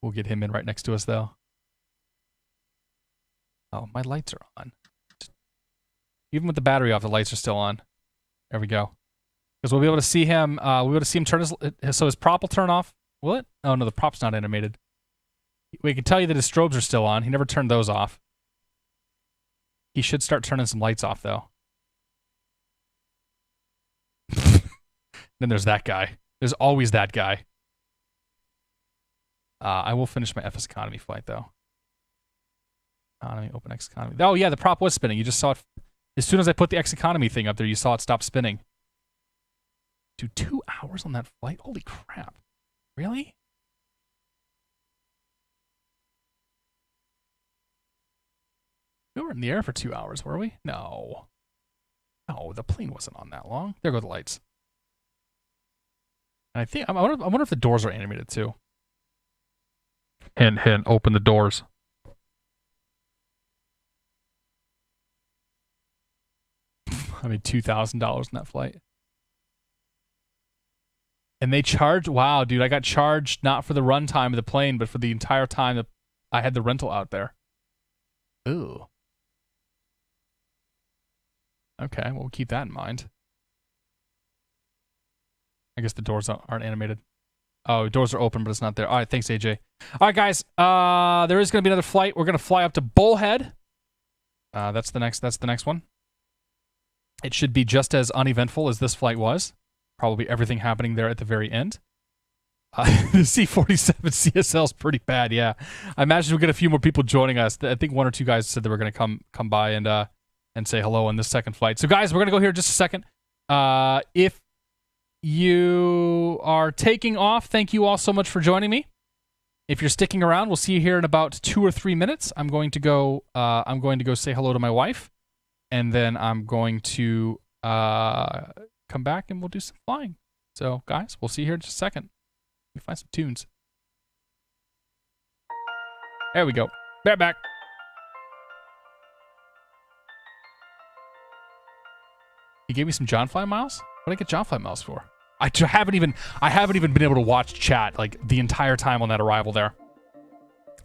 We'll get him in right next to us though. Oh, my lights are on. Even with the battery off, the lights are still on. There we go. Because we'll be able to see him. We'll be able to see him turn his prop will turn off. Will it? Oh no, the prop's not animated. We can tell you that his strobes are still on. He never turned those off. He should start turning some lights off though. Then there's that guy. There's always that guy. I will finish my FS Economy flight though. Economy, open X Economy. Oh yeah, the prop was spinning. You just saw it. As soon as I put the X Economy thing up there, you saw it stop spinning. Dude, 2 hours on that flight? Holy crap. Really? We were in the air for 2 hours, were we? No. No, the plane wasn't on that long. There go the lights. I wonder if the doors are animated too. Hint, hint. Open the doors. I made $2,000 in that flight. And they charged. Wow, dude! I got charged not for the runtime of the plane, but for the entire time that I had the rental out there. Ooh. Okay, well, we'll keep that in mind. I guess the doors aren't animated. Oh, doors are open, but it's not there. All right, thanks, AJ. All right, guys. There is going to be another flight. We're going to fly up to Bullhead. That's the next one. It should be just as uneventful as this flight was. Probably everything happening there at the very end. The C-47 CSL is pretty bad, yeah. I imagine we'll get a few more people joining us. I think 1 or 2 guys said they were going to come by and say hello on this second flight. So, guys, we're going to go here in just a second. If you are taking off, thank you all so much for joining me. If you're sticking around, we'll see you here in about 2 or 3 minutes. I'm going to go say hello to my wife, and then I'm going to come back and we'll do some flying. So, guys, we'll see you here in just a second. Let me find some tunes. There we go. They're back. He gave me some John Fly miles? What did I get John Fly miles for? I haven't even been able to watch chat like the entire time on that arrival there.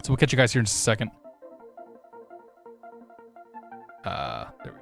So we'll catch you guys here in just a second. There we go.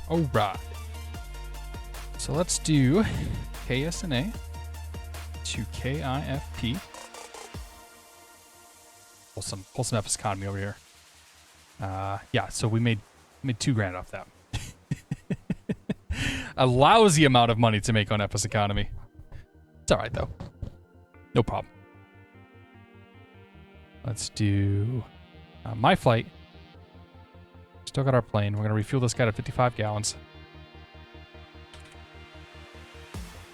All right. So let's do KSNA to KIFP. Pull some Epis economy over here. Yeah, so we made $2,000 off that. A lousy amount of money to make on Epis economy. It's all right though. No problem. Let's do my flight. Still got our plane. We're gonna refuel this guy to 55 gallons.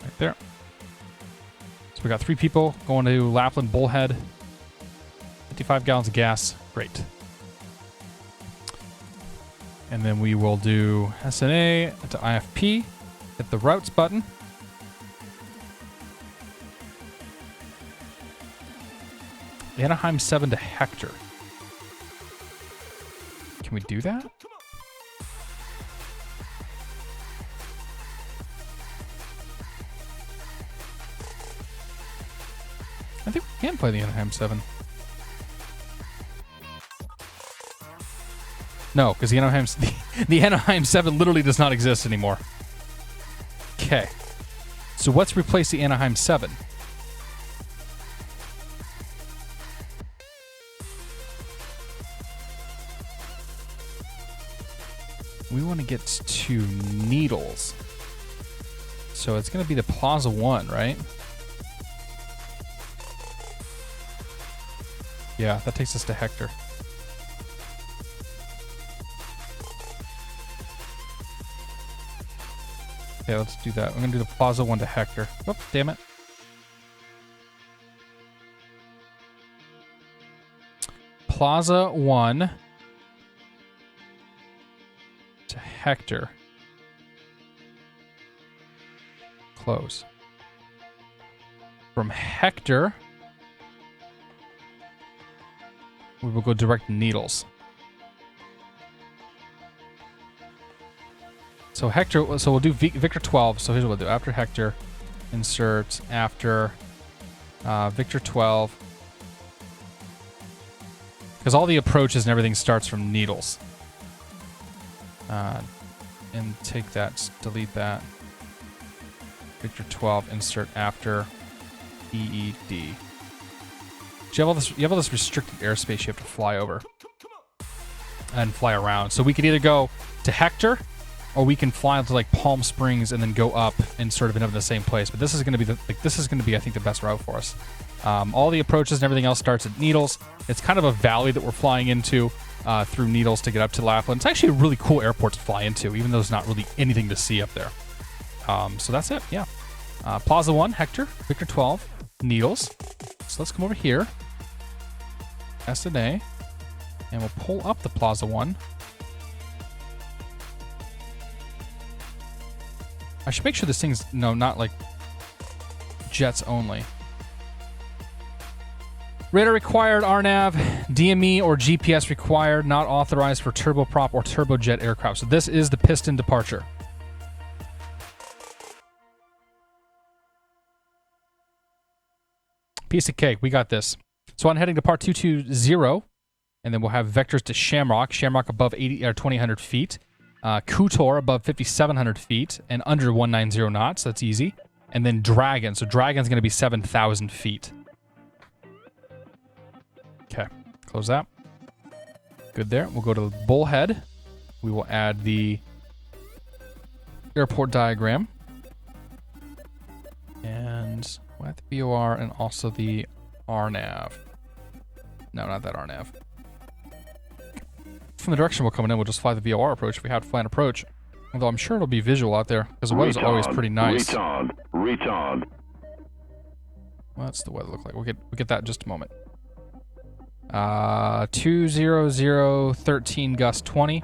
Right there. So we got 3 people going to Lapland Bullhead. 55 gallons of gas. Great. And then we will do SNA to IFP. Hit the routes button. Anaheim 7 to Hector. Can we do that? I think we can play the Anaheim 7. No, because the Anaheim 7 literally does not exist anymore. Okay. So let's replace the Anaheim 7. We want to get to Needles. So it's going to be the Plaza 1, right? Yeah, that takes us to Hector. Okay, let's do that. I'm going to do the Plaza 1 to Hector. Oh, damn it. Plaza 1 to Hector. Close. From Hector, we will go direct Needles. So Hector, so we'll do Victor 12. So here's what we'll do. After Hector, insert after Victor 12. Because all the approaches and everything starts from Needles. And take that, delete that. Victor 12, insert after EED. You have all this restricted airspace you have to fly over and fly around. So we could either go to Hector, or we can fly to like Palm Springs and then go up and sort of end up in the same place. But this is going to be I think the best route for us. All the approaches and everything else starts at Needles. It's kind of a valley that we're flying into through Needles to get up to Lapland. It's actually a really cool airport to fly into, even though there's not really anything to see up there. So that's it. Yeah. Plaza 1, Hector, Victor 12, Needles. So let's come over here. SNA, and we'll pull up the Plaza 1. I should make sure this thing's, no, not like jets only. Radar required, RNAV, DME or GPS required, not authorized for turboprop or turbojet aircraft. So this is the piston departure. Piece of cake, we got this. So I'm heading to part 220, and then we'll have vectors to Shamrock above 2,800 feet. Kutor above 5,700 feet and under 190 knots. That's easy. And then Dragon. So Dragon's going to be 7,000 feet. Okay, close that. Good there. We'll go to Bullhead. We will add the airport diagram. And we'll add the VOR and also the RNAV. No, not that RNAV. From the direction we're coming in, we'll just fly the VOR approach if we have to fly an approach. Although I'm sure it'll be visual out there, because the weather's always pretty nice. Retard. What's the weather look like? We'll get that in just a moment. 20013 gust 20.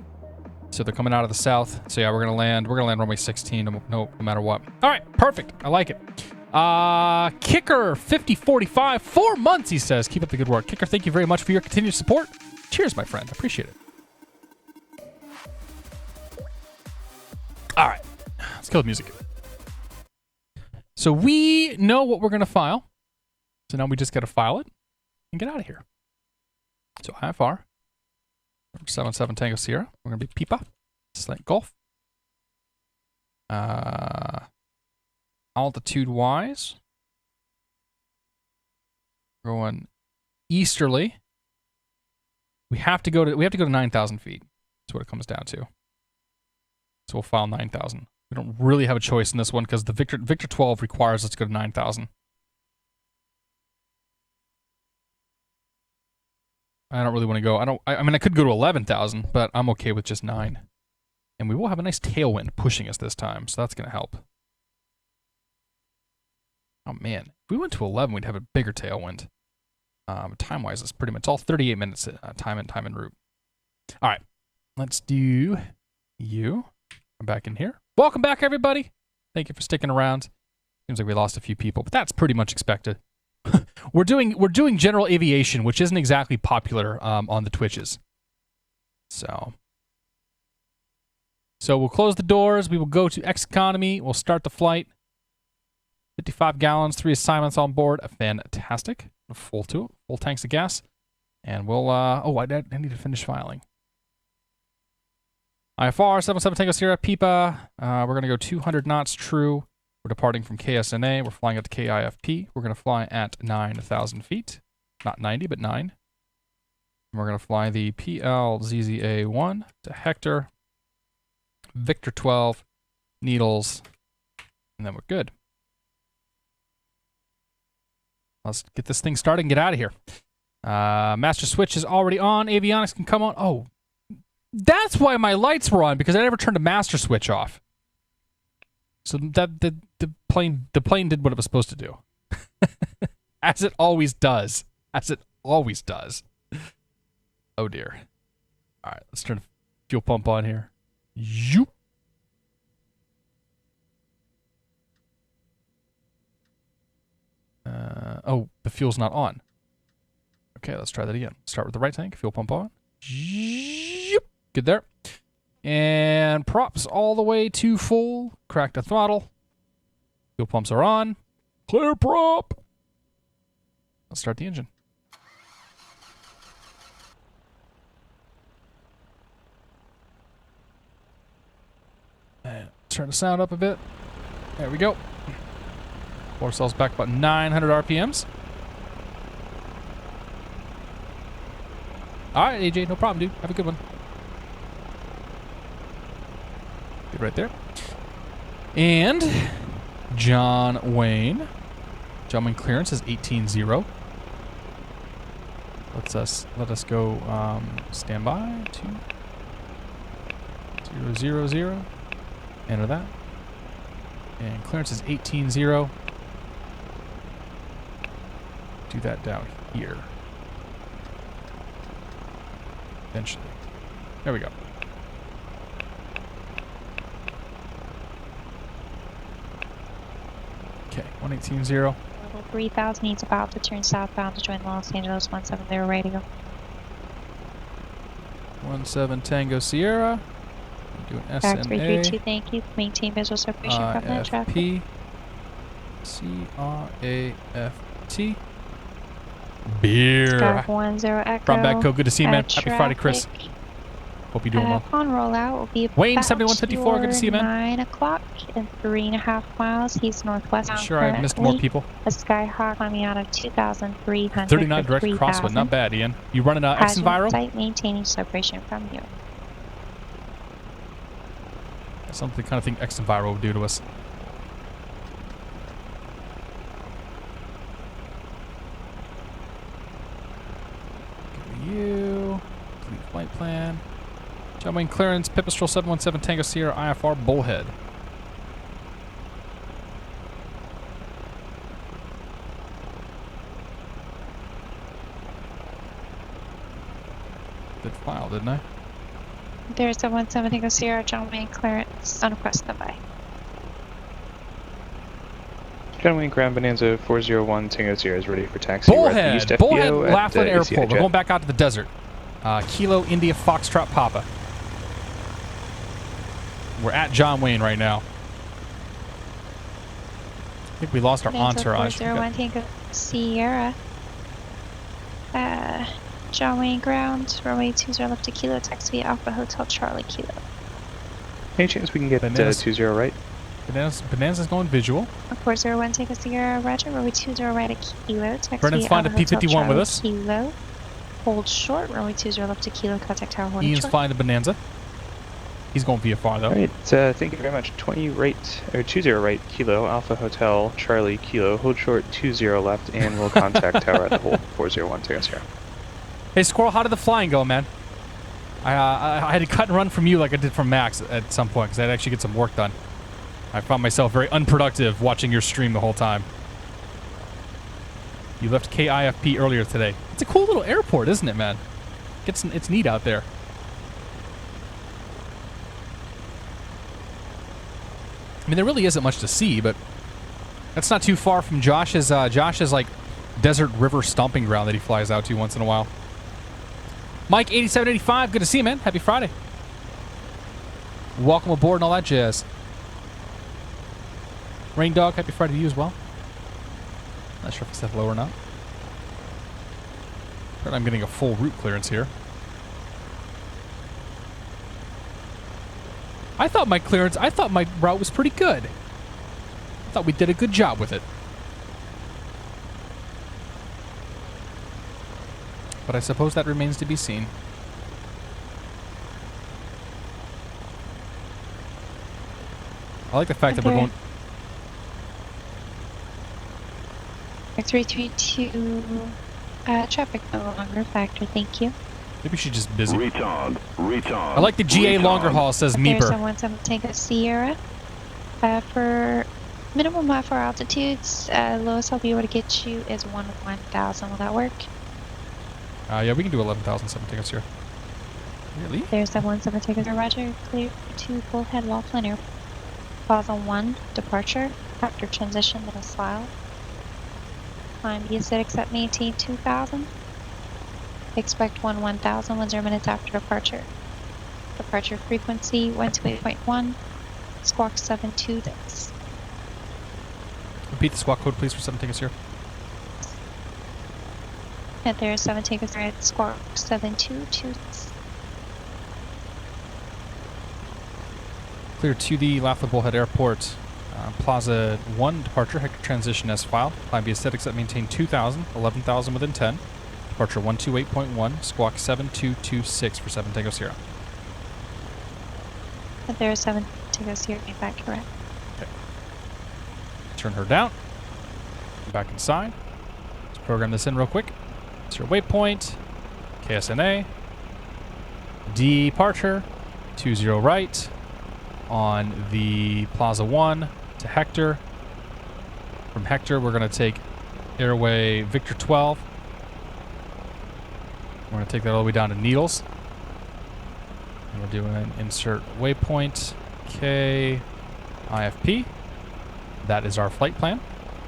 So they're coming out of the south. So yeah, we're gonna land runway 16 no matter what. Alright, perfect. I like it. Kicker 5045, 4 months, he says. Keep up the good work. Kicker, thank you very much for your continued support. Cheers, my friend. I appreciate it. All right, let's kill the music. So we know what we're going to file. So now we just got to file it and get out of here. So IFR, 77 Tango Sierra. We're going to be Pipa, Slant Golf. Altitude-wise, going easterly. We have to go to 9,000 feet. That's what it comes down to. So we'll file 9,000. We don't really have a choice in this one because the Victor 12 requires us to go to 9,000. I don't really want to go. I mean, I could go to 11,000, but I'm okay with just 9. And we will have a nice tailwind pushing us this time, so that's going to help. Oh man, if we went to 11, we'd have a bigger tailwind. Time-wise, it's pretty much all 38 minutes time en route. All right, let's do you. I'm back in here. Welcome back, everybody. Thank you for sticking around. Seems like we lost a few people, but that's pretty much expected. We're doing general aviation, which isn't exactly popular on the Twitches. So we'll close the doors. We will go to X economy. We'll start the flight. 55 gallons, 3 assignments on board. Fantastic. Full tanks of gas. And we'll I need to finish filing. IFR 77 Tango Sierra Pipa. We're gonna go 200 knots true. We're departing from KSNA. We're flying up to KIFP. We're going to fly at 9,000 feet. Not 90, but 9. And we're going to fly the PLZZA-1 to Hector, Victor 12, Needles, and then we're good. Let's get this thing started and get out of here. Master switch is already on. Avionics can come on. Oh, that's why my lights were on, because I never turned the master switch off. So that the plane did what it was supposed to do. As it always does. As it always does. Oh dear. Alright, let's turn the fuel pump on here. Yoop. Oh, the fuel's not on. Okay, let's try that again. Start with the right tank, fuel pump on. Yoop. Good there. And props all the way to full. Crack the throttle. Fuel pumps are on. Clear prop. Let's start the engine. And turn the sound up a bit. There we go. Pull ourselves back about 900 RPMs. Alright, AJ, no problem, dude. Have a good one. Good right there. And John Wayne. John Wayne clearance is 18-0. Let us go standby. 2000. Enter that. And clearance is 18-0. Do that down here. Eventually. There we go. Okay, 118.0. Level 3000 needs about to turn southbound to join Los Angeles 170 radio. 17 Tango Sierra. Doing SNA. Back 332, thank you. Maintain visual separation from that traffic. IFP. CRAFT. Beer. Sky 10 Echo. From Badco, good to see you, man. Happy Friday, Chris. Hope you're doing well. Upon rollout will be Wayne, about 7154, good to see you, man. 9 o'clock and 3.5 miles. He's northwest. I'm sure I missed more people. A Skyhawk coming out of 2,300 39 direct 3,000. crosswind, not bad, Ian. You running X Enviro? Site maintaining separation from you. That's something kind of thing X Enviro would do to us. You. Complete flight plan. John Wayne clearance, Pipistrel 717 Tango Sierra IFR Bullhead. Did file, didn't I? There's 717 Tango Sierra, John Wayne clearance on request standby. John Wayne Ground Bonanza 401 Tango Sierra is ready for taxi. Bullhead! Bullhead, Laughlin Airport. We're going back out to the desert. Kilo India Foxtrot Papa. We're at John Wayne right now. I think we lost our entourage. 401 Tango Sierra. John Wayne ground, runway 20 left to Kilo, taxi Alpha Hotel Charlie Kilo. Any chance we can get 20 right? Bonanza's going visual. 401 Tango Sierra, roger. Runway 20 right at Kilo. Taxi Brennan's flying to Alpha Hotel P51 with Charlie us. Kilo. Hold short. Runway 20 left to Kilo. Contact Tower 1 Ian's short. flying to Bonanza. He's going VFR though. All right, thank you very much. 20 right, or 20 right, Kilo, Alpha Hotel, Charlie, Kilo, hold short, 20 left, and we'll contact tower at the hold, 401, take us here. Hey, Squirrel, how did the flying go, man? I had to cut and run from you like I did from Max at some point, because I had to actually get some work done. I found myself very unproductive watching your stream the whole time. You left KIFP earlier today. It's a cool little airport, isn't it, man? It's neat out there. I mean, there really isn't much to see, but that's not too far from Josh's like desert river stomping ground that he flies out to once in a while. Mike 8785, good to see you, man. Happy Friday. Welcome aboard and all that jazz. Rain Dog, happy Friday to you as well. Not sure if I said hello or not. But I'm getting a full route clearance here. I thought my route was pretty good. I thought we did a good job with it. But I suppose that remains to be seen. I like the fact that we're going... 332, traffic no longer factor, thank you. Maybe she's just busy. Retard. I like the GA longer haul, says There's Meeper. 17 Tango Sierra. For minimum for altitudes, lowest I'll be able to get you is 1,000. Will that work? Yeah, we can do 11,000 Tango Sierra. Really? There's 17 Tango Sierra, roger. Clear to Bullhead Laughlin Airport. Plaza 1, departure. After transition, middle slide. Climb ESX at maintain 2,000. Expect 1,000 10 minutes after departure. Departure frequency 128.1. Squawk 726. Repeat the squawk code, please, for 7 Tango Sierra. And there's 7 Tango Sierra at Squawk 722. Clear to the Laughlin Bullhead Airport. Plaza 1 departure, Hector transition as filed. Climb via aesthetics at maintain 2,000, 11,000 within 10. Departure 128.1, squawk 7226 for 7 Tango Sierra. And there's 7 Tango Sierra, back correct. Okay. Turn her down. Back inside. Let's program this in real quick. It's your waypoint. KSNA. Departure 20 right on the Plaza 1 to Hector. From Hector, we're going to take Airway Victor 12. We're going to take that all the way down to Needles. And we're doing insert waypoint KIFP. That is our flight plan.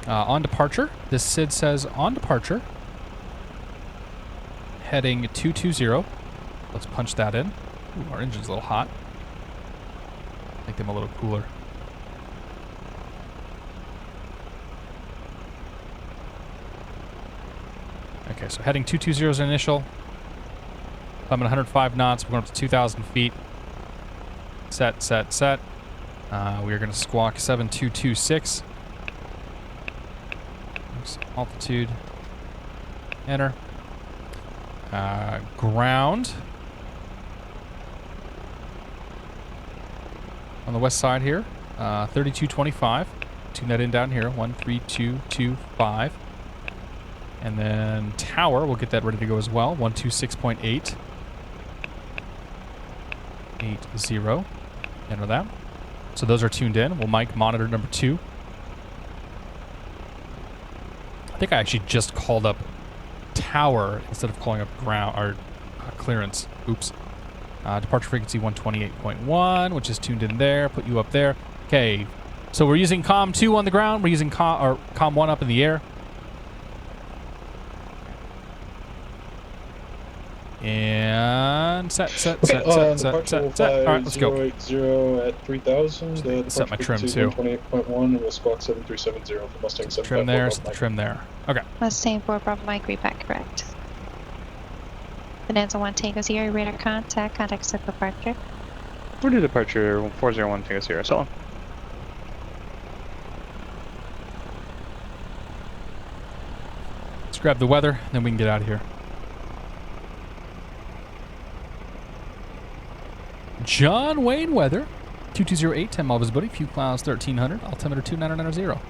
On departure, this SID says on departure, heading 220. Let's punch that in. Ooh, our engine's a little hot. Make them a little cooler. Okay, so heading 220 is initial. Climbing 105 knots. We're going up to 2,000 feet. Set. We are going to squawk 7226. Altitude. Enter. Ground. On the west side here. 3225. Tune that in down here. 13225. And then tower, we'll get that ready to go as well. 126.8. 80. Enter that. So those are tuned in. We'll mic monitor number 2. I think I actually just called up tower instead of calling up ground or clearance. Oops. Departure frequency 128.1, which is tuned in there. Put you up there. Okay. So we're using COM 2 on the ground. We're using COM 1 up in the air. And set. All right, let's go. 080 at 3,000. Set my trim too. 128.1, and we'll squawk 7370 for Mustang 754. Trim there, set the trim there. Okay. Mustang 4 Bravo Mike, read correct. Bonanza 1 Tango Sierra, radar contact set departure. We're to departure 401 Tango Sierra, so grab the weather, then we can get out of here. John Wayne weather. 2208, 10 mile visibility, few clouds 1300, altimeter 29990.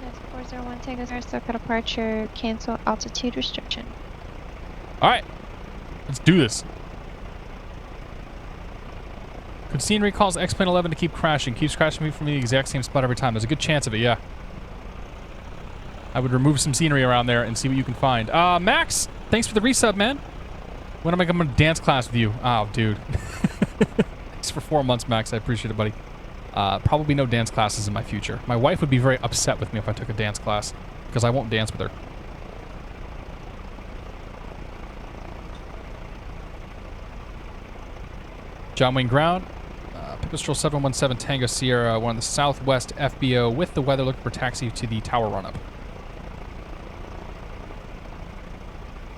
That's 401 Tango Circle departure, cancel altitude restriction. Alright, let's do this. Could scenery cause X-Plane 11 to keep crashing. Keeps crashing me from the exact same spot every time. There's a good chance of it, yeah. I would remove some scenery around there and see what you can find. Max, thanks for the resub, man. When am I going to dance class with you? Oh, dude. Thanks for 4 months, Max. I appreciate it, buddy. Probably no dance classes in my future. My wife would be very upset with me if I took a dance class, because I won't dance with her. John Wayne ground. Pipistrel 717 Tango Sierra. We're on the southwest FBO with the weather, looking for taxi to the tower run-up.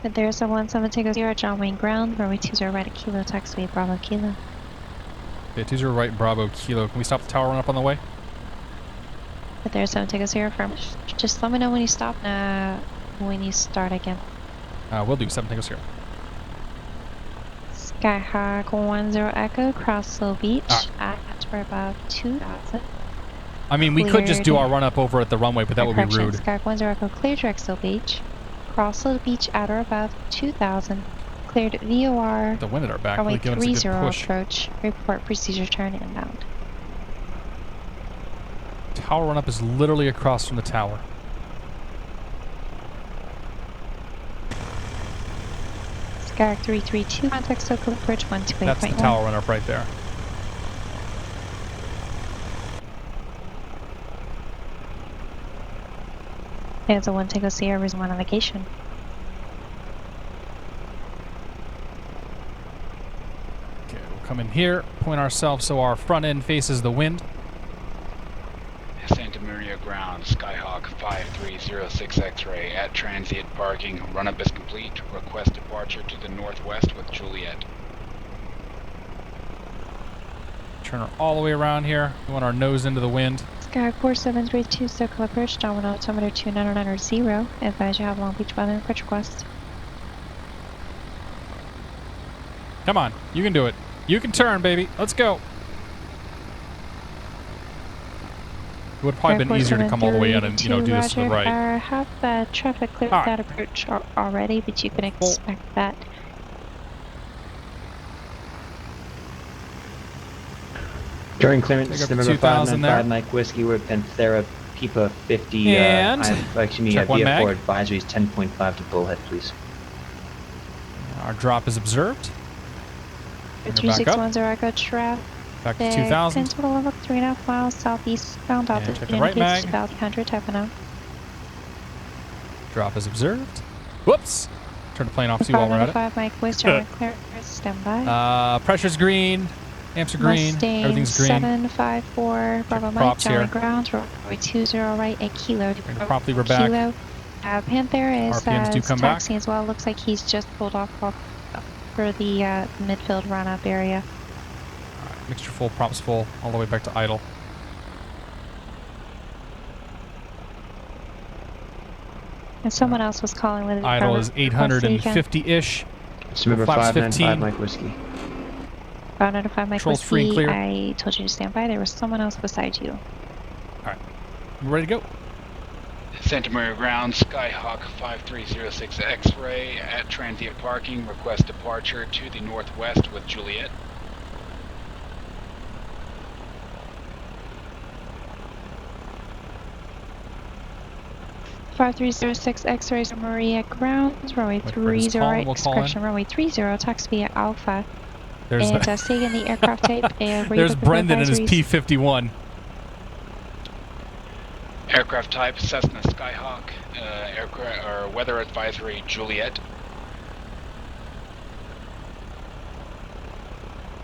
But there's a 17 Tango Sierra, John Wayne ground, runway 20 right at Kilo, taxiway Bravo Kilo. Okay, 20 right, Bravo Kilo. Can we stop the tower run-up on the way? But there's 17 Tango Sierra firm. Just let me know when you stop, when you start again. We'll do 7 Tango Sierra. Skyhawk 10 Echo, Crossville Beach at or above 2,000. I mean, we could just do our run-up over at the runway, but that would be rude. Skyhawk 10 Echo, cleared Drexel Beach. Crossville Beach at or above 2,000. Cleared VOR. The wind at our back. Runway Really giving us a good push. approach. Report procedure turn inbound. Tower run-up is literally across from the tower. Skyhawk 332, contact Soco Bridge 128.1. That's the tower run-up right there. It's a 1 Tango Sierra, reason 1 navigation. Okay, we'll come in here, point ourselves so our front end faces the wind. Santa Maria ground, Skyhawk 5306 X-ray at transient parking. Run-up is complete. Request departure to the northwest with Juliet. Turn her all the way around here. We want our nose into the wind. Skyhawk 4732, Soco approach, John altimeter 29990. Advise you have Long Beach weather and approach request. Come on, you can do it. You can turn, baby. Let's go. It would probably been easier to come all the way in and, do this to the right. Have the traffic cleared that approach already, but you can expect that. During clearance, number 595 Mike Whiskey, we're Panthera Pipa 50. And VF4 advisories 10.5 to Bullhead, please. Our drop is observed. 3610 Echo traffic. Back to 2000. Total level 3.5 miles southeast bound altitude. Right mag. About 100 type of Drop is observed. Whoops. Turn the plane off, see while we're at it. 5 Mike West, John clear. Stand by. Pressure's green. Amps are green. Mustang Everything's green. 754 Bravo Mike, John ground, runway 20 right at Kilo. Promptly we're back. Kilo. Panthera is RPMs do come taxiing back. as well. Looks like he's just pulled off for the midfield run-up area. Alright, mixture full, props full, all the way back to idle. And someone else was calling with idle is 850-ish. Number Flaps 595 Mike Whiskey. 595 Mike Controls Whiskey. free and clear. I told you to stand by. There was someone else beside you. Alright. We're ready to go. Santa Maria ground, Skyhawk 5306 X-ray at transient parking. Request departure to the northwest with Juliet. (5306) X-rays Maria ground, runway 30 right, correction, runway 30, taxi Alpha. There's and stay in the aircraft type. And there's Brendan and his P-51. Aircraft type Cessna Skyhawk. Aircraft or weather advisory Juliet.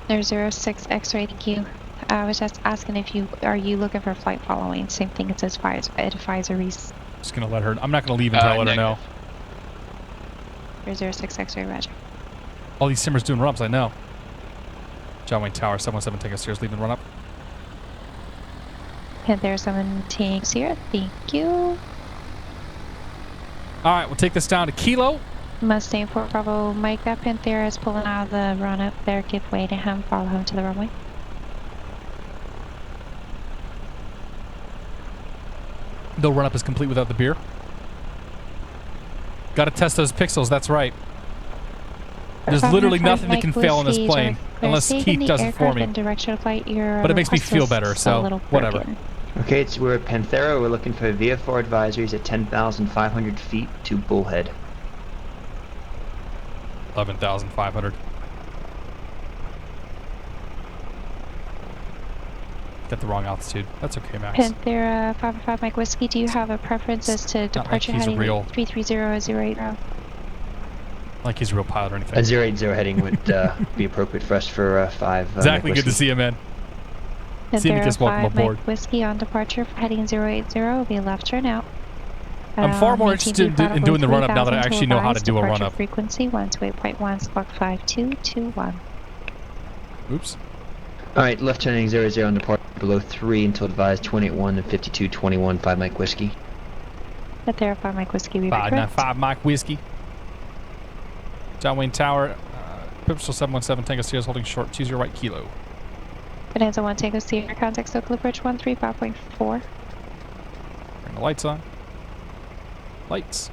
There's 06 X-ray. Thank you. I was just asking if you are looking for flight following. Same thing. It says advisories. Just gonna let her. I'm not gonna leave until I let her know. There's 06 X-ray. Roger. All these simmers doing run-ups. I know. John Wayne Tower 717 take us stairs, leaving run-up. And there's 17 here. Thank you. All right, we'll take this down to Kilo. Mustang 4 Bravo, Mike, that Panthera is pulling out of the run up there. Give way to him. Follow him to the runway. The run up is complete without the beer. Got to test those pixels. That's right. There's literally nothing that can fail on this plane unless Keith does it for me. But it makes me feel better, so whatever. Okay, we're at Panthera. We're looking for VFR advisories at 10,500 feet to Bullhead. 11,500. Got the wrong altitude. That's okay, Max. Panthera 505 Mike Whiskey, do you have a preference as to departure heading 330 or 080? Like he's a real pilot or anything. A 080 heading would be appropriate for us for 5. Exactly, good to see you, man. Panthera 5 Mike Whiskey on departure for heading 080 will be left turn out. I'm far more interested in doing the run-up now that I actually know how to do a run-up. Frequency 128.1, squawk 5221. Oops. Alright, left turning 00 on departure below 3 until advised 281 and 5221, 5 Mike Whiskey. Panthera 5 Mike Whiskey, we 595 Mike Whiskey. John Wayne Tower, Pipistrel 717 Tango Sierra holding short 20 right Kilo. Bonanza 1 Tango Sierra, contact Socal approach 135.4. Bring the lights on. Lights.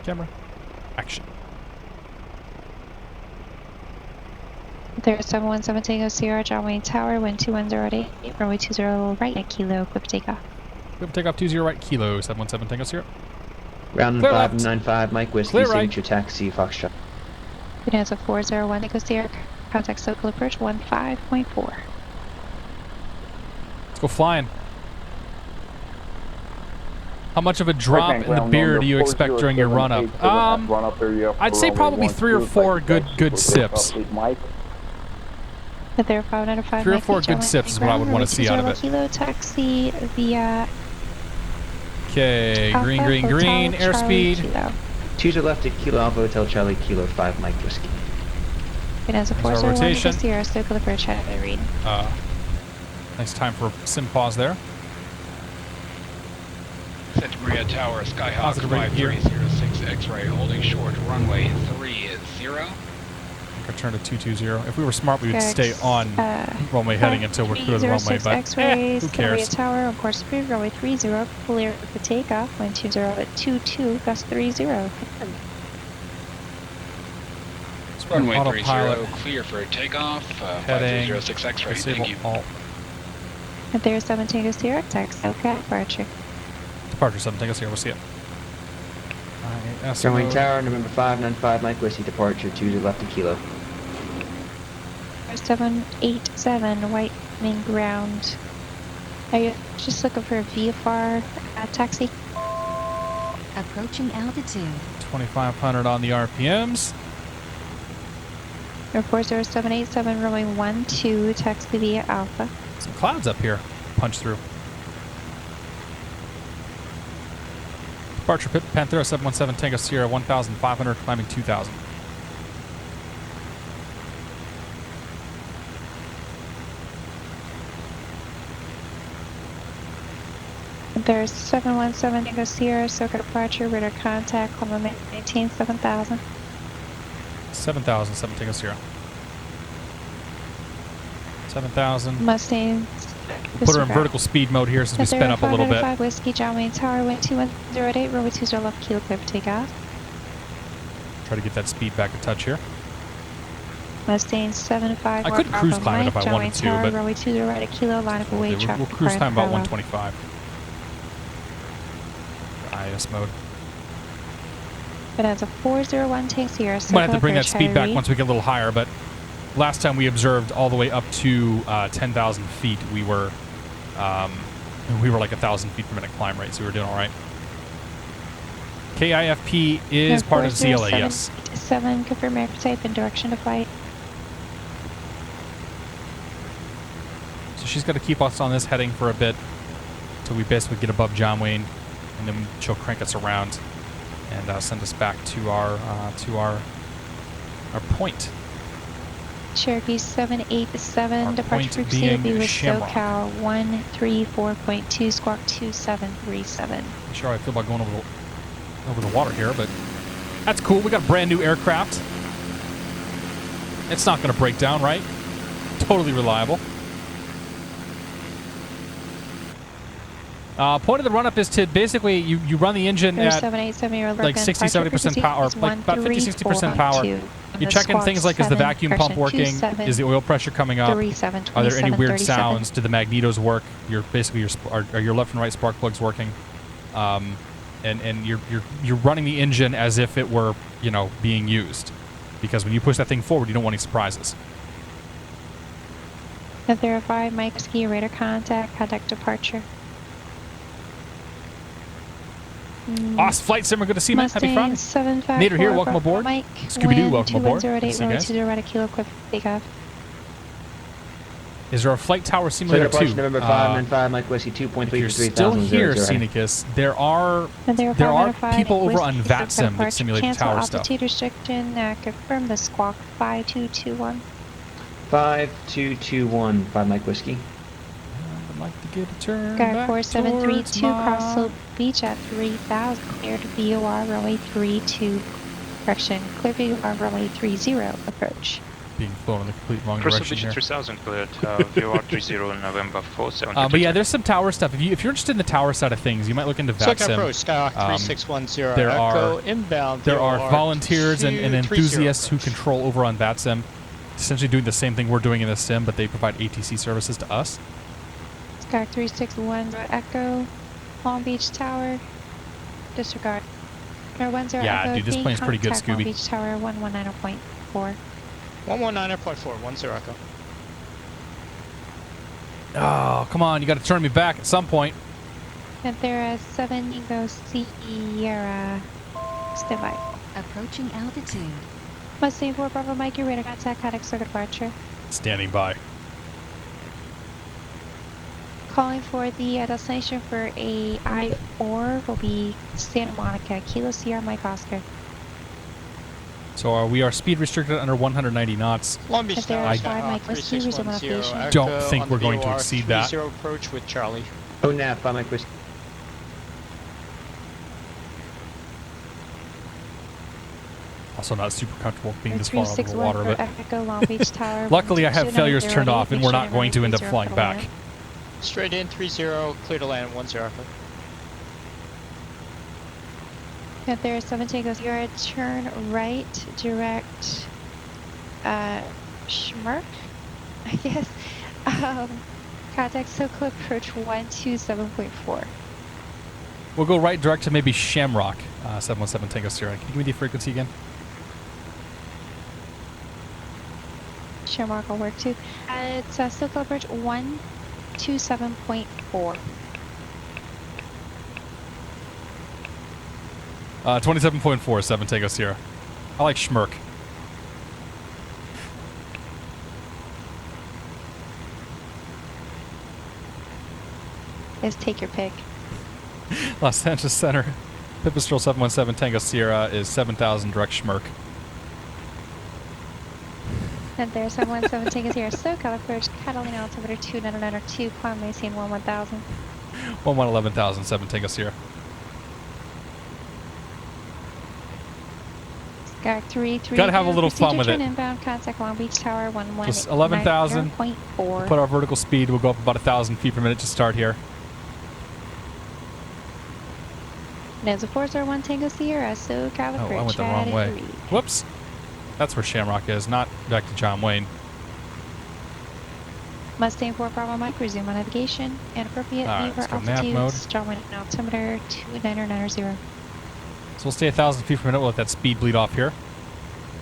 Camera. Action. There's 717 Tango Sierra, John Wayne Tower, wind 2108, runway 20 right at Kilo, equip takeoff. Equip takeoff 20 right Kilo, 717 Tango Sierra. Ground 595 Mike Whiskey, Clear signature taxi, Foxtrot. Bonanza 401 Tango Sierra, contact Socal approach 15.4. Let's go flying. How much of a drop in the beer do you expect during your run-up? I'd say probably 3 or 4 good sips. There 595 3 or 4 good sips is what I would want to see out of it. Kilo taxi via. Okay, green, airspeed. 2 left at Kilo Alpha Hotel Charlie, Kilo 5 Mike Whiskey. Bonanza 401 Tango Sierra, Socal approach heading read. Nice time for sim pause there. Santa Maria Tower, Skyhawk 5306 X-ray, holding short, runway 30. I think I turned to 220. If we were smart, we would stay on runway heading until we're clear of the runway, but who cares? Maria Tower, on course speed, runway 30, clear for takeoff, wind 20 at 22, gust 30. Runway 30, clear for takeoff, 5006 X-ray, thank you. And there's 7 Tango Sierra, taxi, okay, departure. Departure 7 Tango Sierra, we'll see it. John Wayne Tower, November 595 Mike Whiskey, departure 20 left at Kilo. 787 White Main Ground. Are you just looking for a VFR taxi? Approaching altitude. 2,500 on the RPMs. Air 40787 runway 12, taxi via Alpha. Some clouds up here. Punch through. Departure pit, Panthera 717 Tango Sierra 1,500, climbing 2,000. There's 717 Tango Sierra, Socal departure, radar contact, climb maintain 7,000. 7,000, 7 Tango Sierra. 7,000. Mustang. We'll put her in vertical speed mode here since we sped up a little bit. Whiskey, John Wayne Tower, wind 2108, runway 20 left, Kilo, clear for takeoff. Try to get that speed back a touch here. Mustang 75. I could cruise climb it if I wanted to, but runway 20 right at Kilo, line up away, we'll cruise time about 125. IS mode. But as a 401 Tango Sierra, might have to bring that speed back once we get a little higher, but last time we observed all the way up to 10,000 feet, we were like 1,000 feet per minute climb rate, so we were doing all right. KIFP is part of CLA, yes. 7, confirm air type and direction to flight. So she's got to keep us on this heading for a bit until we basically get above John Wayne, and then she'll crank us around and send us back to our point. Cherokee 787, departure frequency will be with SoCal 134.2, squawk 2737. Not sure how I feel about going over over the water here, but that's cool. We got a brand new aircraft. It's not going to break down, right? Totally reliable. Point of the run-up is to basically you run the engine at like 60-70% power, like about 50-60% power. You're checking things like, is the vacuum pump working? Is the oil pressure coming up? Are there any weird sounds? Do the magnetos work? Are your left and right spark plugs working? And you're running the engine as if it were, you know, being used, because when you push that thing forward, you don't want any surprises. Verify Mike Ski radar contact departure. Awesome flight sim. We're good to see you, man. Happy Friday. Nader here. Welcome aboard. Scooby-Doo, welcome aboard. See you guys. Takeoff. Is there a flight tower simulator 2? November 595, Mike Whiskey 2.3 if you're still here, Scenicus, there are people over on VATSIM that simulate the tower stuff. Altitude restriction. Confirm the squawk 5221. 5221, 5 Mike Whiskey. I'd like to get a turn back 4732 Cross Slope Beach at 3000. Cleared VOR runway 32. Correction. Clear VOR runway 30 approach. Being flown in the complete wrong Cross direction here. 3000 cleared, VOR 30 November 470. But yeah, there's some tower stuff. If you're interested in the tower side of things, you might look into VATSIM. There are volunteers and enthusiasts who control over on VATSIM, essentially doing the same thing we're doing in this sim, but they provide ATC services to us. Sky 361 Echo, Long Beach Tower, disregard. Or 10 Yeah, Echo, dude, this plane's pretty good, Long Scooby. Beach Tower 119.4. 119.4, 10 Echo. Oh, come on, you got to turn me back at some point. Panthera 7 Eco Sierra. Standby. Approaching altitude. Mustang 4 Bravo Mike, your radar contact circuit departure. Standing by. Calling for the destination for a I-4 will be Santa Monica, Kilo Sierra Mike Oscar. So we are speed restricted under 190 knots. Long Beach Tower, I don't think we're going to exceed that. Approach with Charlie. Oh, nap, 5 Mike Whiskey. Also not super comfortable being this far over the water, but Echo, Long Beach Tower, luckily I have failures turned off and we're not going to end up flying back. Straight in, 30, clear to land, 10 Echo. Panthera 7 Tango Sierra, turn right, direct, Schmirk, I guess. Contact SoCo approach 127.4. We'll go right direct to maybe Shamrock, 717 Tango Sierra. Can you give me the frequency again? Shamrock will work too. It's SoCo approach 127.4. 27.4, 7 Tango Sierra. I like Schmirk. Just take your pick. Los Angeles Center. Pipistrel 717 Tango Sierra is 7,000 direct Schmirk. And there's 717 Tango Sierra SoCal approach Catalina altimeter 2992, climb Mason 11,000. 11,000, 7 Tango Sierra. Sky 33. Gotta have a little fun with it. Inbound contact Long Beach Tower 11. Just 11,000. Put our vertical speed. We'll go up about 1,000 feet per minute to start here. There's a 401 Tango Sierra, SoCal approach. Oh, I went the wrong way. Whoops. That's where Shamrock is, not back to John Wayne. Mustang 4 Bravo Mike, resume on navigation. Inappropriate lever altitudes. John Wayne altimeter 2990. So we'll stay 1,000 feet per minute. We'll let that speed bleed off here.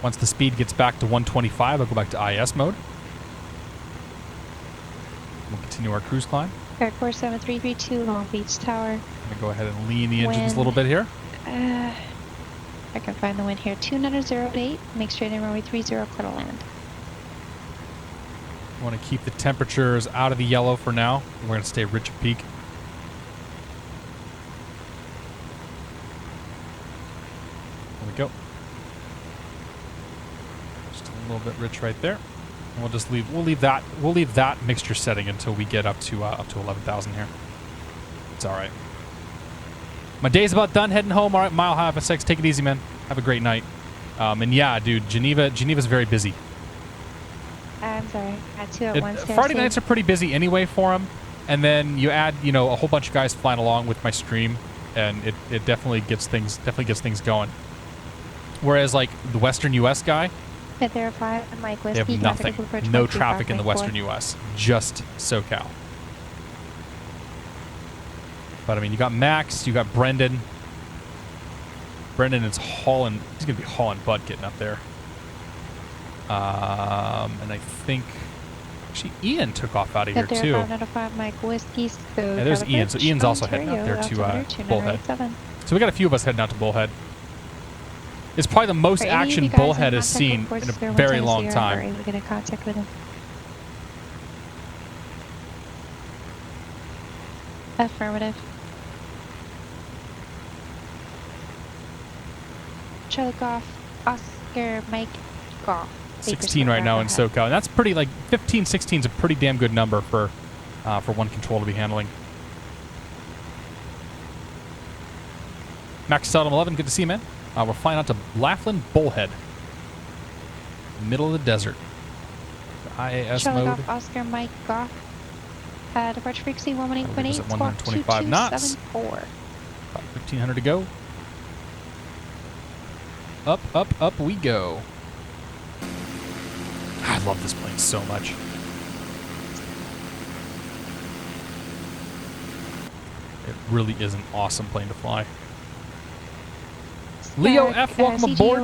Once the speed gets back to 125, I'll go back to IS mode. We'll continue our cruise climb. Air Course 7332, Long Beach Tower. I'm going to go ahead and lean the engines a little bit here. I can find the wind here. 2908. Make straight in runway 30, clear to land. I want to keep the temperatures out of the yellow for now. We're going to stay rich at peak. There we go. Just a little bit rich right there. And we'll just leave that mixture setting until we get up to 11,000 here. It's all right. My day's about done. Heading home. All right, mile half a 6. Take it easy, man. Have a great night. And yeah, dude, Geneva's very busy. I'm sorry. I had 2 at once. Friday nights are pretty busy anyway for him. And then you add, you know, a whole bunch of guys flying along with my stream, and it definitely gets things going. Whereas like the Western U.S. guy, Panthera 5 and Mike Whiskey. they have nothing, no traffic in the Western U.S. Just SoCal. But I mean, you got Max, you got Brendan. Brendan is hauling. He's gonna be hauling butt getting up there. And I think actually Ian took off out of here too. Mike Whiskey, so yeah, there's Ian. So Ian's also heading out there to Bullhead. So we got a few of us heading out to Bullhead. It's probably the most action Bullhead has seen in a very long time. We're able to get in contact with him. Affirmative. Charlie Goff, Oscar, Mike Goff. 16 right now in SoCal, and that's pretty, like 15, 16 is a pretty damn good number for one control to be handling. Max Seldom 11, good to see you, man. We're flying out to Laughlin Bullhead, middle of the desert. The IAS Charlie mode. Goff, Oscar, Mike Goff. Departure frequency 118.8, squawk 125 knots. 2274. About 1,500 to go. Up, up, up we go. I love this plane so much. It really is an awesome plane to fly. Leo F, welcome aboard.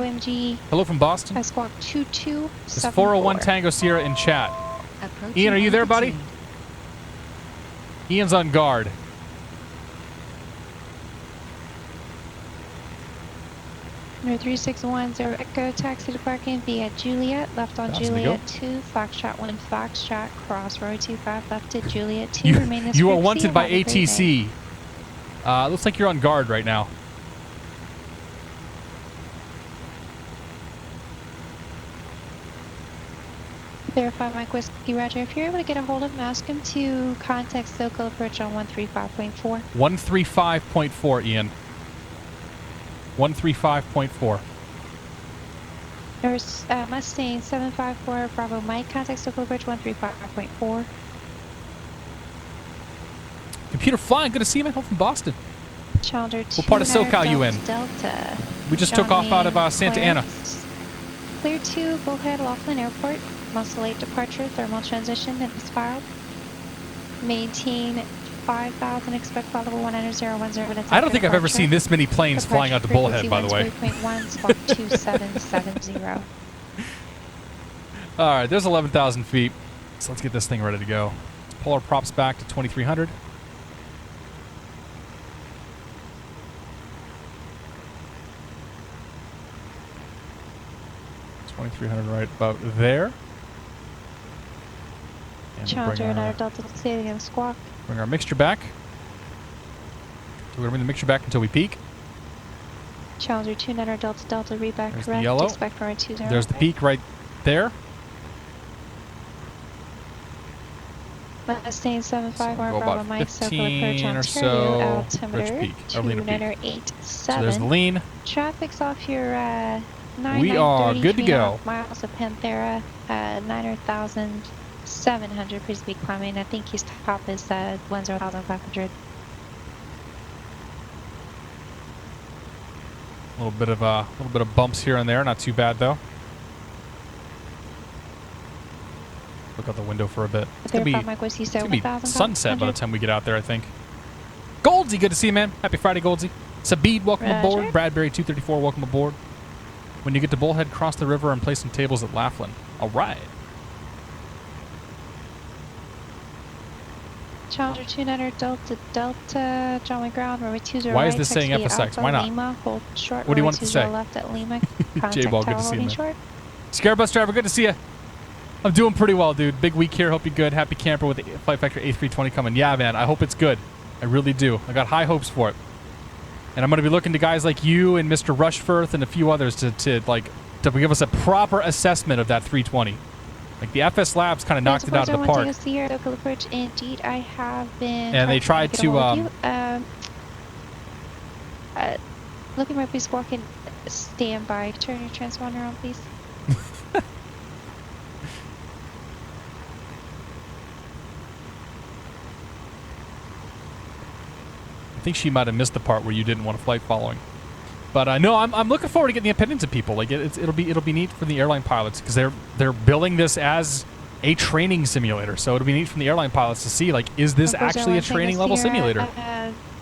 Hello from Boston. Squawk 2274. It's 401 Tango Sierra in chat. Ian, are you there, buddy? Ian's on guard. Number 3610 Echo, taxi to parking via Juliet, left on Juliet 2, Foxtrot 1, Foxtrot, cross road 25, left to Juliet 2, remain this You are frequency, wanted by have a great ATC. Looks like you're on guard right now. Verify Mike Whiskey, Roger. If you're able to get a hold of him, ask him to contact SoCal approach on 135.4. 135.4, Ian. 135.4. There's Mustang 754 Bravo Mike, contact SoCal approach 135.4. Computer flying, good to see you, man. Home from Boston. Challenger 2. What part of SoCal you in? Delta. We just took off out of Santa Ana. Clear to Bullhead, Laughlin Airport. Most late departure, thermal transition and spiral. Maintain 5,000, expect flight level 19010. I don't think I've ever seen this many planes flying out to Bullhead, by the way. 1 squawk 2770. All right, there's 11,000 feet. So let's get this thing ready to go. Let's pull our props back to 2,300. Right about there. And Challenger and our Delta sailing and squawk. Bring our mixture back. So we're going to bring the mixture back until we peak. Challenger 2, Nutter Delta Delta, read back There's correct. the yellow. Expect runway 20. There's the peak right there. Mustang 754 So Bravo Mike, SoCal approach or Ontario, so. altimeter 2987. There's the lean. Traffic's off your we are good to go. Miles of Panthera, 9,700. Please be climbing. I think his top is 10,500. A little bit of bumps here and there. Not too bad though. Look out the window for a bit. It's gonna be sunset by the time we get out there, I think. Goldsy, good to see you, man. Happy Friday, Goldsy. Sabid, welcome aboard. Bradbury 234, welcome aboard. When you get to Bullhead, cross the river and play some tables at Laughlin. All right. Challenger 2 Delta Delta, John McGraw, runway 20. Why is this saying FSX? Why not? Lima, hold short, what do you want it to say? Left at Lima. J-Ball, good to see you, man. Scarebus driver, good to see you. I'm doing pretty well, dude. Big week here. Hope you're good. Happy camper with the Flight Factor A320 coming. Yeah, man. I hope it's good. I really do. I got high hopes for it. And I'm going to be looking to guys like you and Mr. Rushforth and a few others to give us a proper assessment of that 320. Like the FS Labs kind of knocked it out of the park. Indeed, I have been. And they tried to Look at my please walking. Stand by. Turn your transponder on, please. I think she might have missed the part where you didn't want a flight following. But no, I'm looking forward to getting the opinions of people. Like it'll be neat for the airline pilots because they're building this as a training simulator. So it'll be neat from the airline pilots to see, like, is this actually a training level simulator?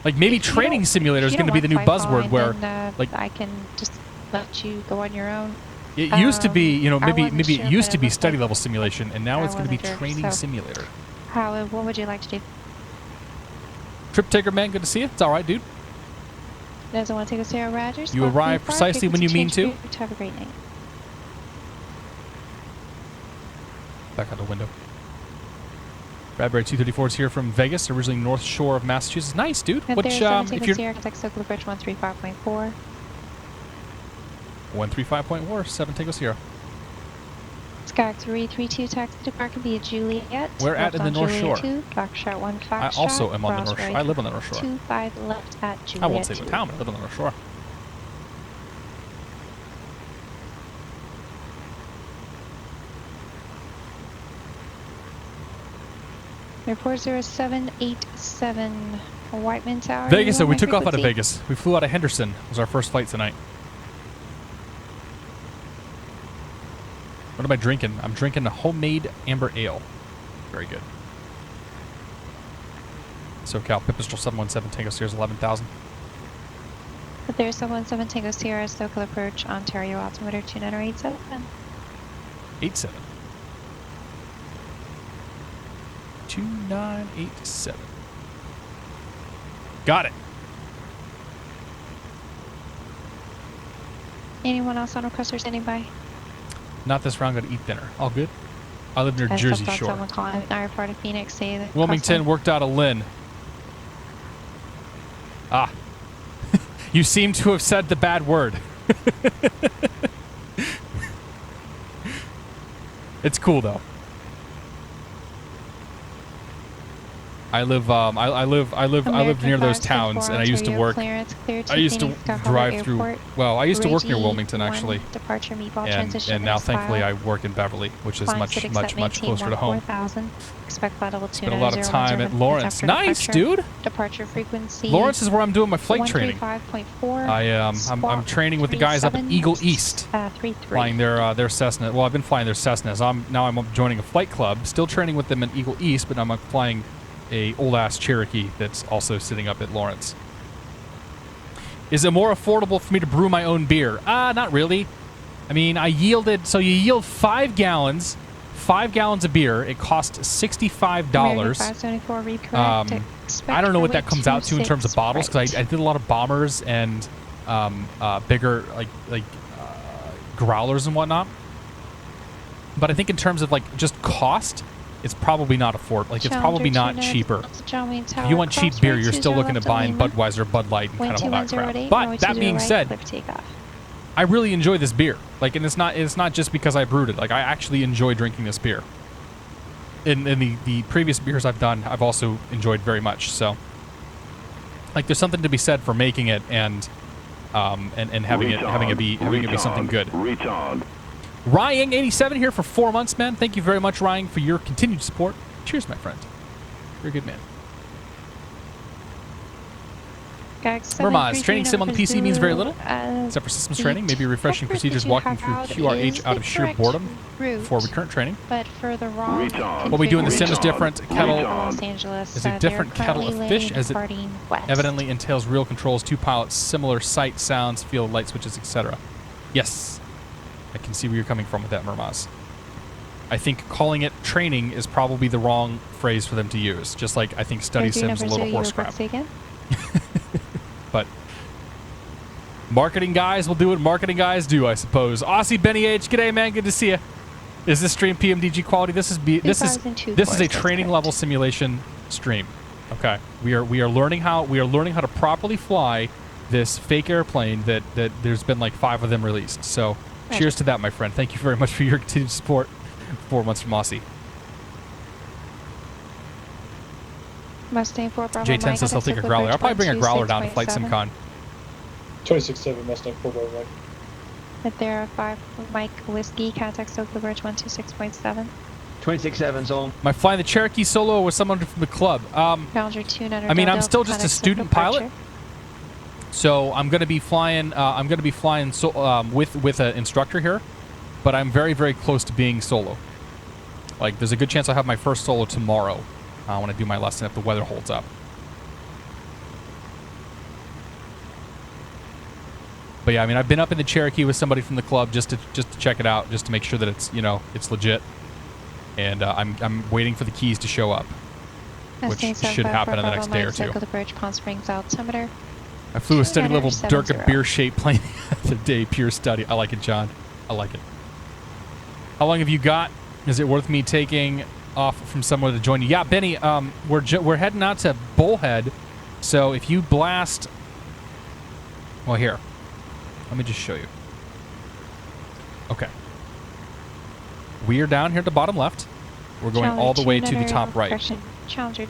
Like maybe training simulator is going to be the new buzzword where, like, I can just let you go on your own. It used to be, you know, maybe it used to be study level simulation, and now it's going to be training simulator. What would you like to do? Trip taker man, good to see you. It's all right, dude. Doesn't want to take us to Rogers. You arrive precisely when you mean to. Have a great night. Back out the window. Bradbury 234 is here from Vegas, originally North Shore of Massachusetts. Nice, dude. If Which, if you're... Contact Circle Approach 135.4. 135.4, 7 Tango Sierra. Skyhawk 332, taxi to parking via Juliet. Where at in the North Shore? 2, Foxtrot 1, Foxtrot. I also am on the North Shore. I live on the North Shore. 25 left at Juliet. I won't say what town, but I live on the North Shore. Airport 0787, Whiteman Tower. Vegas, so we took off out of Vegas. We flew out of Henderson. It was our first flight tonight. What am I drinking? I'm drinking a homemade amber ale. Very good. SoCal Pipistrel 717 Tango Sierra's 11,000. There's 717 Tango Sierra, SoCal Approach, Ontario altimeter 2987. 87. 2987. Got it. Anyone else on request or standing by? Not this round. Got to eat dinner. All good. I live near Jersey Shore. Someone calling our part of Phoenix. Say that Wilmington worked out a Lynn. Ah. You seem to have said the bad word. It's cool though. I live near those towns, and I used to work. I used to drive through. Well, I used to work near Wilmington actually, and now thankfully I work in Beverly, which is much closer to home. Spent a lot of time at Lawrence. Nice, dude. Departure frequency. Lawrence is where I'm doing my flight training. I'm training with the guys up at Eagle East, flying their Cessna. Well, I've been flying their Cessnas. Now I'm joining a flight club. Still training with them at Eagle East, but I'm flying a old-ass Cherokee that's also sitting up at Lawrence. Is it more affordable for me to brew my own beer? Not really. I mean, I yielded... So you yield 5 gallons of beer. It costs $65. I don't know what that comes out to in terms of bottles, because I did a lot of bombers and bigger, like growlers and whatnot. But I think in terms of, like, just cost... It's probably not it's probably not cheaper. If you want cheap beer, you're still looking at buying Budweiser, Bud Light, and kind of all that crap. But that being said, I really enjoy this beer. Like, and it's not just because I brewed it. Like, I actually enjoy drinking this beer. In the previous beers I've done, I've also enjoyed very much. So, like, there's something to be said for making it and having it be something good. Ryan 87 here for 4 months, man. Thank you very much, Ryan, for your continued support. Cheers, my friend. You're a good man. Mermaz, training sim on the PC means very little, except for systems training, maybe refreshing procedures walking through QRH out of sheer boredom for recurrent training. But for the wrong what we do in the sim is different. Kettle is a different kettle of fish, as it evidently entails real controls, 2 pilots, similar sight, sounds, field, light switches, etc. Yes. I can see where you're coming from with that, Mermaz. I think calling it training is probably the wrong phrase for them to use. Just like I think study sim's a little horse crap. But marketing guys will do what marketing guys do, I suppose. Aussie Benny H, g'day, man. Good to see you. Is this stream PMDG quality? This is a training level simulation stream. Okay, we are learning how to properly fly this fake airplane that there's been like 5 of them released. So. Cheers to that, my friend. Thank you very much for your continued support. 4 months from Aussie. Mustang 4 Bravo J10 says he'll take a growler. I'll probably bring a growler down to Flight SimCon. 26-7 Mustang 4 Bravo Mike. Panthera 5 Mike Whiskey, contact Soka Bridge 126.7. 26-7's on. Am I flying the Cherokee solo or with someone from the club? Challenger 200 I mean, I'm Delta, still just a contact student Soka pilot, Departure. so I'm gonna be flying. With an instructor here, but I'm very, very close to being solo. Like, there's a good chance I'll have my first solo tomorrow when I do my lesson if the weather holds up. But yeah, I mean, I've been up in the Cherokee with somebody from the club just to check it out, just to make sure that it's, you know, it's legit. And I'm waiting for the keys to show up, which should happen in the next day or two. The bridge, Palm Springs altimeter. I flew a steady level 270. Durka beer-shaped plane the other day, pure study. I like it, John. I like it. How long have you got? Is it worth me taking off from somewhere to join you? Yeah, Benny, we're heading out to Bullhead, so if you blast... Well, here. Let me just show you. Okay. We are down here at the bottom left. We're going all the way to the top right.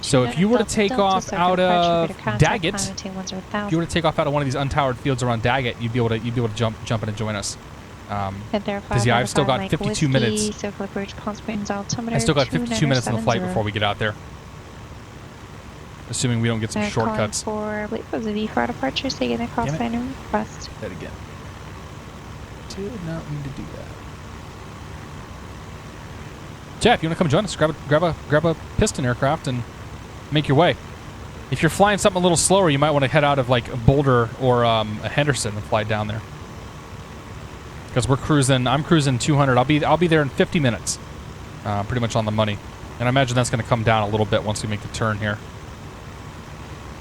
So if you were to take off out of Daggett, if you were to take off out of one of these untowered fields around Daggett, you'd be able to jump in and join us. Because yeah, I've still got 52 minutes. I still got 52 minutes on the flight before we get out there. Assuming we don't get some shortcuts. For, I believe it was a V4 departure, so you get a call sign and request. That again. Did not mean to do that. Jeff, you want to come join us? Grab a piston aircraft and make your way. If you're flying something a little slower, you might want to head out of like a Boulder or a Henderson and fly down there. Because we're cruising. I'm cruising 200. I'll be there in 50 minutes. Pretty much on the money. And I imagine that's going to come down a little bit once we make the turn here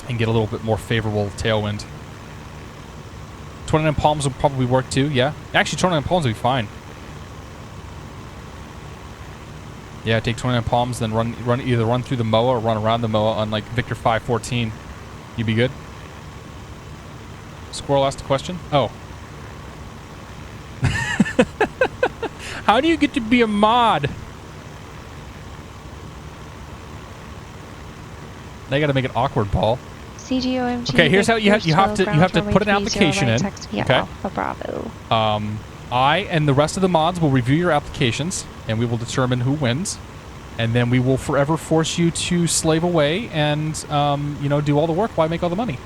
and get a little bit more favorable tailwind. 29 Palms will probably work too. Yeah, actually 29 Palms will be fine. Yeah, take 29 Palms, then either run through the MOA or run around the MOA on like Victor 514. You'd be good. Squirrel asked a question. Oh. How do you get to be a mod? Now you got to make it awkward, Paul. CGOMG. Okay, here's how you have to put an application in. Okay. Alpha Bravo. I and the rest of the mods will review your applications, and we will determine who wins, and then we will forever force you to slave away and do all the work while I make all the money.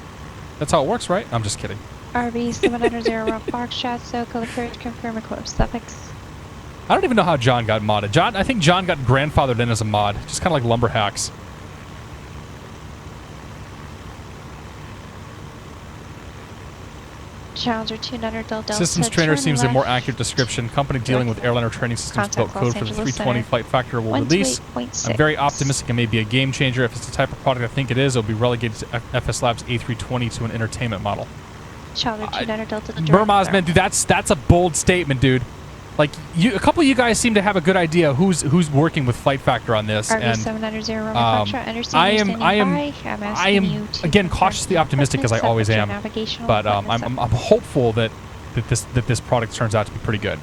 That's how it works, right? I'm just kidding. RB 700 Rock Foxtrot, so color courage, confirm request suffix. I don't even know how John got modded. I think John got grandfathered in as a mod, just kind of like Lumberhacks. Challenger 200 Delta. Systems trainer seems a more accurate description. Company dealing with airliner training systems built code for the 320 flight factor will release. I'm very optimistic it may be a game changer. If it's the type of product I think it is, it'll be relegated to FS Labs A320 to an entertainment model. Challenger 200 Delta. Burmaz, man, dude, that's a bold statement, dude. Like, a couple of you guys seem to have a good idea who's working with Flight Factor on this, and I am again cautiously optimistic as I always am, but I'm hopeful that this product turns out to be pretty good.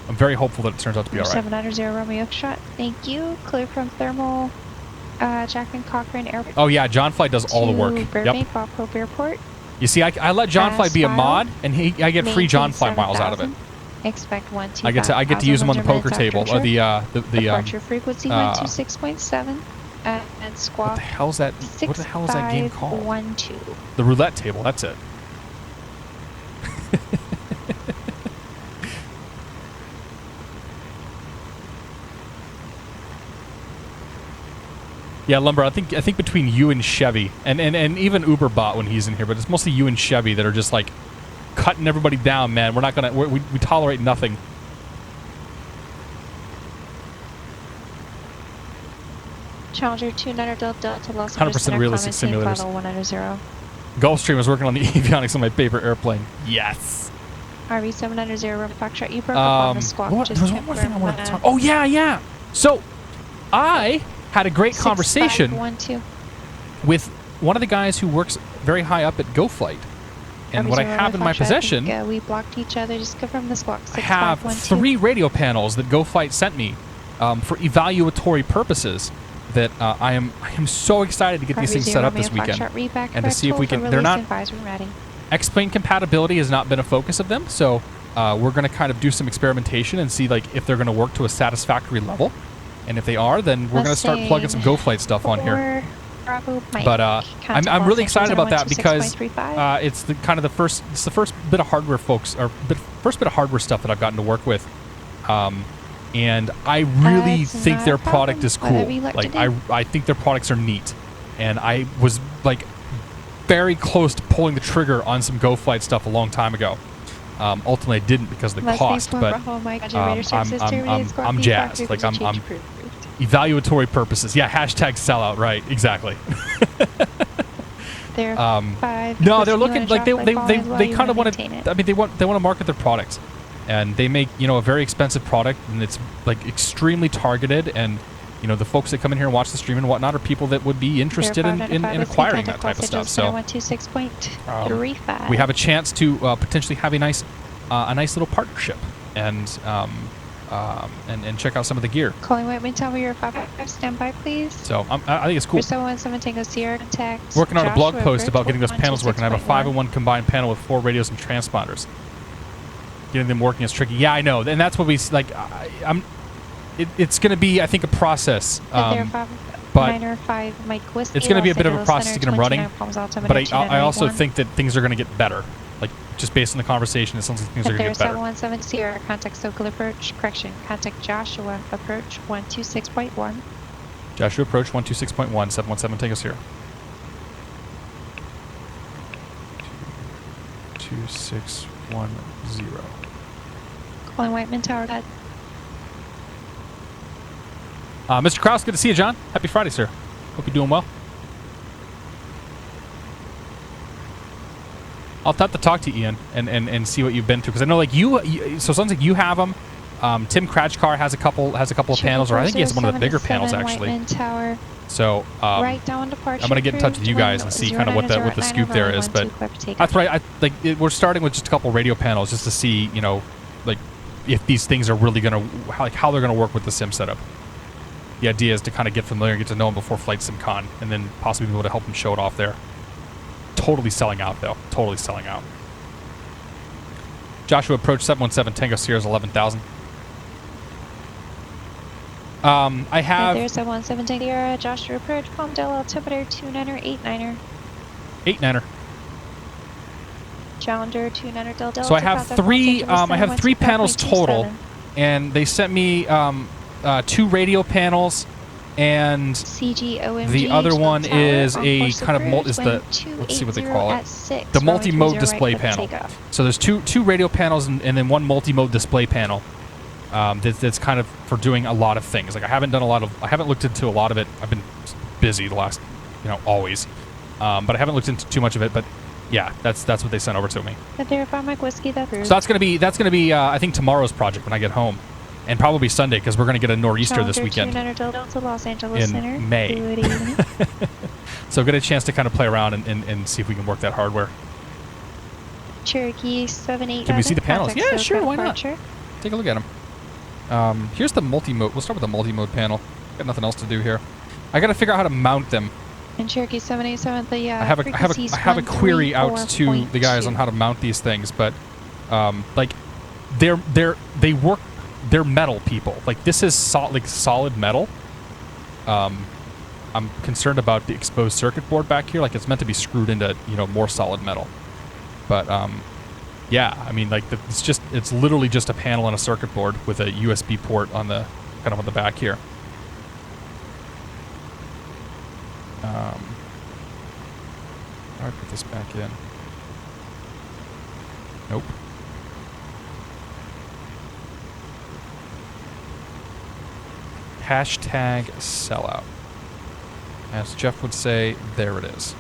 I'm very hopeful that it turns out to be all right. 790 Romeo Shot. Thank you. Clear from thermal. Jackman Cochran Airport. Oh yeah, John Fly does all the work. Burbank Bob Hope Airport. You see, I let John Fly be a mod, and I get free John Fly miles out of it. Expect 125. I get to use them on the poker table or the departure frequency 126.7 and squawk. What the hell's that? What the hell is that game called? 6512. The roulette table. That's it. Yeah, Lumber. I think between you and Chevy and even Uberbot when he's in here, but it's mostly you and Chevy that are just like cutting everybody down, man. We're not gonna. We tolerate nothing. Challenger 200 Delta Los 100% realistic simulators. 190. Gulfstream was working on the avionics on my favorite airplane. Yes. RV 790 Foxtrot. You broke up on the squawk. There was one more thing I wanted to talk. Oh yeah. So, I had a great conversation with one of the guys who works very high up at GoFlight. And what I have in my possession, we blocked each other. Just confirm the squawk. I have 3 radio panels that GoFlight sent me for evaluatory purposes. That I am so excited to get these things set up this weekend and to see if we can. They're not X-plane compatibility has not been a focus of them, so we're going to kind of do some experimentation and see like if they're going to work to a satisfactory level. And if they are, then we're going to start plugging some GoFlight stuff on here. But I'm really excited about that because it's the kind of the first bit of hardware first bit of hardware stuff that I've gotten to work with, and I really think their product is cool. Like I think their products are neat, and I was like very close to pulling the trigger on some GoFlight stuff a long time ago. Ultimately, I didn't because of the cost, but I'm jazzed. Like I'm evaluatory purposes. Yeah, hashtag sellout. Right, exactly. No, they're looking like they kind of want to. I mean, they want to market their products, and they make a very expensive product, and it's like extremely targeted. And the folks that come in here and watch the stream and whatnot are people that would be interested in acquiring that type of stuff. So we have a chance to potentially have a nice little partnership and check out some of the gear. Calling Whiteman Tower, you're 555, stand by, please. So I think it's cool. 717 Tango Sierra, contact working on a blog Joshua post about Bridge, getting those panels working. I have a 5-in-1 combined panel with 4 radios and transponders. Getting them working is tricky. Yeah, I know, and that's what we like. It's going to be, I think, a process. But it's going to be a bit of a process to get them running. But I also think that things are going to get better. Like, just based on the conversation, it sounds like things are going to get better. 717 Sierra, contact Socal approach, correction, contact Joshua approach 126.1. Joshua approach 126.1, 717 Tango Sierra. 2610. Calling Whiteman Tower, got Mr. Kraus, good to see you, John. Happy Friday, sir. Hope you're doing well. I'll have to talk to you, Ian, and see what you've been through, because I know like you so it sounds like you have them. Tim Kratchkar has a couple of panels, or I think he has one of the bigger panels actually. So I'm gonna get in touch with you guys and see kind of what the scoop there is. But that's right. We're starting with just a couple radio panels just to see like if these things are really gonna how they're gonna work with the sim setup. The idea is to kind of get familiar and get to know them before Flight SimCon, and then possibly be able to help them show it off there. Totally selling out, though. Totally selling out. Joshua approach 717 Tango Sierra's 11,000. I have... There's 717 Sierra, Joshua approach, Palm Del altimeter 29er, 89er. 89er. Challenger 29er Del Delta. So I have three panels total, and they sent me 2 radio panels, and the other one is a kind of let's see what they call it, the multi-mode display panel. So there's two radio panels and then one multi-mode display panel that's kind of for doing a lot of things. Like I haven't looked into a lot of it. I've been busy the last always, but I haven't looked into too much of it. But yeah, that's what they sent over to me. So that's gonna be I think tomorrow's project when I get home. And probably Sunday, because we're going to get a nor'easter this weekend in May. So get a chance to kind of play around and see if we can work that hardware. Cherokee 787. Can we see the panels? Yeah, sure, why not? Take a look at them. Here's the multi-mode. We'll start with the multi-mode panel. Got nothing else to do here. I got to figure out how to mount them. And Cherokee 787, the I have a query out to the guys on how to mount these things, but like they work. They're metal people. Like this is solid metal. I'm concerned about the exposed circuit board back here. Like it's meant to be screwed into more solid metal. But yeah, I mean like it's literally just a panel and a circuit board with a USB port on the kind of on the back here. I'll put this back in. Nope. Hashtag sellout. As Jeff would say, there it is.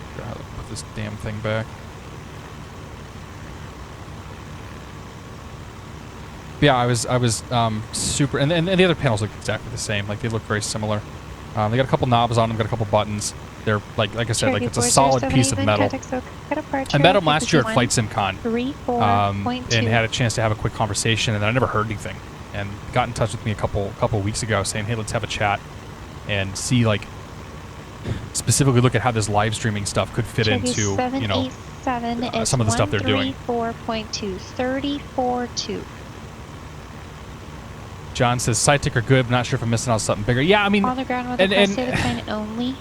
Figure out how to put this damn thing back. Yeah, I was super, and the other panels look exactly the same. Like they look very similar. They got a couple knobs on them, got a couple buttons. They're like I said, like it's a solid piece of metal. I met him last year at Flight SimCon, and had a chance to have a quick conversation, and then I never heard anything. And got in touch with me a couple weeks ago, saying, "Hey, let's have a chat and see like specifically look at how this live streaming stuff could fit into, you know, some of the stuff they're doing. 134.2, 34.2. John says Sidetic are good, but not sure if I'm missing out something bigger. Yeah, I mean, On the ground with the planet only.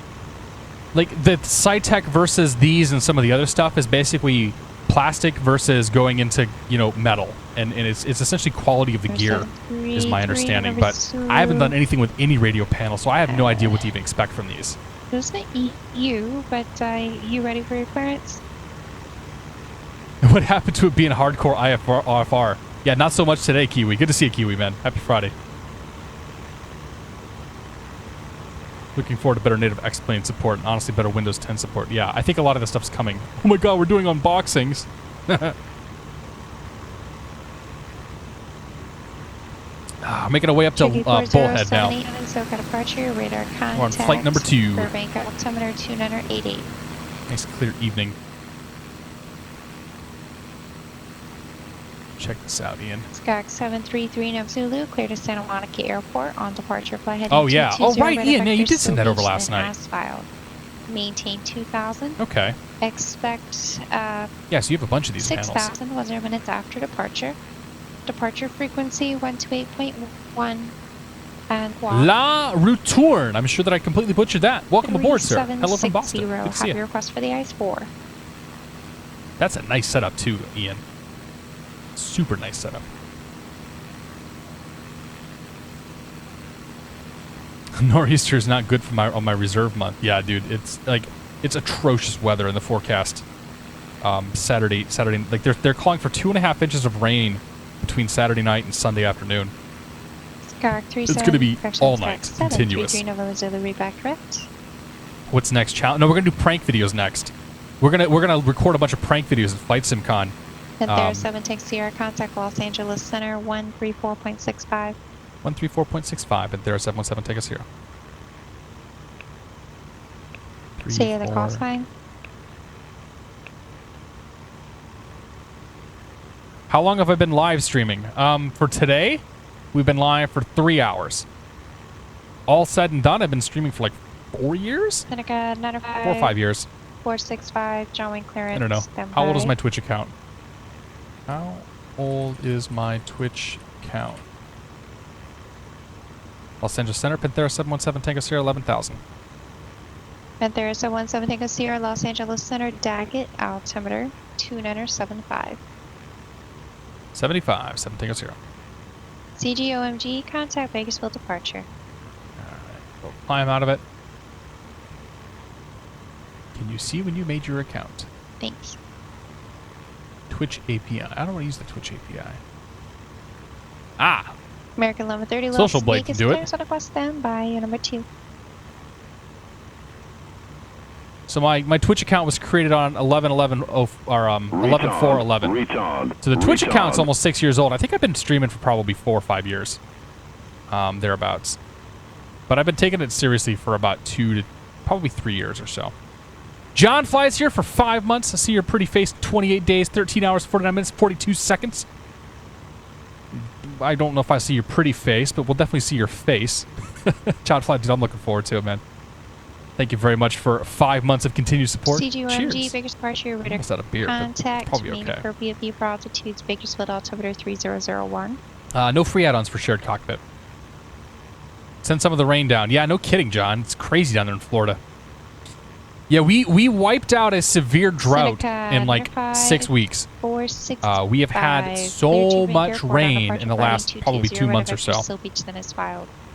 Like the Sidetic versus these and some of the other stuff is basically plastic versus going into, you know, metal, and it's essentially quality of the gear is my understanding. But I haven't done anything with any radio panel, so I have no idea what to even expect from these. Doesn't you, but you ready for your clearance? What happened to it being hardcore IFR? Yeah, not so much today, Kiwi. Good to see you, Kiwi, man. Happy Friday. Looking forward to better native X-Plane support and honestly better Windows 10 support. Yeah, I think a lot of this stuff's coming. Oh my god, we're doing unboxings. Making our way up to Bullhead now. We're on flight number 2. Burbank altimeter 2988. Nice clear evening. Check this out, Ian. Skag 733 Nav Zulu, clear to Santa Monica Airport on departure flight heading Oh yeah. Oh right, Ian. Yeah, you did send that over last night. As filed. Maintain 2,000. Okay. Expect yeah, so you have a bunch of these 6,000 10 minutes after departure. Departure frequency 128.1 and walk. La Retourne. I'm sure that I completely butchered that. Welcome aboard, sir. Hello from Boston. Good to have see you. Your request for the ICE 4. That's a nice setup too, Ian. Super nice setup. Nor'easter is not good for on my reserve month. Yeah, dude, it's like it's atrocious weather in the forecast. Saturday, like they're calling for 2.5 inches of rain between Saturday night and Sunday afternoon. It's going to be all night, continuous. What's next? Challenge? No, we're going to do prank videos next. We're gonna record a bunch of prank videos at Flight SimCon. Panthera 7 Tank Sierra, contact Los Angeles Center 134.65. 134.65, Panthera 717, take us here. Say the call sign. How long have I been live streaming? For today, we've been live for 3 hours. All said and done, I've been streaming for like 4 years? Seneca 95. 4 or 5 years. 465, John Wayne clearance. I don't know. How old is my Twitch account? How old is my Twitch account? Los Angeles Center, Panthera 717, Tango Sierra 11,000. Panthera 717, Tango Sierra, Los Angeles Center, Daggett, altimeter 2975. 75, 7 Tango Sierra. CGOMG, contact Bakersfield departure. Alright, we'll climb out of it. Can you see when you made your account? Thanks. Twitch API. I don't want to use the Twitch API. Ah! American Loma 30 Social Blade can do it. On a standby, number 2. So my Twitch account was created on 11/4/11. So the Twitch account's almost 6 years old. I think I've been streaming for probably 4 or 5 years, thereabouts. But I've been taking it seriously for about 2 to probably 3 years or so. John flies here for 5 months. I see your pretty face. 28 days, 13 hours, 49 minutes, 42 seconds. I don't know if I see your pretty face, but we'll definitely see your face. John flies, dude, I'm looking forward to it, man. Thank you very much for 5 months of continued support. CGOMG, Bakersfield departure, radar almost out of beer, contact, probably okay. appropriate view for altitudes, Bakersfield altimeter 3001. No free add-ons for shared cockpit. Send some of the rain down. Yeah, no kidding, John. It's crazy down there in Florida. Yeah, we wiped out a severe drought Seneca, in like 6 weeks. We have had so much rain in the last probably 2 months or so.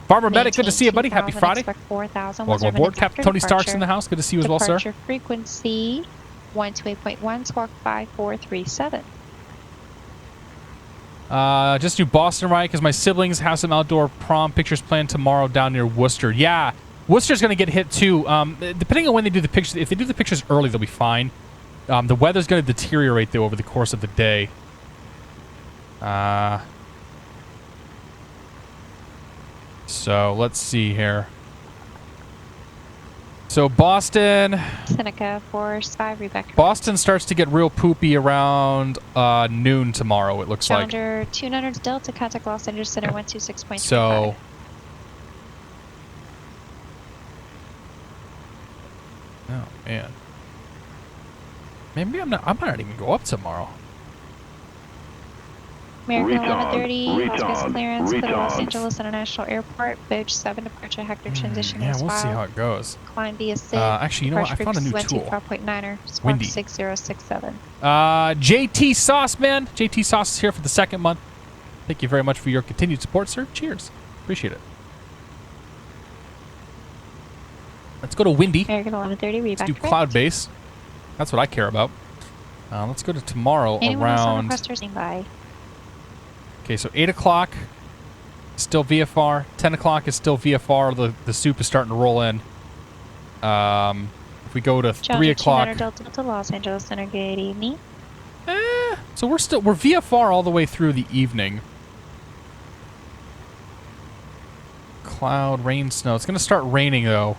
Farmer Medic, good to see you, buddy. Happy Friday. Welcome aboard. Captain Tony Stark's in the house. Good to see you as well, sir. Departure frequency 128.1, squawk 5437. Just do Boston right because my siblings have some outdoor prom pictures planned tomorrow down near Worcester. Yeah, Worcester's going to get hit too. Depending on when they do the pictures, if they do the pictures early, they'll be fine. The weather's going to deteriorate though over the course of the day. So let's see here. So Boston. Seneca 465, Rebecca. Boston starts to get real poopy around noon tomorrow. It looks like. Challenger 200 Delta, contact Los Angeles Center 126.25. So Oh, man. Maybe I might not even go up tomorrow. American 1130, Las clearance for the Los Angeles International Airport, Boge 7 departure, Hector transition Yeah, is we'll see filed. how it goes. Climb via SIG. Actually, you know what? I found a new tool. 25.9er, Windy. 6067. JT Sauce, man. JT Sauce is here for the 2nd month. Thank you very much for your continued support, sir. Cheers. Appreciate it. Let's go to Windy. American 1130, Let's reback do cloud base. That's what I care about. Let's go to tomorrow around... By. Okay, so 8 o'clock, still VFR. 10 o'clock is still VFR. The soup is starting to roll in. If we go to 3 o'clock... Delta Los Angeles Center, good evening. So we're VFR all the way through the evening. Cloud, rain, snow. It's going to start raining, though.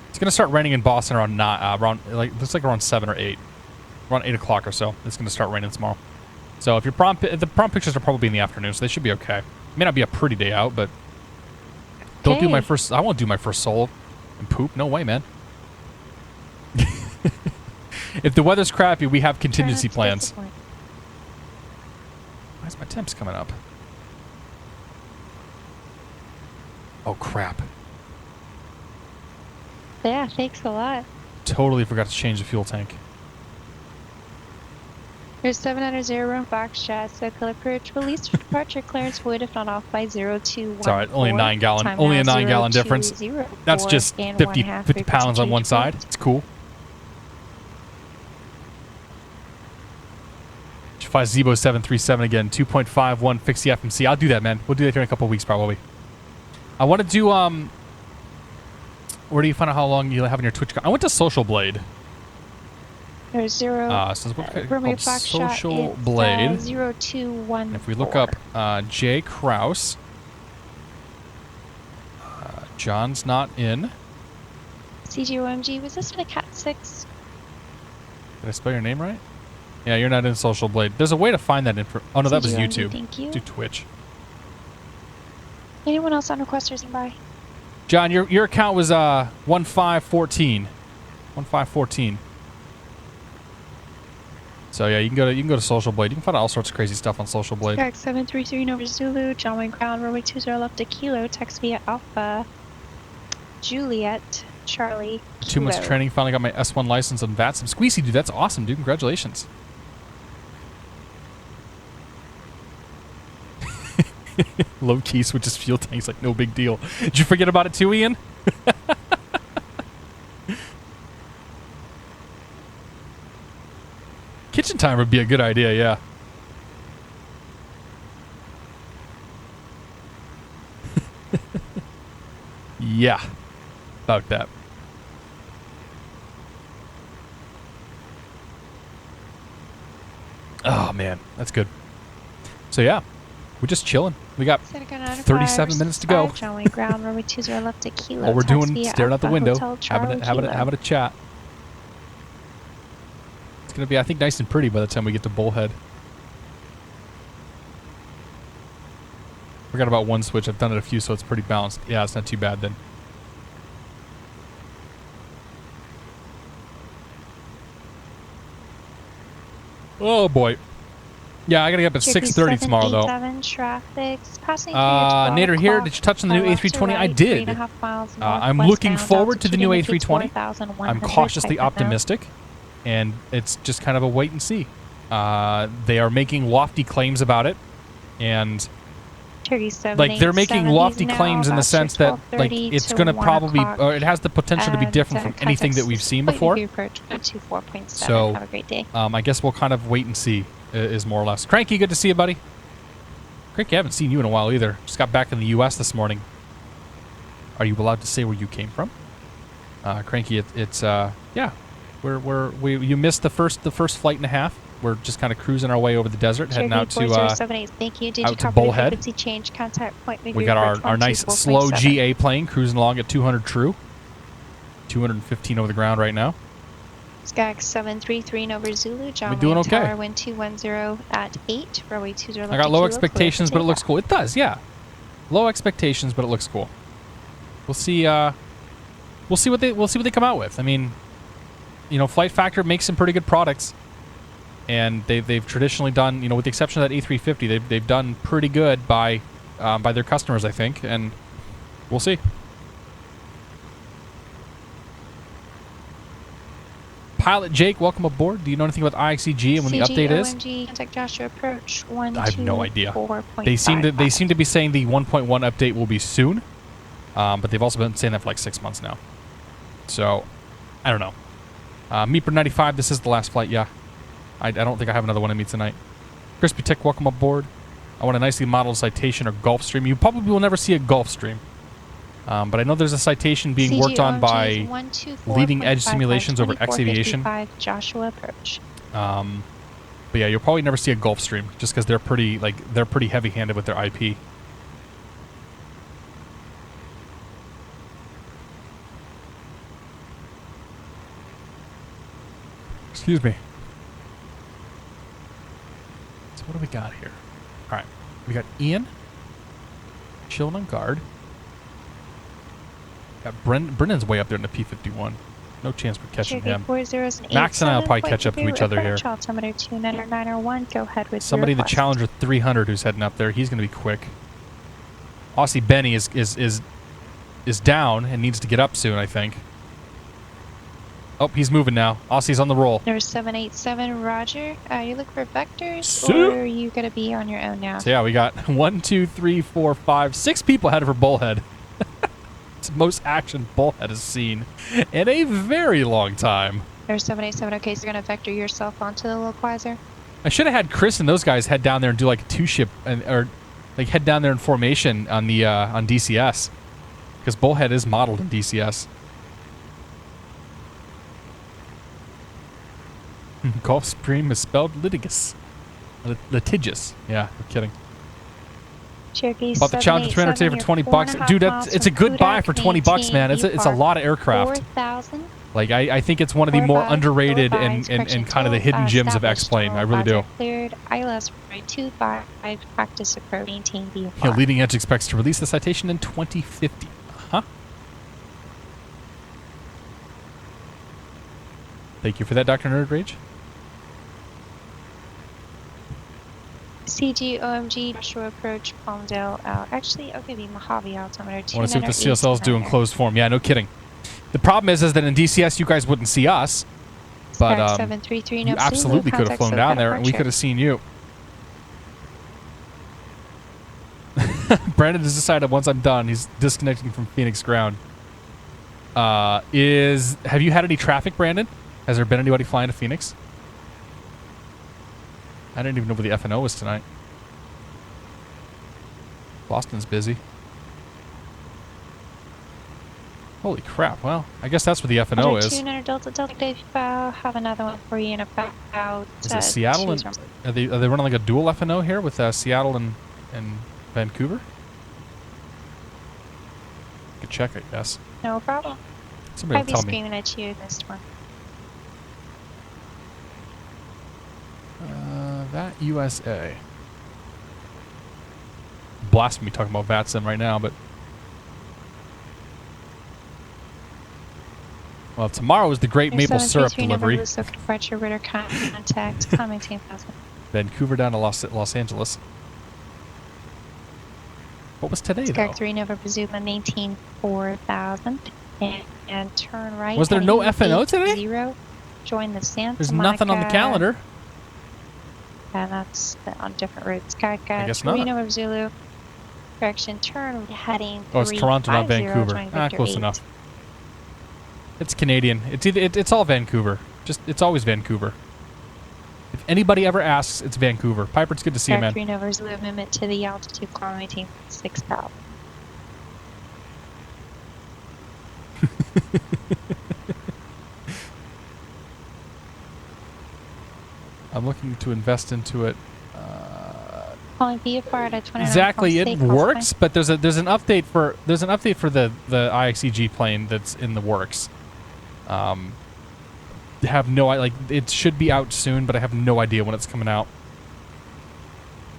It's going to start raining in Boston around looks like around 7 or 8. Around 8 o'clock or so. It's going to start raining tomorrow. So if the prom pictures are probably in the afternoon, so they should be okay. It may not be a pretty day out, but don't do my first. I won't do my first solo and poop. No way, man. If the weather's crappy, we have contingency plans. Why is my temps coming up? Oh crap! Yeah, thanks a lot. Totally forgot to change the fuel tank. Here's 700 room Foxtrot, Circle approach, release departure clearance would if not off by 0214. It's alright, only a 9 gallon difference. That's just 50 pounds on one side. It's cool. 5 Zebo 737 again, 2.51 fix the FMC. I'll do that, man. We'll do that here in a couple of weeks probably. I want to do where do you find out how long you have on your Twitch? I went to Social Blade. There's Social Blade. 0214. If we look up Jay Kraus, John's not in. CGOMG, was this in a Cat 6? Did I spell your name right? Yeah, you're not in Social Blade. There's a way to find that info. Oh no, that was YouTube. Thank you. Do Twitch. Anyone else on requesters and by? John, your account was 1514. 1514. So yeah, you can go to Social Blade. You can find out all sorts of crazy stuff on Social Blade. Skyx 733 Nova Zulu, John Wayne Ground, runway 20 left to Kilo, text via Alpha, Juliet, Charlie. 2 months training, finally got my S1 license on VAT. Some squeezy, dude. That's awesome, dude. Congratulations. Low key switches fuel tanks like no big deal. Did you forget about it too, Ian? Kitchen time would be a good idea, yeah. Yeah, about that. Oh man, that's good. So yeah, we're just chilling. We got 37 minutes to go. John Wayne Ground, runway 20 left to Kilo. All we're doing, staring out the window, having a chat. It's gonna be, I think, nice and pretty by the time we get to Bullhead. Forgot about one switch. I've done it a few, so it's pretty balanced. Yeah, it's not too bad then. Oh boy. Yeah, I gotta get up at 6:30 tomorrow though. Nader here. Did you touch on the new A320? I did. I'm looking forward to the new A320. I'm cautiously optimistic, and it's just kind of a wait and see. They are making lofty claims about it, and like they're making lofty claims in the sense that like it's going to probably, it has the potential to be different from anything that we've seen before. So I guess we'll kind of wait and see. Is more or less. Cranky, good to see you, buddy. Cranky, I haven't seen you in a while either. Just got back in the U.S. this morning. Are you allowed to say where you came from? Cranky, it's yeah. You missed the first flight and a half. We're just kind of cruising our way over the desert, heading out to Bullhead. We got our nice slow GA plane cruising along at 200 true. 215 over the ground right now. Skyx 733 Nova Zulu, John doing Wayne okay. Tower, wind 210 at 8, runway 20 left. I got low expectations, but it looks cool. It does, yeah. Low expectations, but it looks cool. We'll see we'll see what they come out with. I mean, you know, Flight Factor makes some pretty good products, and they've traditionally done, you know, with the exception of that A350, they've done pretty good by their customers, I think, and we'll see. Pilot Jake, welcome aboard. Do you know anything about IXCG and when the update is? Contact Joshua approach I have no idea. 124.55. They seem to be saying the 1.1 update will be soon, but they've also been saying that for like 6 months now. So, I don't know. Meeper 95, this is the last flight, yeah. I don't think I have another one in me tonight. Crispy Tech, welcome aboard. I want a nicely modeled Citation or Gulfstream. You probably will never see a Gulfstream. But I know there's a Citation being worked on by Leading Edge Simulations over X Aviation. Joshua approach. But yeah, you'll probably never see a Gulfstream just because they're pretty heavy-handed with their IP. Excuse me. So what do we got here? All right, we got Ian chilling on guard. Got Brendan's way up there in the P-51. No chance we're catching him. Max and I will probably catch up to each other here. Altimeter 29901. Go ahead with somebody, the Challenger 300, who's heading up there. He's going to be quick. Aussie Benny is down and needs to get up soon, I think. Oh, he's moving now. Aussie's on the roll. Number 787, Roger. You look for vectors, or are you going to be on your own now? So yeah, we got 1, 2, 3, 4, 5, 6 people headed for Bullhead. It's the most action Bullhead has seen in a very long time. Number 787, okay, so you're going to vector yourself onto the localizer? I should have had Chris and those guys head down there and do like a 2-ship, or like head down there in formation on the on DCS, because Bullhead is modeled in DCS. Gulfstream is spelled litigious. Litigious. Yeah, I'm kidding. Cherokee Bought the Challenger 300 today for 20 bucks. Dude, it's a good buy for 20 bucks, man. It's a lot of aircraft. 4,000. Like, I think it's one of the more underrated and kind of the hidden gems of X-Plane. I really do. Cleared. ILS 25. Practice approach. Maintain VFR. Yeah, Leading Edge expects to release the Citation in 2050. Huh? Thank you for that, Dr. Nerd Rage. CG OMG Joshua approach Palmdale out. Actually, I'll give you Mojave altimeter 2. I want to see what the CSL's doing closed form. Yeah, no kidding. The problem is that in DCS you guys wouldn't see us, but you absolutely could have flown down there and we could have seen you. Brandon has decided once I'm done, he's disconnecting from Phoenix ground. Have you had any traffic, Brandon? Has there been anybody flying to Phoenix? I didn't even know where the FNO was tonight. Boston's busy. Holy crap. Well, I guess that's where the FNO is. 200 Delta Dave, have another one for you in about is it Seattle and are they running like a dual FNO here with Seattle and Vancouver? Could check, I guess. No problem. Somebody I'll be tell screaming at you this one. That USA. Blasphemy talking about VATSIM right now, but well, tomorrow is the great maple syrup delivery. Contact. Vancouver down to Los Angeles. What was today, though? 3 Nova Bazooka, maintain 4,000 and turn right. Was there no FNO today? 0. Join the Santa There's Monica. nothing on the calendar. And that's on different routes. I guess 3 not. Nova Zulu. Correction, turn heading 350. Oh, it's Toronto, not Vancouver. Close enough. It's Canadian. It's all Vancouver. It's always Vancouver. If anybody ever asks, it's Vancouver. Piper, it's good to see you, man. 3 Nova Zulu, movement to the altitude, climb 6,000. I'm looking to invest into it. Calling VFR at 29. Exactly, it works, but there's an update for the IXCG plane that's in the works. Have no, like, it should be out soon, but I have no idea when it's coming out.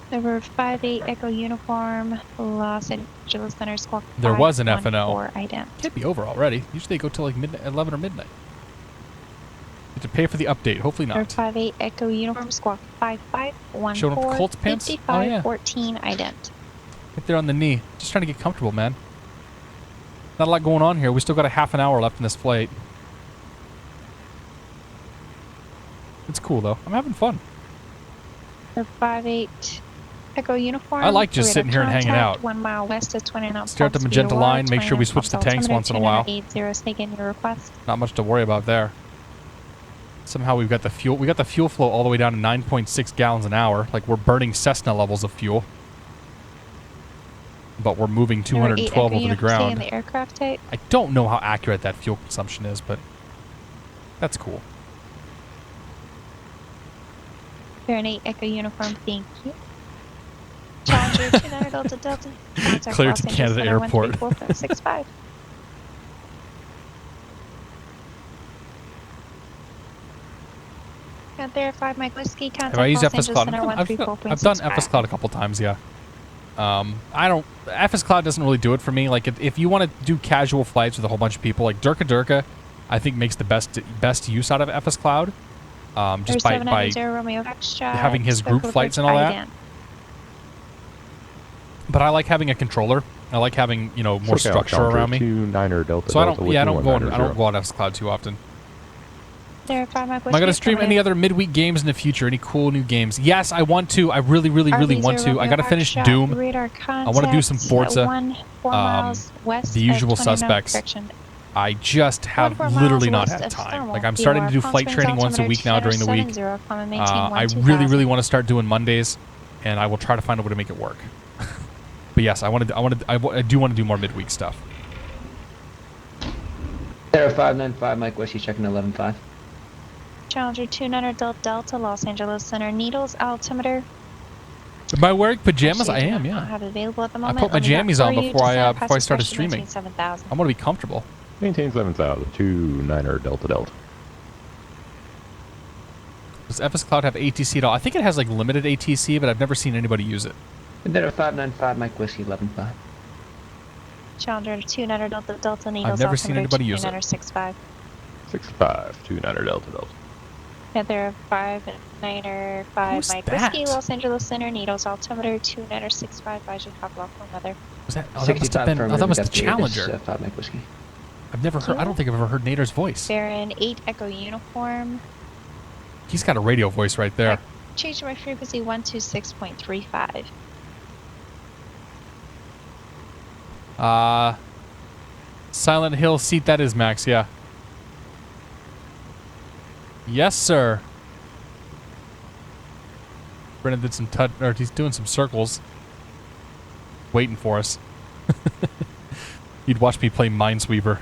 Number 58 Echo Uniform, Los Angeles Center Squawk. There was an FNO. Ident. Can't be over already. Usually they go till like midnight, 11 or midnight. You have to pay for the update. Hopefully Number not. 58 Echo Uniform Squawk 5514. Showing up the Colts pants? Oh, yeah. 5514 Ident. Right there on the knee. Just trying to get comfortable, man. Not a lot going on here. We still got a half an hour left in this flight. It's cool though. I'm having fun. Number 58 Echo Uniform. I like just sitting here and hanging out. 1 mile west of 29. Stare at the magenta line. Make sure we switch the tanks once in a while. 80 snake in your request. Not much to worry about there. Somehow we've got the fuel. We got the fuel flow all the way down to 9.6 gallons an hour. Like we're burning Cessna levels of fuel. But we're moving 212 over the ground. In the aircraft type. I don't know how accurate that fuel consumption is, but that's cool. Fahrenheit Echo Uniform, thank you. Challenger 29 Delta Delta. Clear to Canada Airport. 134.65. Panthera 5 Mike Whiskey. Contact Have I used Los FS Angeles Cloud? Center I've done FS Cloud a couple times, yeah. I don't. FS Cloud doesn't really do it for me. Like if you want to do casual flights with a whole bunch of people, like Durka, I think makes the best use out of FS Cloud. Just by having his group flights and all that. But I like having a controller. I like having more structure around me. 29er Delta. So I don't go on FS Cloud too often. Am I going to stream any other midweek games in the future? Any cool new games? Yes, I want to. I really want to. I got to finish Doom. I want to do some Forza. The usual suspects. I just have literally not had time. Like I'm starting to do flight training once a week now during the week. I really want to start doing Mondays, and I will try to find a way to make it work. But yes, I do want to do more midweek stuff. Sarah 595 Mike Whiskey checking 11.5. Challenger 29 Delta Los Angeles Center Needles altimeter. Am I wearing pajamas? I am, yeah. I have available at the I moment. put my jammies on before I started streaming. I want to be comfortable. Maintains 11,000. 29er Delta. Does FS Cloud have ATC at all? I think it has like limited ATC, but I've never seen anybody use it. Panthera 595 Mike Whiskey 11.5. Challenger 29 Delta Needles. I've never seen anybody use it. 65. 65 29er Delta. Panthera 5 5 Mike Whiskey Los Angeles Center Needles altimeter 29 65. I should hop off another. Was that? Oh, that must have been. Oh, that was the Challenger. 5 Mike Whiskey. I've never heard. I don't think I've ever heard Nader's voice. Baron 8 Echo Uniform. He's got a radio voice right there. Change my frequency 126.35. Silent Hill seat. That is Max. Yeah. Yes, sir. Brennan did some he's doing some circles, waiting for us. You'd watch me play Minesweeper.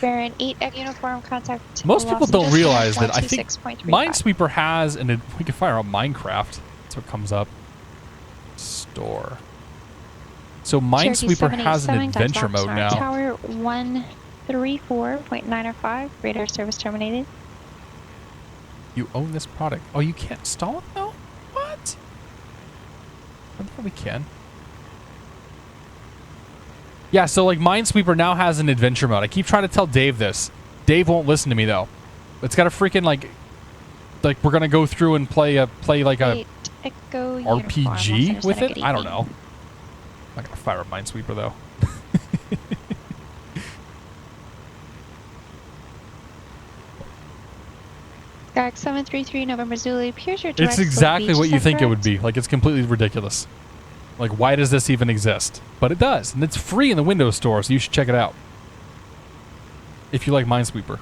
Baron 8 Echo Uniform contact. Most people don't realize that I think Minesweeper has, and we can fire on Minecraft. That's what comes up. Store. So Minesweeper has an adventure mode now. Tower 134.905. Radar service terminated. You own this product. Oh, you can't install it though? What? I thought we can. Yeah, so like Minesweeper now has an adventure mode. I keep trying to tell Dave this. Dave won't listen to me though. It's got a freaking like we're gonna go through and play like a RPG with it. I don't know. I'm not gonna fire up Minesweeper though. Gag 733 November Zulu. Appears your direct It's exactly what you think correct? it would be. Like it's completely ridiculous. Like why does this even exist? But it does, and it's free in the Windows Store, so you should check it out. If you like Minesweeper.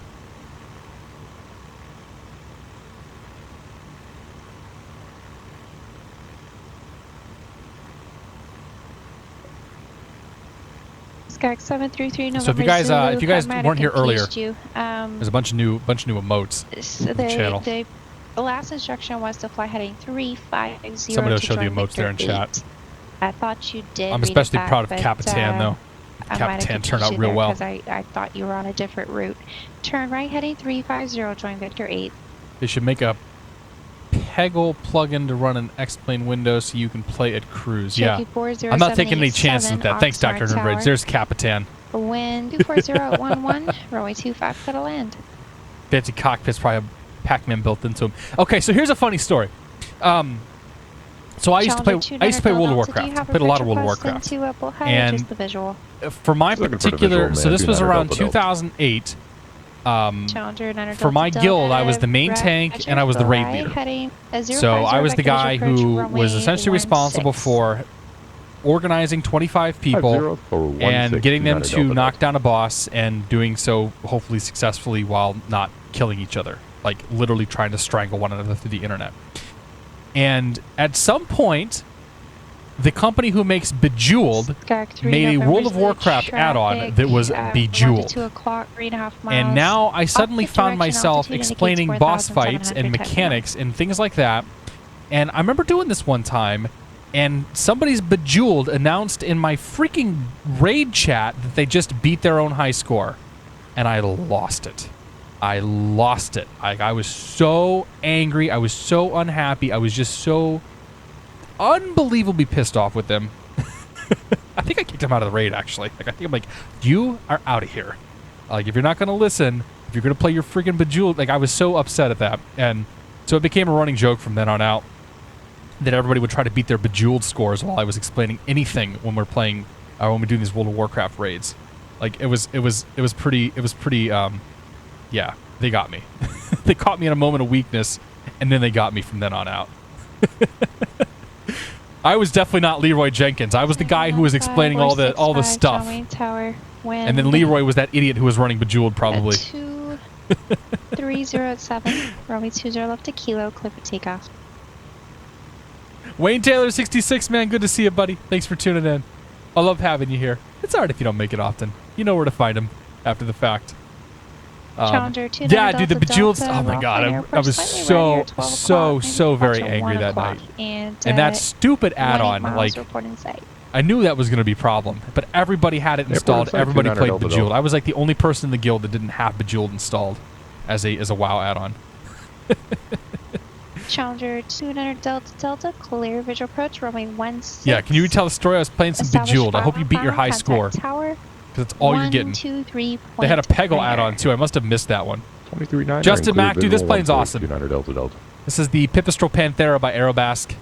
Gag 733 November So if you guys weren't here earlier, you. there's a bunch of new emotes So on the channel. The last instruction was to fly heading 350. Somebody will to show the join emotes there in Victor chat. 8. I thought you did. I'm read especially it proud of back, Kappatain though. Kappatain turned out real well. Because I thought you were on a different route. Turn right heading 350. Join Victor 8. They should make a Peggle plugin to run an X-Plane window so you can play at cruise. Shaky Yeah. 40 I'm not taking any chances with that. Thanks, Dr. Nerdbridge. There's Kappatain. Wind 24011, runway 25, clear to land. Fancy cockpits, probably a Pac-Man built into them. Okay, so here's a funny story. So I used to play World of Warcraft. I played a lot of World of Warcraft. And for my particular, so this was around 2008. For my guild, I was the main tank and I was the raid leader. So I was the guy who was essentially responsible for organizing 25 people and getting them to knock down a boss and doing so hopefully successfully while not killing each other, like literally trying to strangle one another through the internet. And at some point, the company who makes Bejeweled made a World of Warcraft add-on that was Bejeweled. And now I suddenly found myself explaining boss fights and mechanics and things like that. And I remember doing this one time, and somebody's Bejeweled announced in my freaking raid chat that they just beat their own high score. And I lost it. I lost it. I was so angry. I was so unhappy. I was just so unbelievably pissed off with them. I think I kicked him out of the raid, actually. Like, I think I'm like, you are out of here. Like, if you're not going to listen, if you're going to play your freaking Bejeweled, like, I was so upset at that. And so it became a running joke from then on out that everybody would try to beat their Bejeweled scores while I was explaining anything when we're playing, when we're doing these World of Warcraft raids. Like, it was pretty, yeah, they got me. They caught me in a moment of weakness, and then they got me from then on out. I was definitely not Leroy Jenkins. I was the guy who was explaining all the stuff. And then Leroy was that idiot who was running Bejeweled, probably. 2307, runway 20 left to Kilo, clear for takeoff. Wayne Taylor 66, man, good to see you, buddy. Thanks for tuning in. I love having you here. It's alright if you don't make it often. You know where to find him after the fact. Yeah, dude, the Bejeweled. Oh my god, I was so very angry that night. And that stupid add-on, like, I knew that was going to be a problem, but everybody had it installed. Everybody played Bejeweled. I was like the only person in the guild that didn't have Bejeweled installed as a WoW add-on. Challenger 200 Delta, clear visual approach, runway 16. Yeah, can you tell the story? I was playing some Bejeweled. I hope you beat your high score. Because that's all you're getting. They had a Peggle add-on too. I must have missed that one. Justin Mack, dude, this plane's awesome. This is the Pipistrel Panthera by Aerobask.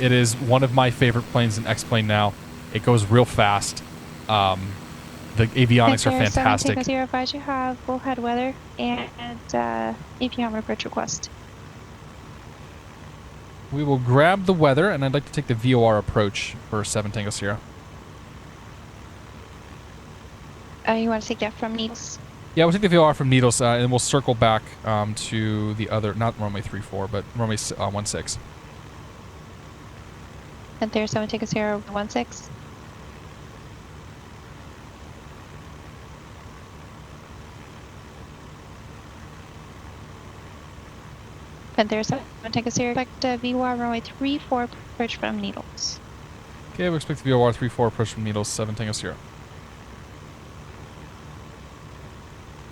It is one of my favorite planes in X-Plane now. It goes real fast. The avionics are fantastic. Advise you have bullhead weather and if you have an approach request. We will grab the weather, and I'd like to take the VOR approach for 7 Tango Sierra. You want to take that from Needles? Yeah, we'll take the VOR from Needles, and we'll circle back to the other, not runway 34, but runway 16. And there's 7 Tango Sierra 16. And there's 7 Tango Sierra, expect VOR runway 34 approach from Needles. Okay, we expect the VOR 34 approach from Needles, 7 Tango Sierra.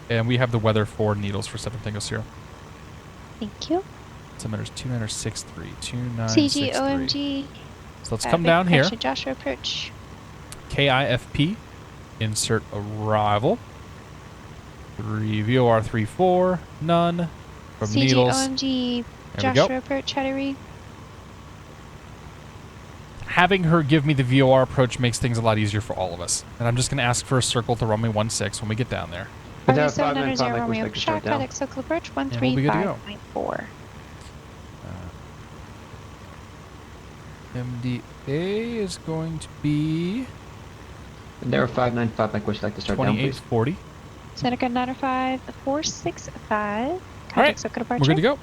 And we have the weather for Needles for 7 Tango Sierra. Thank you. Altimeter's 2963, 2963. CG OMG. So let's come down here. Joshua approach. KIFP. Insert arrival. VOR 34, none. From CG Needles. OMG. Joshua approach, how to read? Having her give me the VOR approach makes things a lot easier for all of us. And I'm just going to ask for a circle to runway 16 when we get down there. Runway 700 Romeo, shot FedEx Circle approach 135.4. MDA is going to be... Panthera 595, Mike, would you like to start down, please? 2840. Seneca 905, 465. All right, we're good to go.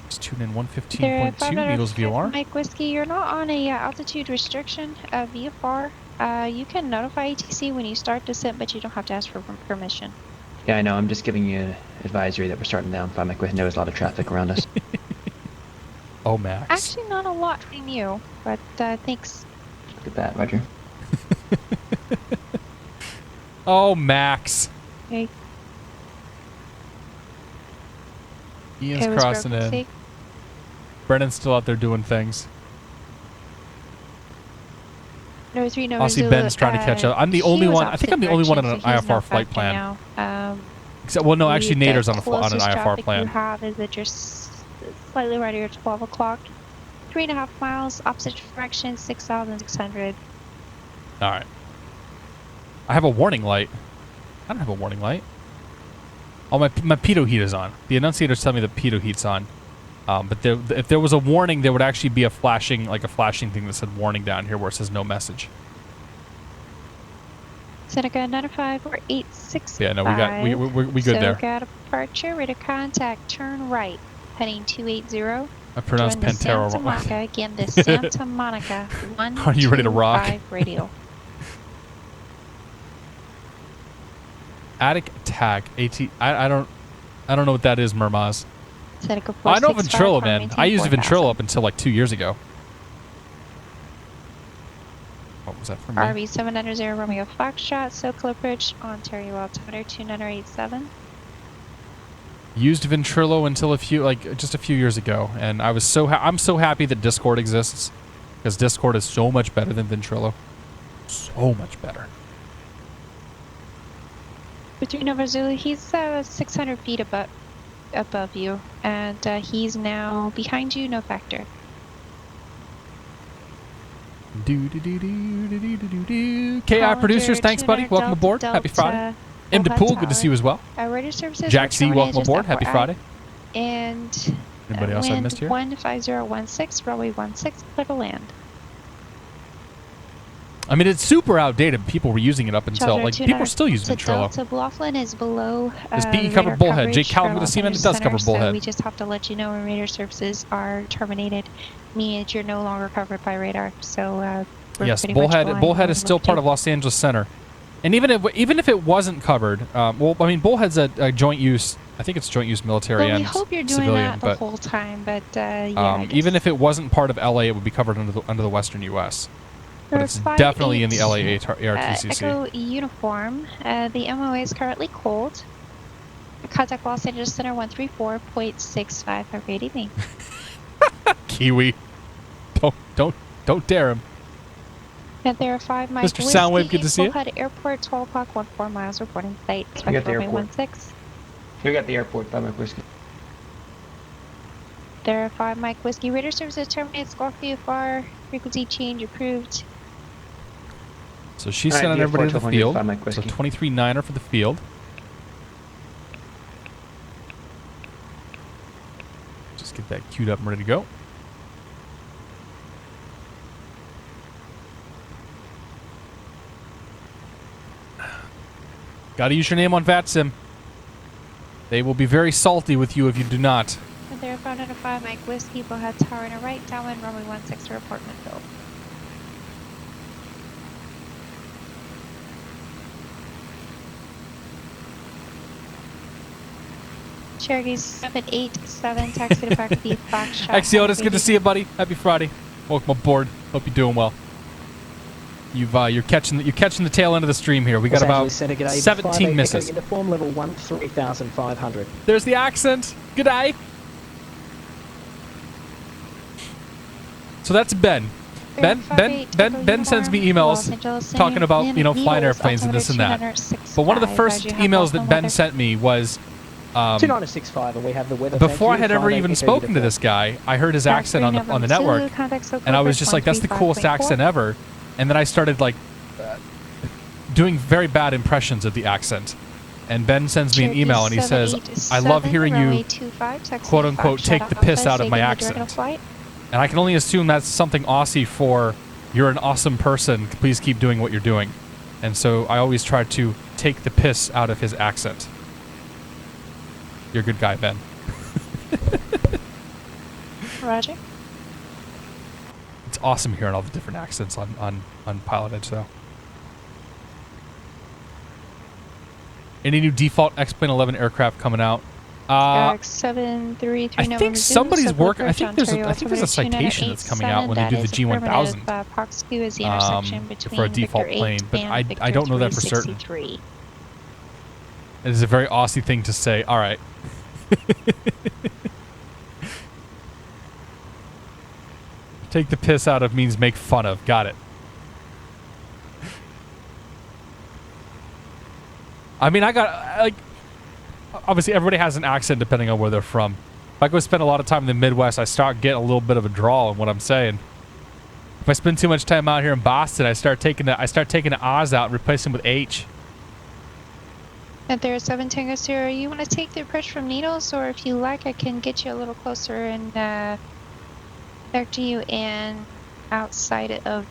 Just tune in 115.2 Needles VOR. Mike Whiskey, you're not on a altitude restriction VFR. You can notify ATC when you start descent, but you don't have to ask for permission. Yeah, I know. I'm just giving you an advisory that we're starting down 5 Mike. There's a lot of traffic around us. Oh, Max. Actually, not a lot from you, but thanks. Look at that, Roger. Oh, Max. Hey. Ian's It was crossing broken, in. see? Brennan's still out there doing things. No, 3 Nova I see Zulu, Ben's trying to catch up. I'm the he only was one. I think I'm the only one on an opposite direction, so IFR he's flight not plan. now. Except, well, no, actually, The Nader's on an closest IFR traffic plan. you have is at just slightly right here, 12 o'clock. 3.5 miles, opposite direction, 6,600. All right. I have a warning light. I don't have a warning light. Oh, my pitot heat is on. The annunciators tell me the pitot heat's on. But if there was a warning, there would actually be a flashing thing that said warning down here where it says no message. Seneca 95486. Yeah, no, we good there. So got a departure, radar contact, turn right, heading 280. I pronounced Join the Panthera Santa wrong. Monica, again, the Santa Monica 125 Are you ready to rock? radial. Attic attack. I don't know what that is, Murmaz. Seneca I know 465, Ventrilo, man. I used 4,000. Ventrilo up until like 2 years ago. What was that from me? RV 790 Romeo Foxtrot, Socal approach, Ontario altimeter 2987. Used Ventrilo until just a few years ago, and I was I'm so happy that Discord exists, because Discord is so much better than Ventrilo. So much better. Between Nova Zulu, he's 600 feet above you, and he's now behind you, no factor. KI producers, thanks, buddy. Welcome aboard. Happy Friday. M. DePool, good to see you as well. Radio services. Jack C, welcome aboard. Happy Friday. And anybody else I missed here? 15016, runway 16, clear to land. I mean, it's super outdated. People were using it up until, people are still using Ventrilo. Delta Bluffland is below Does BE cover Bullhead? Jake Calvin, good to see you, man. It does cover Bullhead. So we just have to let you know when radar services are terminated, means you're no longer covered by radar. So yes, Bullhead is still part of Los Angeles Center. And even if it wasn't covered, well, I mean, Bullhead's a joint use. I think it's joint use military and we hope you're doing civilian. that the whole time, but even if it wasn't part of LA, it would be covered under the Western U.S. But it's definitely in the LA ARTCC. Echo uniform. The MOA is currently cold. Contact Los Angeles Center 134.65. Have a great evening. Kiwi, don't dare him. Panthera 5 Mike Mr. Soundwave, good to see you. Bullhead Airport, 12 o'clock, 14 miles, reporting flight. We got the airport. 16. We got the airport, 5 Mike Whiskey. There 5 Mike Whiskey. Radar services terminated. Squawk VFR. Frequency change approved. So she's sending everybody to the field. So 23.9er for the field. Just get that queued up and ready to go. Gotta use your name on VATSIM. They will be very salty with you if you do not. There 505 Mike Whiskey. Bullhead Tower and a right. Downwind runway 16 report midfield. Cherokee 787, taxi to back to the Foxtrot. Axiotis, good to see you, buddy. Happy Friday. Welcome aboard. Hope you're doing well. You're catching the tail end of the stream here. We got about 17 misses. Uniform level 13,500. There's the accent. Good day. So that's Ben. Ben sends me emails talking about flying airplanes and this and that. But one of the first emails that Ben sent me was 2965, and we have the weather. Before I had ever even spoken to this guy, I heard his accent on the network, and I was just like, "That's the coolest accent ever." And then I started doing very bad impressions of the accent. And Ben sends me an email and he says, "I love hearing you, quote unquote, take the piss out of my accent." And I can only assume that's something Aussie for, "You're an awesome person. Please keep doing what you're doing." And so I always try to take the piss out of his accent. You're a good guy, Ben. Roger. It's awesome hearing all the different accents on PilotEdge, though. Any new default X-Plane 11 aircraft coming out? 733 I think somebody's working. I think there's a citation that's coming out when they do the G1000 for a default plane, but I don't know that for certain. It is a very Aussie thing to say. All right. Take the piss out of means make fun of. Got it. I mean, obviously everybody has an accent depending on where they're from. If I go spend a lot of time in the Midwest, I start getting a little bit of a drawl in what I'm saying. If I spend too much time out here in Boston, I start taking the Oz out and replace them with H. And there's 7 Tango Sierra. You want to take the approach from Needles, or if you like, I can get you a little closer and vector you in outside of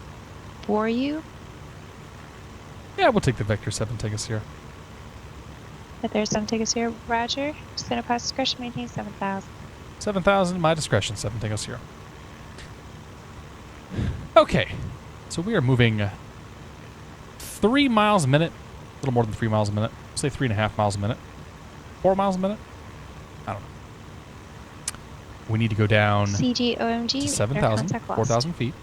Boreau. Yeah, we'll take the Vector 7 Tango Sierra. But there's 7 Tango Sierra. Roger. Send a pass discretion, maintain 7,000. 7,000, my discretion, 7 Tango Sierra. Okay, so we are moving 3 miles a minute, a little more than 3 miles a minute. Say 3.5 miles a minute. 4 miles a minute? I don't know. We need to go down CGOMG, to 7,000, 4,000 feet.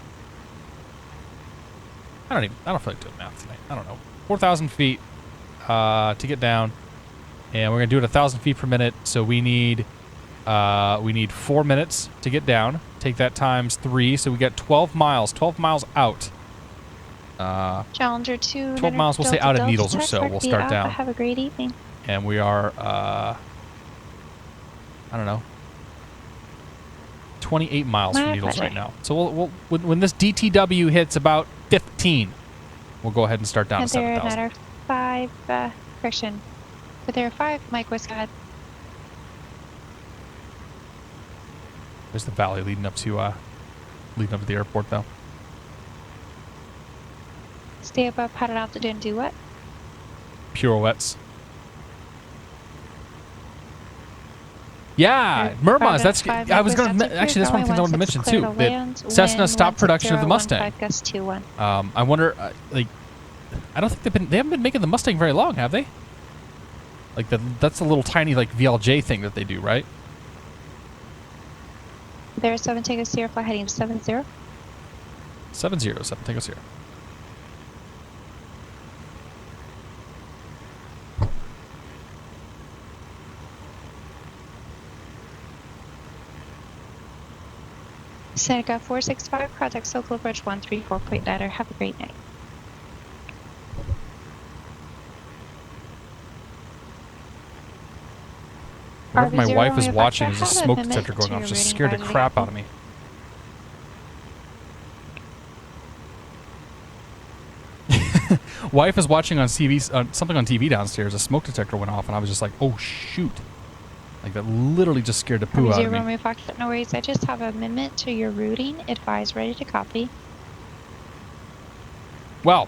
I don't feel like doing math tonight. I don't know. 4,000 feet to get down. And we're going to do it 1,000 feet per minute. So we need 4 minutes to get down. Take that times 3. So we got 12 miles. 12 miles out. Challenger 2. 12 miles, we'll say out of Needles or so. We'll start down. Have a great evening. And we are, I don't know, 28 miles from Needles right now. So when this DTW hits about 15, we'll go ahead and start down to 7,000. Another 5, correction. But there are 5, Mike was got. There's the valley leading up to the airport, though. Stay above, paddle out the do and do what? Pirouettes. Yeah, Murmaz. That's. I was going to actually. That's one thing I wanted to mention too. That Cessna stopped production of the Mustang. I wonder, like, I don't think they haven't been making the Mustang very long, have they? Like that's a little tiny like VLJ thing that they do, right? There's 7 Tango Sierra, fly heading to 70. 70, 7 Tango Sierra. Seneca 465, contact Socal Bridge 134.9. Have a great night. Whatever my wife is watching, there's a smoke detector going off. Just scared the crap out of me. Wife is watching on TV, something on TV downstairs. A smoke detector went off, and I was just like, "Oh shoot!" Like that literally just scared the poo out of me. Romeo Foxtrot, no worries. I just have an amendment to your routing. Advise, ready to copy. Well,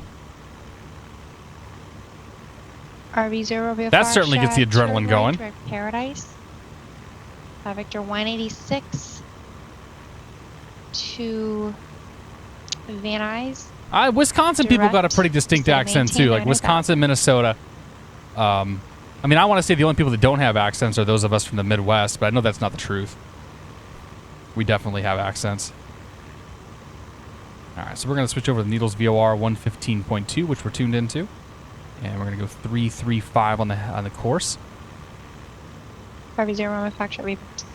RV0 Romeo that certainly gets the adrenaline going. Paradise. Victor 186 to Van Nuys. Wisconsin people got a pretty distinct accent too, like Wisconsin, Minnesota. I mean, I want to say the only people that don't have accents are those of us from the Midwest, but I know that's not the truth. We definitely have accents. All right, so we're going to switch over to Needles VOR 115.2, which we're tuned into, and we're going to go 335 on the course. RV0 Romeo Foxtrot reverse.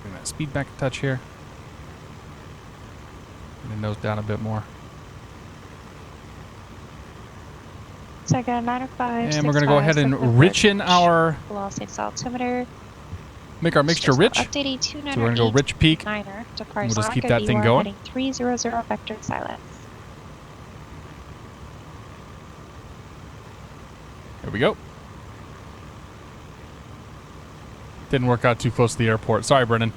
Bring that speed back a touch here. Bring the nose down a bit more. So I got a 905. And we're going to go ahead and richen our. Altimeter. Make our mixture rich. So we're going to go rich peak. We'll just keep that thing going. 300 vector silence. There we go. Didn't work out too close to the airport. Sorry, Brennan.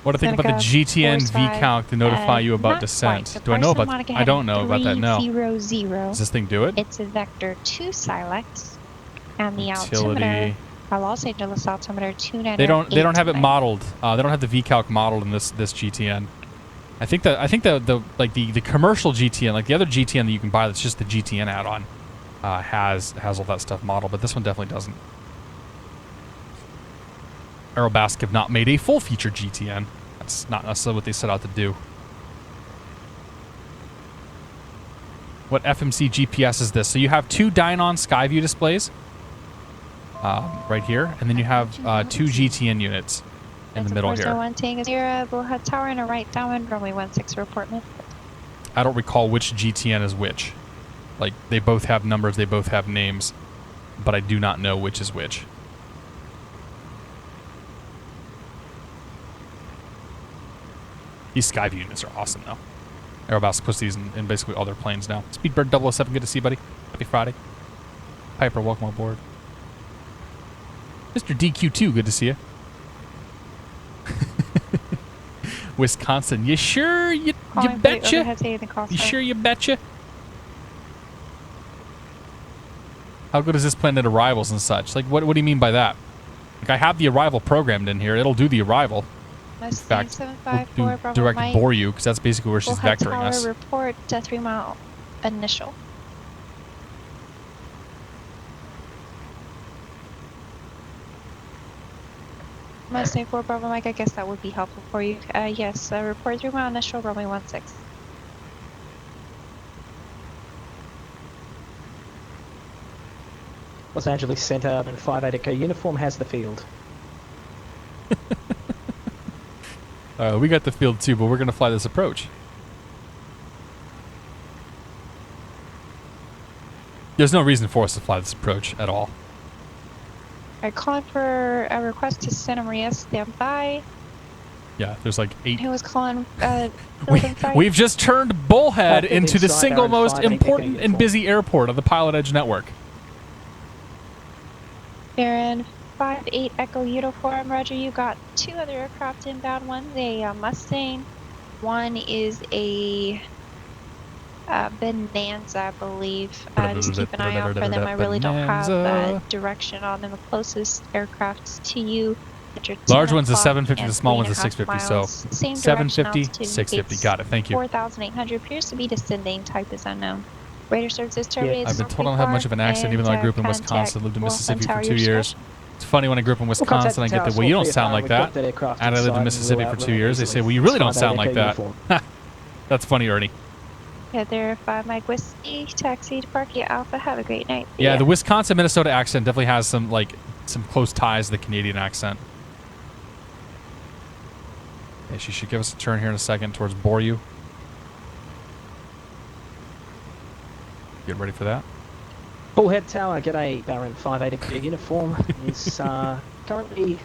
What do I think about the GTN VCalc to notify you about descent? Do I know about that? I don't know about that, no. Does this thing do it? It's a Vector 2 Silex. And the altimeter, Los Angeles altimeter 298. They don't have it modeled. They don't have the VCalc modeled in this GTN. I think the commercial GTN, like the other GTN that you can buy that's just the GTN add-on, has all that stuff modeled, but this one definitely doesn't. Aerobask have not made a full-feature GTN. That's not necessarily what they set out to do. What FMC GPS is this? So you have 2 Dynon Skyview displays right here, and then you have 2 GTN units in the middle here. 1 Tango Sierra, Bullhead Tower and a right downwind, runway 16 report me. I don't recall which GTN is which. Like, they both have numbers, they both have names, but I do not know which is which. These Skyview units are awesome, though. Aerobask puts these in basically all their planes now. Speedbird 007, good to see you, buddy. Happy Friday. Piper, welcome aboard. Mr. DQ2, good to see you. Wisconsin, you sure? You betcha? You sure you betcha? How good is this plane at arrivals and such? Like, what do you mean by that? Like, I have the arrival programmed in here. It'll do the arrival. In fact, we'll do direct bore you, because that's basically where she's vectoring us. Report 3 mile initial. Mustang 4 Bravo Mike, I guess that would be helpful for you. Yes, report 3 mile initial, runway 16. Los Angeles Center and 58 Echo uniform has the field. We got the field too, but we're going to fly this approach. There's no reason for us to fly this approach at all. I called for a request to Santa Maria standby. Yeah, there's like 8. Who was calling? We've just turned Bullhead into the single most important and busy airport of the PilotEdge network. Baron 58 Echo uniform. Roger, you got 2 other aircraft inbound. One's a Mustang. One is a Bonanza, I believe. Just keep an eye out for them. I really don't have direction on them. The closest aircraft to you. Large one's a 750, the small one's a 650. So 750, 650. Got it. Thank you. 4,800 appears to be descending. Type is unknown. Radar services terminated. I've been told I don't have much of an accent, even though I grew up in Wisconsin, lived in Mississippi for 2 years. It's funny when I grew up in Wisconsin, I get the, well, you don't sound like that. And I lived in Mississippi for 2 years. They say, well, you really don't sound like that. That's funny, Ernie. Yeah, there, 5 Mike Whiskey, taxi to Parky Alpha. Have a great night. Yeah, the Wisconsin-Minnesota accent definitely has some close ties to the Canadian accent. Okay, she should give us a turn here in a second towards Boryu. Get ready for that. Bullhead Tower, g'day, Baron 58 uniform is currently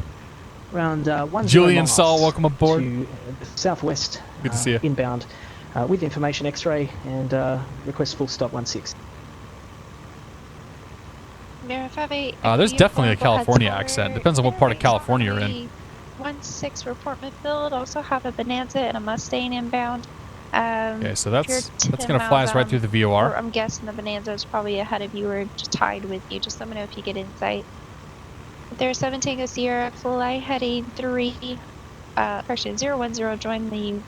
around 10 Julian Saul, welcome aboard. To the southwest. Good to see you. Inbound with information X-ray and request full stop 16. There's definitely a California accent. Depends on what part of California you're in. 16 report midfield. Also have a Bonanza and a Mustang inbound. Okay, so that's going to fly us right through the VOR. I'm guessing the Bonanza is probably ahead of you or just tied with you. Just let me know if you get insight. There's 7 Tango Sierra, fly heading 3, correction, 010, join the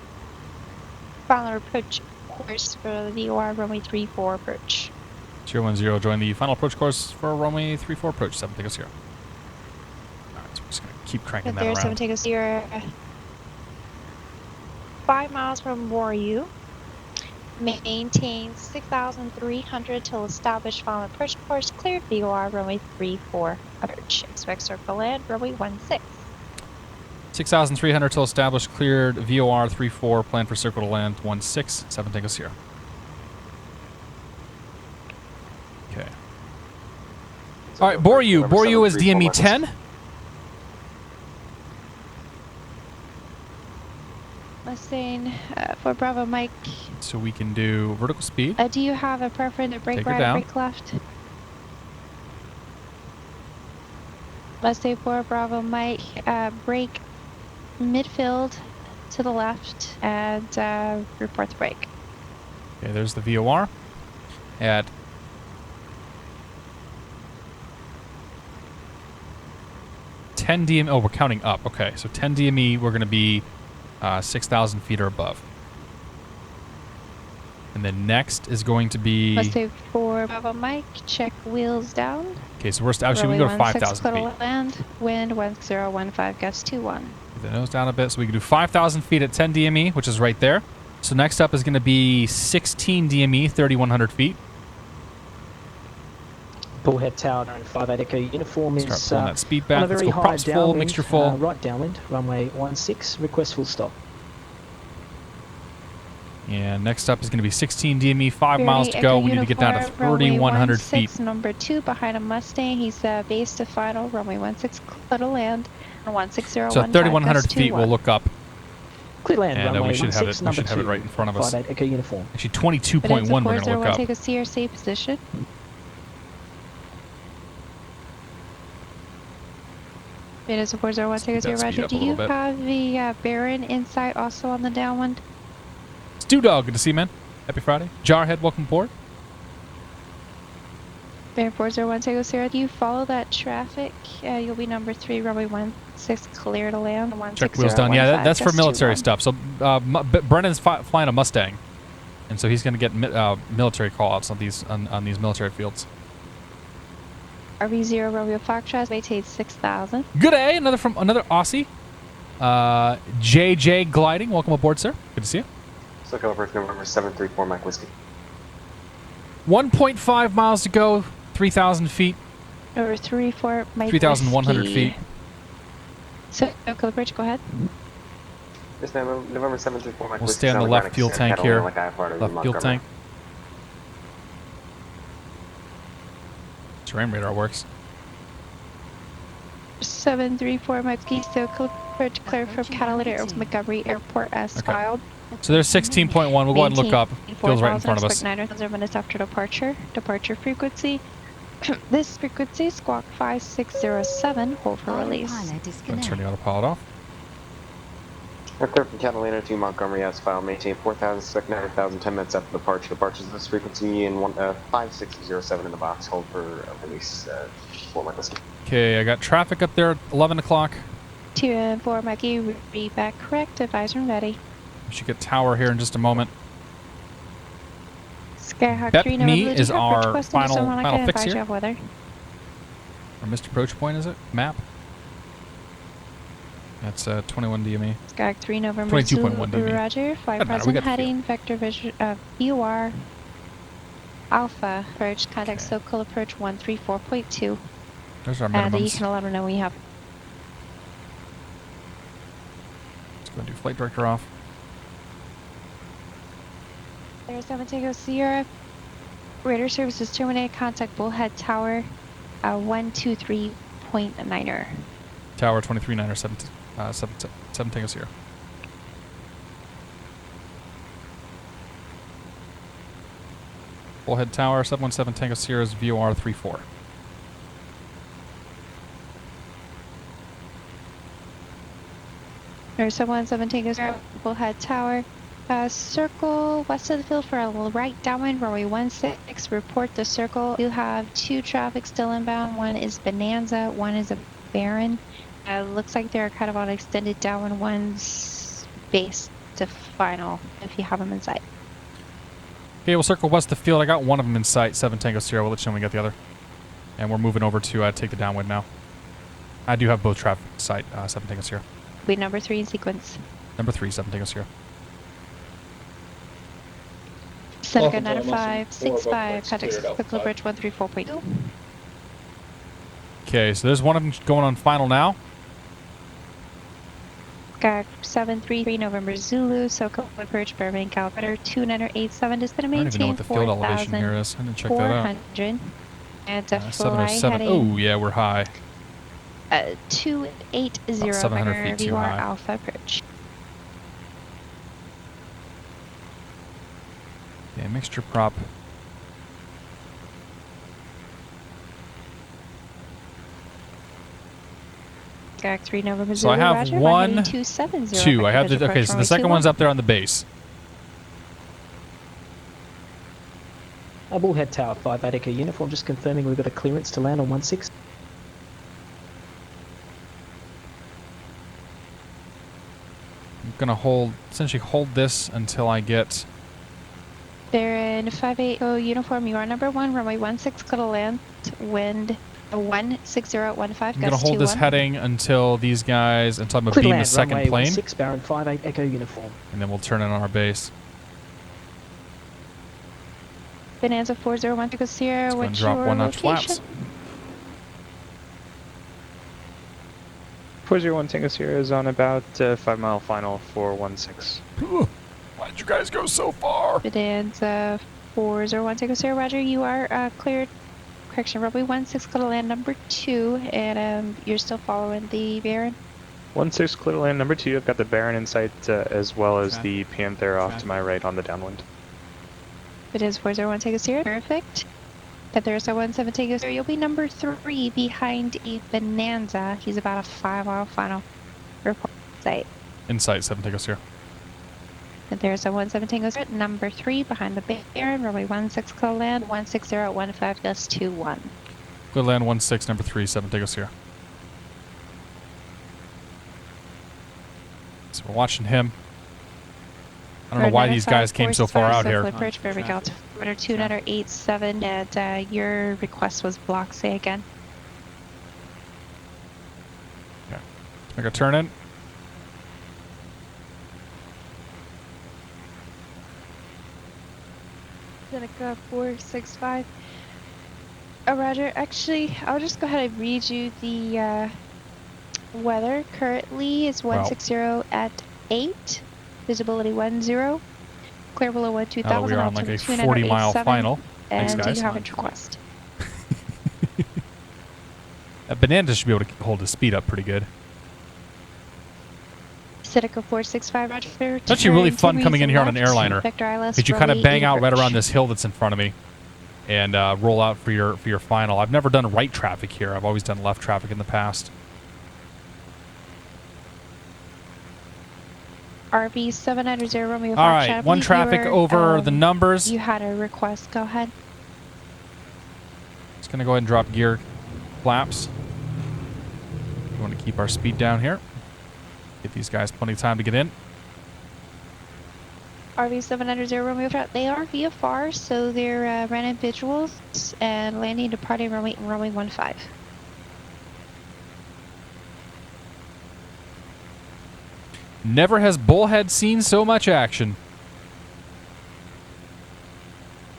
final approach course for the VOR, runway 34 approach. 010, join the final approach course for runway 34 approach, 7 Tango Sierra. Alright, so we're just going to keep cranking that around. There's 7 Tango Sierra. 5 miles from Boryu. Maintain 6,300 till established final approach course. Cleared VOR, runway 34 approach. Expect circle land, runway 16. 6,300 till established, cleared VOR 34, plan for circle to land 16, 7 Tango Sierra. Okay. Alright, Boryu. Boryu is DME 10. Mustang for Bravo Mike. So we can do vertical speed. Do you have a preference to brake right or brake left? Mustang for Bravo Mike. Brake midfield to the left and report the brake. Okay, there's the VOR at 10 DME. Oh, we're counting up. Okay, so 10 DME, we're going to be 6,000 feet or above. And then next is going to be... Mustang 4 Bravo Mike, check wheels down. Okay, so we're actually we can go to 5,000 feet. Land, wind 1015, gusts 21. Put the nose down a bit, so we can do 5,000 feet at 10 DME, which is right there. So next up is going to be 16 DME, 3,100 feet. Bullhead Tower 958 Echo uniform Start is pulling that speed on back. a Let's very go. high Props full, downwind, mixture full. right downwind, runway 16, request full stop. And next up is going to be 16 DME, 5 miles to go. We need to get down to 3,100 feet. Number 2 behind a Mustang. He's base to final. Runway 16, clear to land. 16015. So 3,100 feet, we'll look up. Clear land, And runway we should have it. 16, We should have it number right in front of us. 58 Echo uniform. Actually, 22.1. We're going to look up. Take a CRC position. It is a 401, take a 0, roger. Do you have the Baron insight also on the downwind? Stew Dog, good to see you, man. Happy Friday. Jarhead, welcome aboard. Baron 401, take a 0. Do you follow that traffic? You'll be number 3, runway 16, clear to land. Check wheels done. Yeah, that's for military stuff. So Brennan's flying a Mustang, and so he's going to get military call-outs on these military fields. RV0 Romeo Foxtrot, maintain 6,000. Good A, another Aussie. JJ Gliding, welcome aboard, sir. Good to see you. SoCal Approach November 734 Mike Whiskey. 1.5 miles to go, 3,000 feet. Over 34 Mike 3,100 feet. SoCal Approach, go ahead. Yes, ma'am. November 734 Mike We'll Whiskey. stay on the left fuel tank here. Left fuel tank. Terrain radar works. 734 Mike Whiskey, SoCal Approach, clear from Catalytic Air Montgomery Airport as filed. So there's 16.1. We'll go ahead and look up. Feels right in front of us. 9 minutes after departure. Departure frequency. This frequency, squawk 5607. Hold for release. Going to turn the autopilot off. Clear from Catalina to Montgomery as filed. Maintain 4,000, expect 9,000, 10 minutes after departure. Departures this frequency in 5607 in the box. Hold for release for Mike Whiskey. Okay, I got traffic up there at 11 o'clock. 2 and 4 Mikey, read back correct. Advisor ready. We should get tower here in just a moment. Skyhawk 3, Me is our final fix here. Weather. Our missed approach point, is it? Map? That's 21 DME. Skyhawk 3, November 22.1 DME. Roger. Fly present heading, vector vision, VOR, Alpha, approach, contact SoCal Approach 134.2. There's our And you minimums. can let them know when you have. Let's go and do flight director off. There's 7 Tango Sierra. Radar services terminated. Contact Bullhead Tower 123.9er. Tower 23.9 or 7 Tango Sierra. Bullhead Tower 717 Tango Sierra's VOR 34. There's 717 Tango Sierra. Bullhead Tower. Circle west of the field for a right downwind, runway 16. Report the circle. You have 2 traffic still inbound. One is Bonanza, one is a Baron. Looks like they're kind of on extended downwind. One's base to final if you have them in sight. Okay, we'll circle west of the field. I got one of them in sight. 7 Tango Sierra. We'll let you know when we get the other. And we're moving over to take the downwind now. I do have both traffic in sight. 7 Tango Sierra. Wait, number 3 in sequence. Number 3, 7 Tango Sierra. Seneca 9565, contact SoCal Bridge 134.2. Okay, so there's one of them going on final now. Got 733 November Zulu, SoCal Bridge, Burbank, Calcutta 2987 is going to I don't even know what the field elevation here is. I didn't check that out. 400. And to fly 707. heading Oh, yeah, we're high. 280 About 700 feet too VR high. Alpha approach. Yeah, mixture prop. Gag 3 November So I Zulu, have Roger, 1, 270. 2. I have the okay. So the second one's up there on the base. Bullhead Tower 58 Echo uniform, just confirming we've got a clearance to land on 16. I'm gonna essentially hold this until I get. They're in 580 uniform. You are number 1, runway 16, clear to land. Wind 16015. I'm gonna hold this heading until I'm gonna beam the second plane. 16 Baron 58 Echo uniform. And then we'll turn it on our base. Bonanza 401 Tango Sierra, Let's go and what's drop your 1 notch location? flaps. 401 Tango Sierra is on about 5 mile final 416. Why'd you guys go so far? Bonanza 401 Tango Sierra, Roger, you are cleared. Correction, runway 16, clear to land number 2, and you're still following the Baron? 16 clear to land number 2, I've got the Baron in sight as well as the Panthera off to my right on the downwind. It is 401 Tango Sierra, perfect. Panthera 17 Tango Sierra, you'll be number 3 behind a Bonanza. He's about a 5 mile final. Report site. Insight 7 Tango Sierra. Panthera 17 Tango Sierra, number 3 behind the Baron, runway 16 clear to land, 16015 gust 21. Clear to land 16, number 3, 7 Tango Sierra. So we're watching him. I don't know why these guys came so far out here. Approach for Rick Alto, order 2987, and your request was blocked. Say again. Okay. Let's make a turn in. Seneca 465. Roger. Actually, I'll just go ahead and read you the weather. Currently is 160 at 8. Visibility 10. Clear below 12,000. We are on like a 40-mile final. Thanks, and guys. you have a request. That Bonanza should be able to hold his speed up pretty good. Seneca 465, Roger. It's actually really fun coming in here on an airliner. Because you kind of bang out right around this hill that's in front of me and roll out for your final. I've never done right traffic here. I've always done left traffic in the past. RV 700 Romeo. All right, one traffic over the numbers. You had a request. Go ahead. Just going to go ahead and drop gear flaps. We want to keep our speed down here. Get these guys plenty of time to get in. RV 700 Romeo. They are VFR, so they're random visuals and landing, departing, runway 15. Never has Bullhead seen so much action.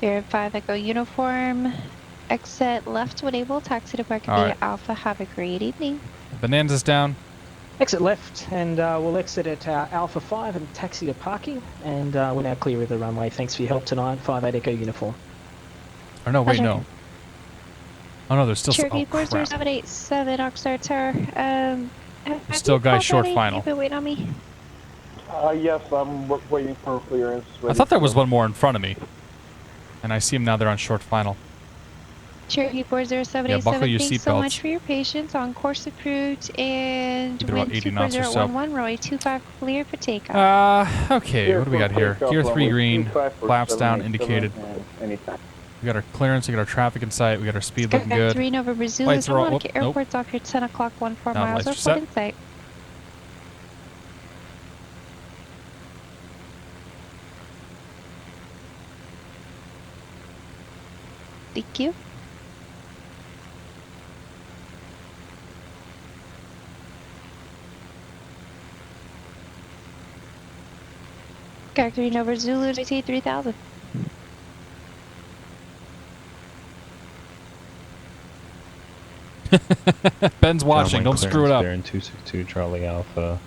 Air 5 Echo uniform. Exit left when able. Taxi to Park All via right. Alpha. Have a great evening. Bonanza's down. Exit left, and we'll exit at Alpha 5 and taxi to parking, and we're now clear of the runway. Thanks for your help tonight. 58 Echo uniform. Or no, wait, Roger. no. Oh no, there's still Cherokee oh, crap. 40787 Oxnard Tower. Have Still you guys called short Daddy? final. You've been waiting on me. Yes, I'm waiting for clearance. I thought there was one more in front of me. And I see him now. They're on short final. Cherokee 40787, Yeah, buckle your thanks so seatbelts. much for your patience. On course approved and Keep it about wind 80 knots or so. 24011, runway 25 clear for takeoff. Okay, what do we got here? Gear 3 green, flaps down, indicated. Anytime. We got our clearance, we got our traffic in sight, we got our speed looking good. 3 Nova Brazil, Lights are all, Monica nope. Airport's off your 10 o'clock, 14 Now miles, lights are report set. in sight. Thank you. Character 3 Nova Zulu, JT 3000. Ben's watching, don't screw it up. There in 262 Charlie Alpha.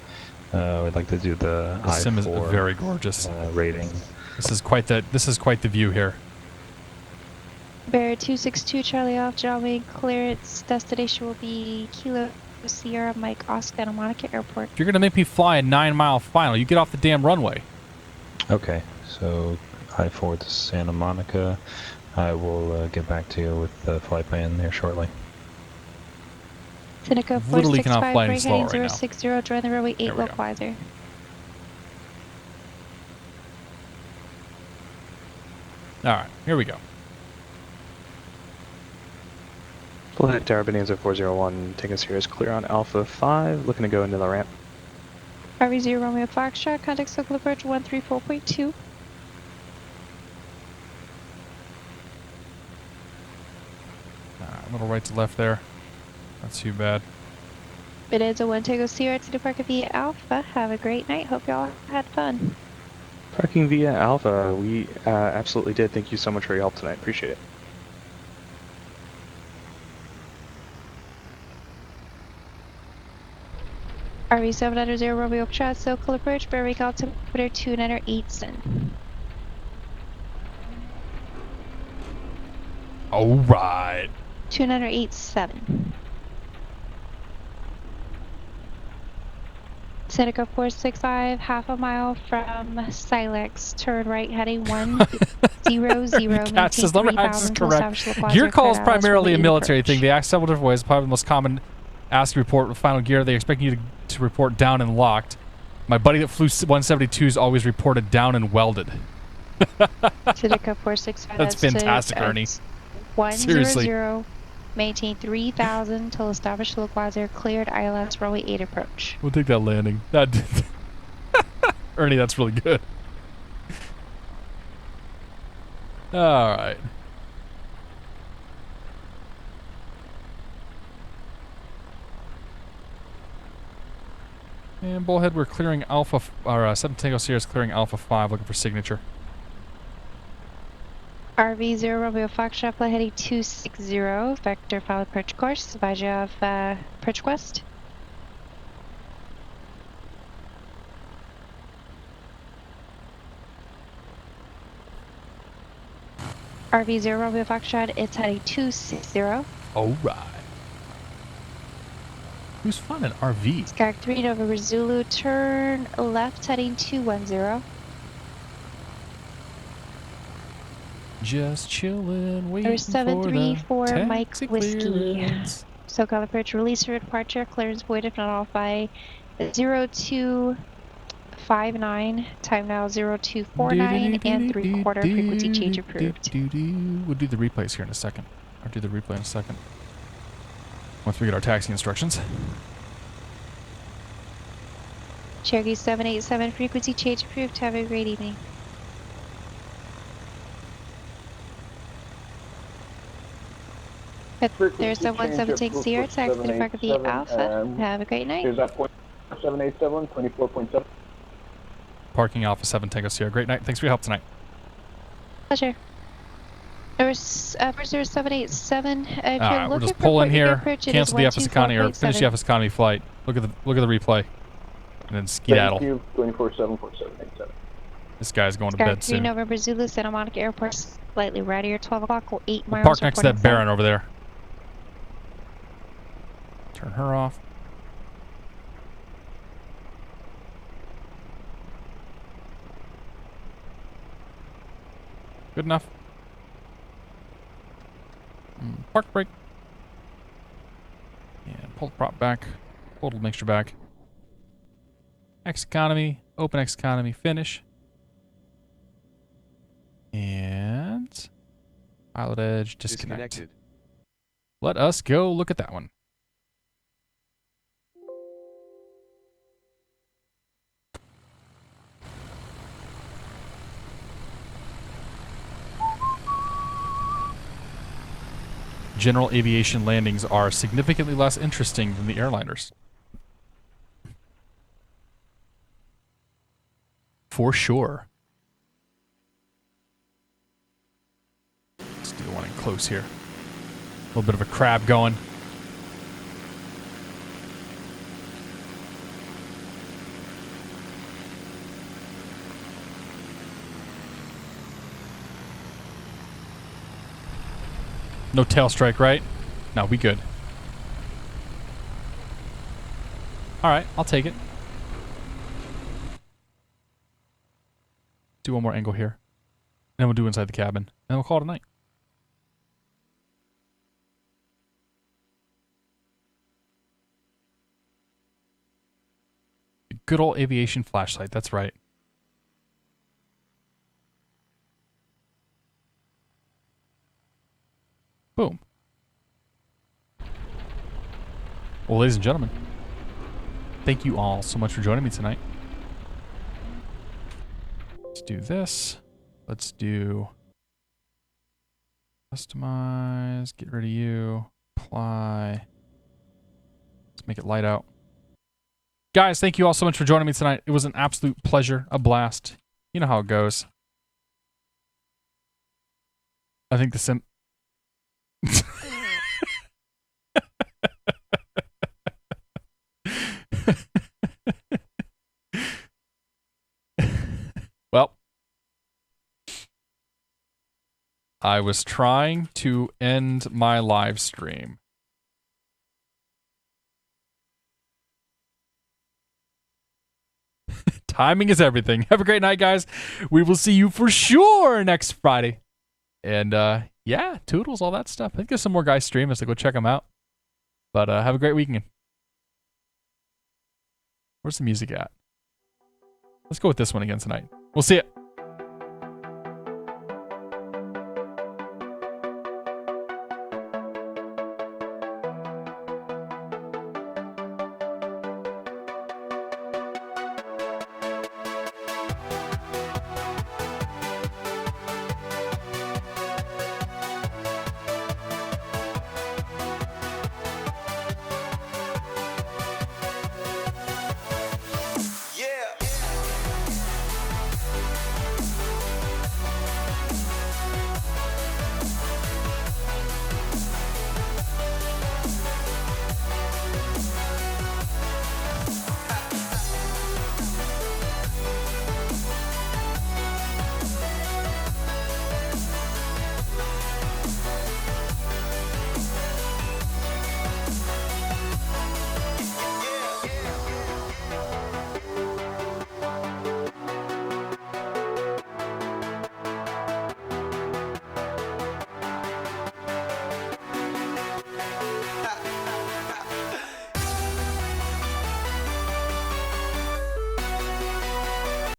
We'd like to do the The sim is I-4, very gorgeous. rating. This is quite the view here. Bear 262 Charlie off, John clearance. Destination will be Kilo Sierra Mike Oscar at Monica Airport. If you're gonna make me fly a 9-mile final, you get off the damn runway. Okay, so I-4 to Santa Monica. I will get back to you with the flight plan there shortly. Seneca Literally cannot 465, fly any break slower heading right now. 060, join the runway 8 There we go. localizer. Alright, here we go. Flight Tower Bonanza 401, taking us here is clear on Alpha 5, looking to go into the ramp. RV0 Romeo Foxtrot, contact circle approach 134.2. A little right to left there. Not too bad. It is a 1 Tango Sierra to depart via Alpha. Have a great night. Hope y'all had fun. Parking via Alpha, we absolutely did. Thank you so much for your help tonight. Appreciate it. RV 700 Romeo Shot, SoCal approach, Berwick altimeter 298. All right. 287. Seneca 465, half a mile from Silex. Turn right heading 100. Cat says number X is correct. Gear call is primarily a military thing. They ask several different ways. Probably the most common ask report with final gear. They expect you to report down and locked. My buddy that flew 172s always reported down and welded. Seneca 465. That's fantastic, Ernie. 100. Seriously. Maintain 3,000 till established localizer cleared ILS runway 8 approach. We'll take that landing. Ernie, that's really good. All right. And Bullhead, we're clearing Alpha, or 7 Tango Sierra is clearing Alpha 5, looking for signature. RV 0 Romeo Foxtrot flight heading 260, vector follow approach course, advise you of approach west. RV 0 Romeo Foxtrot, it's heading 260. Alright. Who's flying an RV? Skag 3 November Zulu, turn left heading 210. Just chillin', waiting There's 734 for the Mike taxi Whiskey. clearance. SoCal approach, release for departure, clearance void if not off by 0259, time now 0249, and 3/4 frequency change approved. We'll do the replays here in a second. I'll do the replay in a second. Once we get our taxi instructions. Cherokee 787, frequency change approved. Have a great evening. There's a 17 takes Sierra, taxi to park at the Alpha. Have a great night. Here's that point 787, 24.7. Parking Alpha 7 Tango Sierra. Great night. Thanks for your help tonight. Pleasure. There's first there's 787. If you're Alright, we'll looking just for pull in port, your here, approach, it cancel is the FS Economy, or finish the 124.7. FS Economy flight. Look at the replay. And then skedaddle. Thank you, 24/7/4787. This guy's going to Sky bed 3 soon. November Zulu, Santa Monica Airport, slightly readier, 12 o'clock, 8 We'll miles. park next to that reporting Baron over there. Turn her off. Good enough. Park brake. And pull the prop back. Pull the mixture back. X economy. Open X economy. Finish. And PilotEdge disconnect. Let us go look at that one. General aviation landings are significantly less interesting than the airliners. For sure. Let's do the one in close here. A little bit of a crab going. No tail strike, right? No, we good. Alright, I'll take it. Do one more angle here. Then we'll do inside the cabin. And we'll call it a night. Good old aviation flashlight, that's right. Boom. Well, ladies and gentlemen, thank you all so much for joining me tonight. Let's do this. Let's do customize, get rid of you, apply. Let's make it light out. Guys, thank you all so much for joining me tonight. It was an absolute pleasure, a blast. You know how it goes. I think the sim... Well, I was trying to end my live stream. Timing is everything. Have a great night, guys. We will see you for sure next Friday. And yeah, toodles, all that stuff. I think there's some more guys streaming, so go check them out. But have a great weekend. Where's the music at? Let's go with this one again tonight. We'll see you.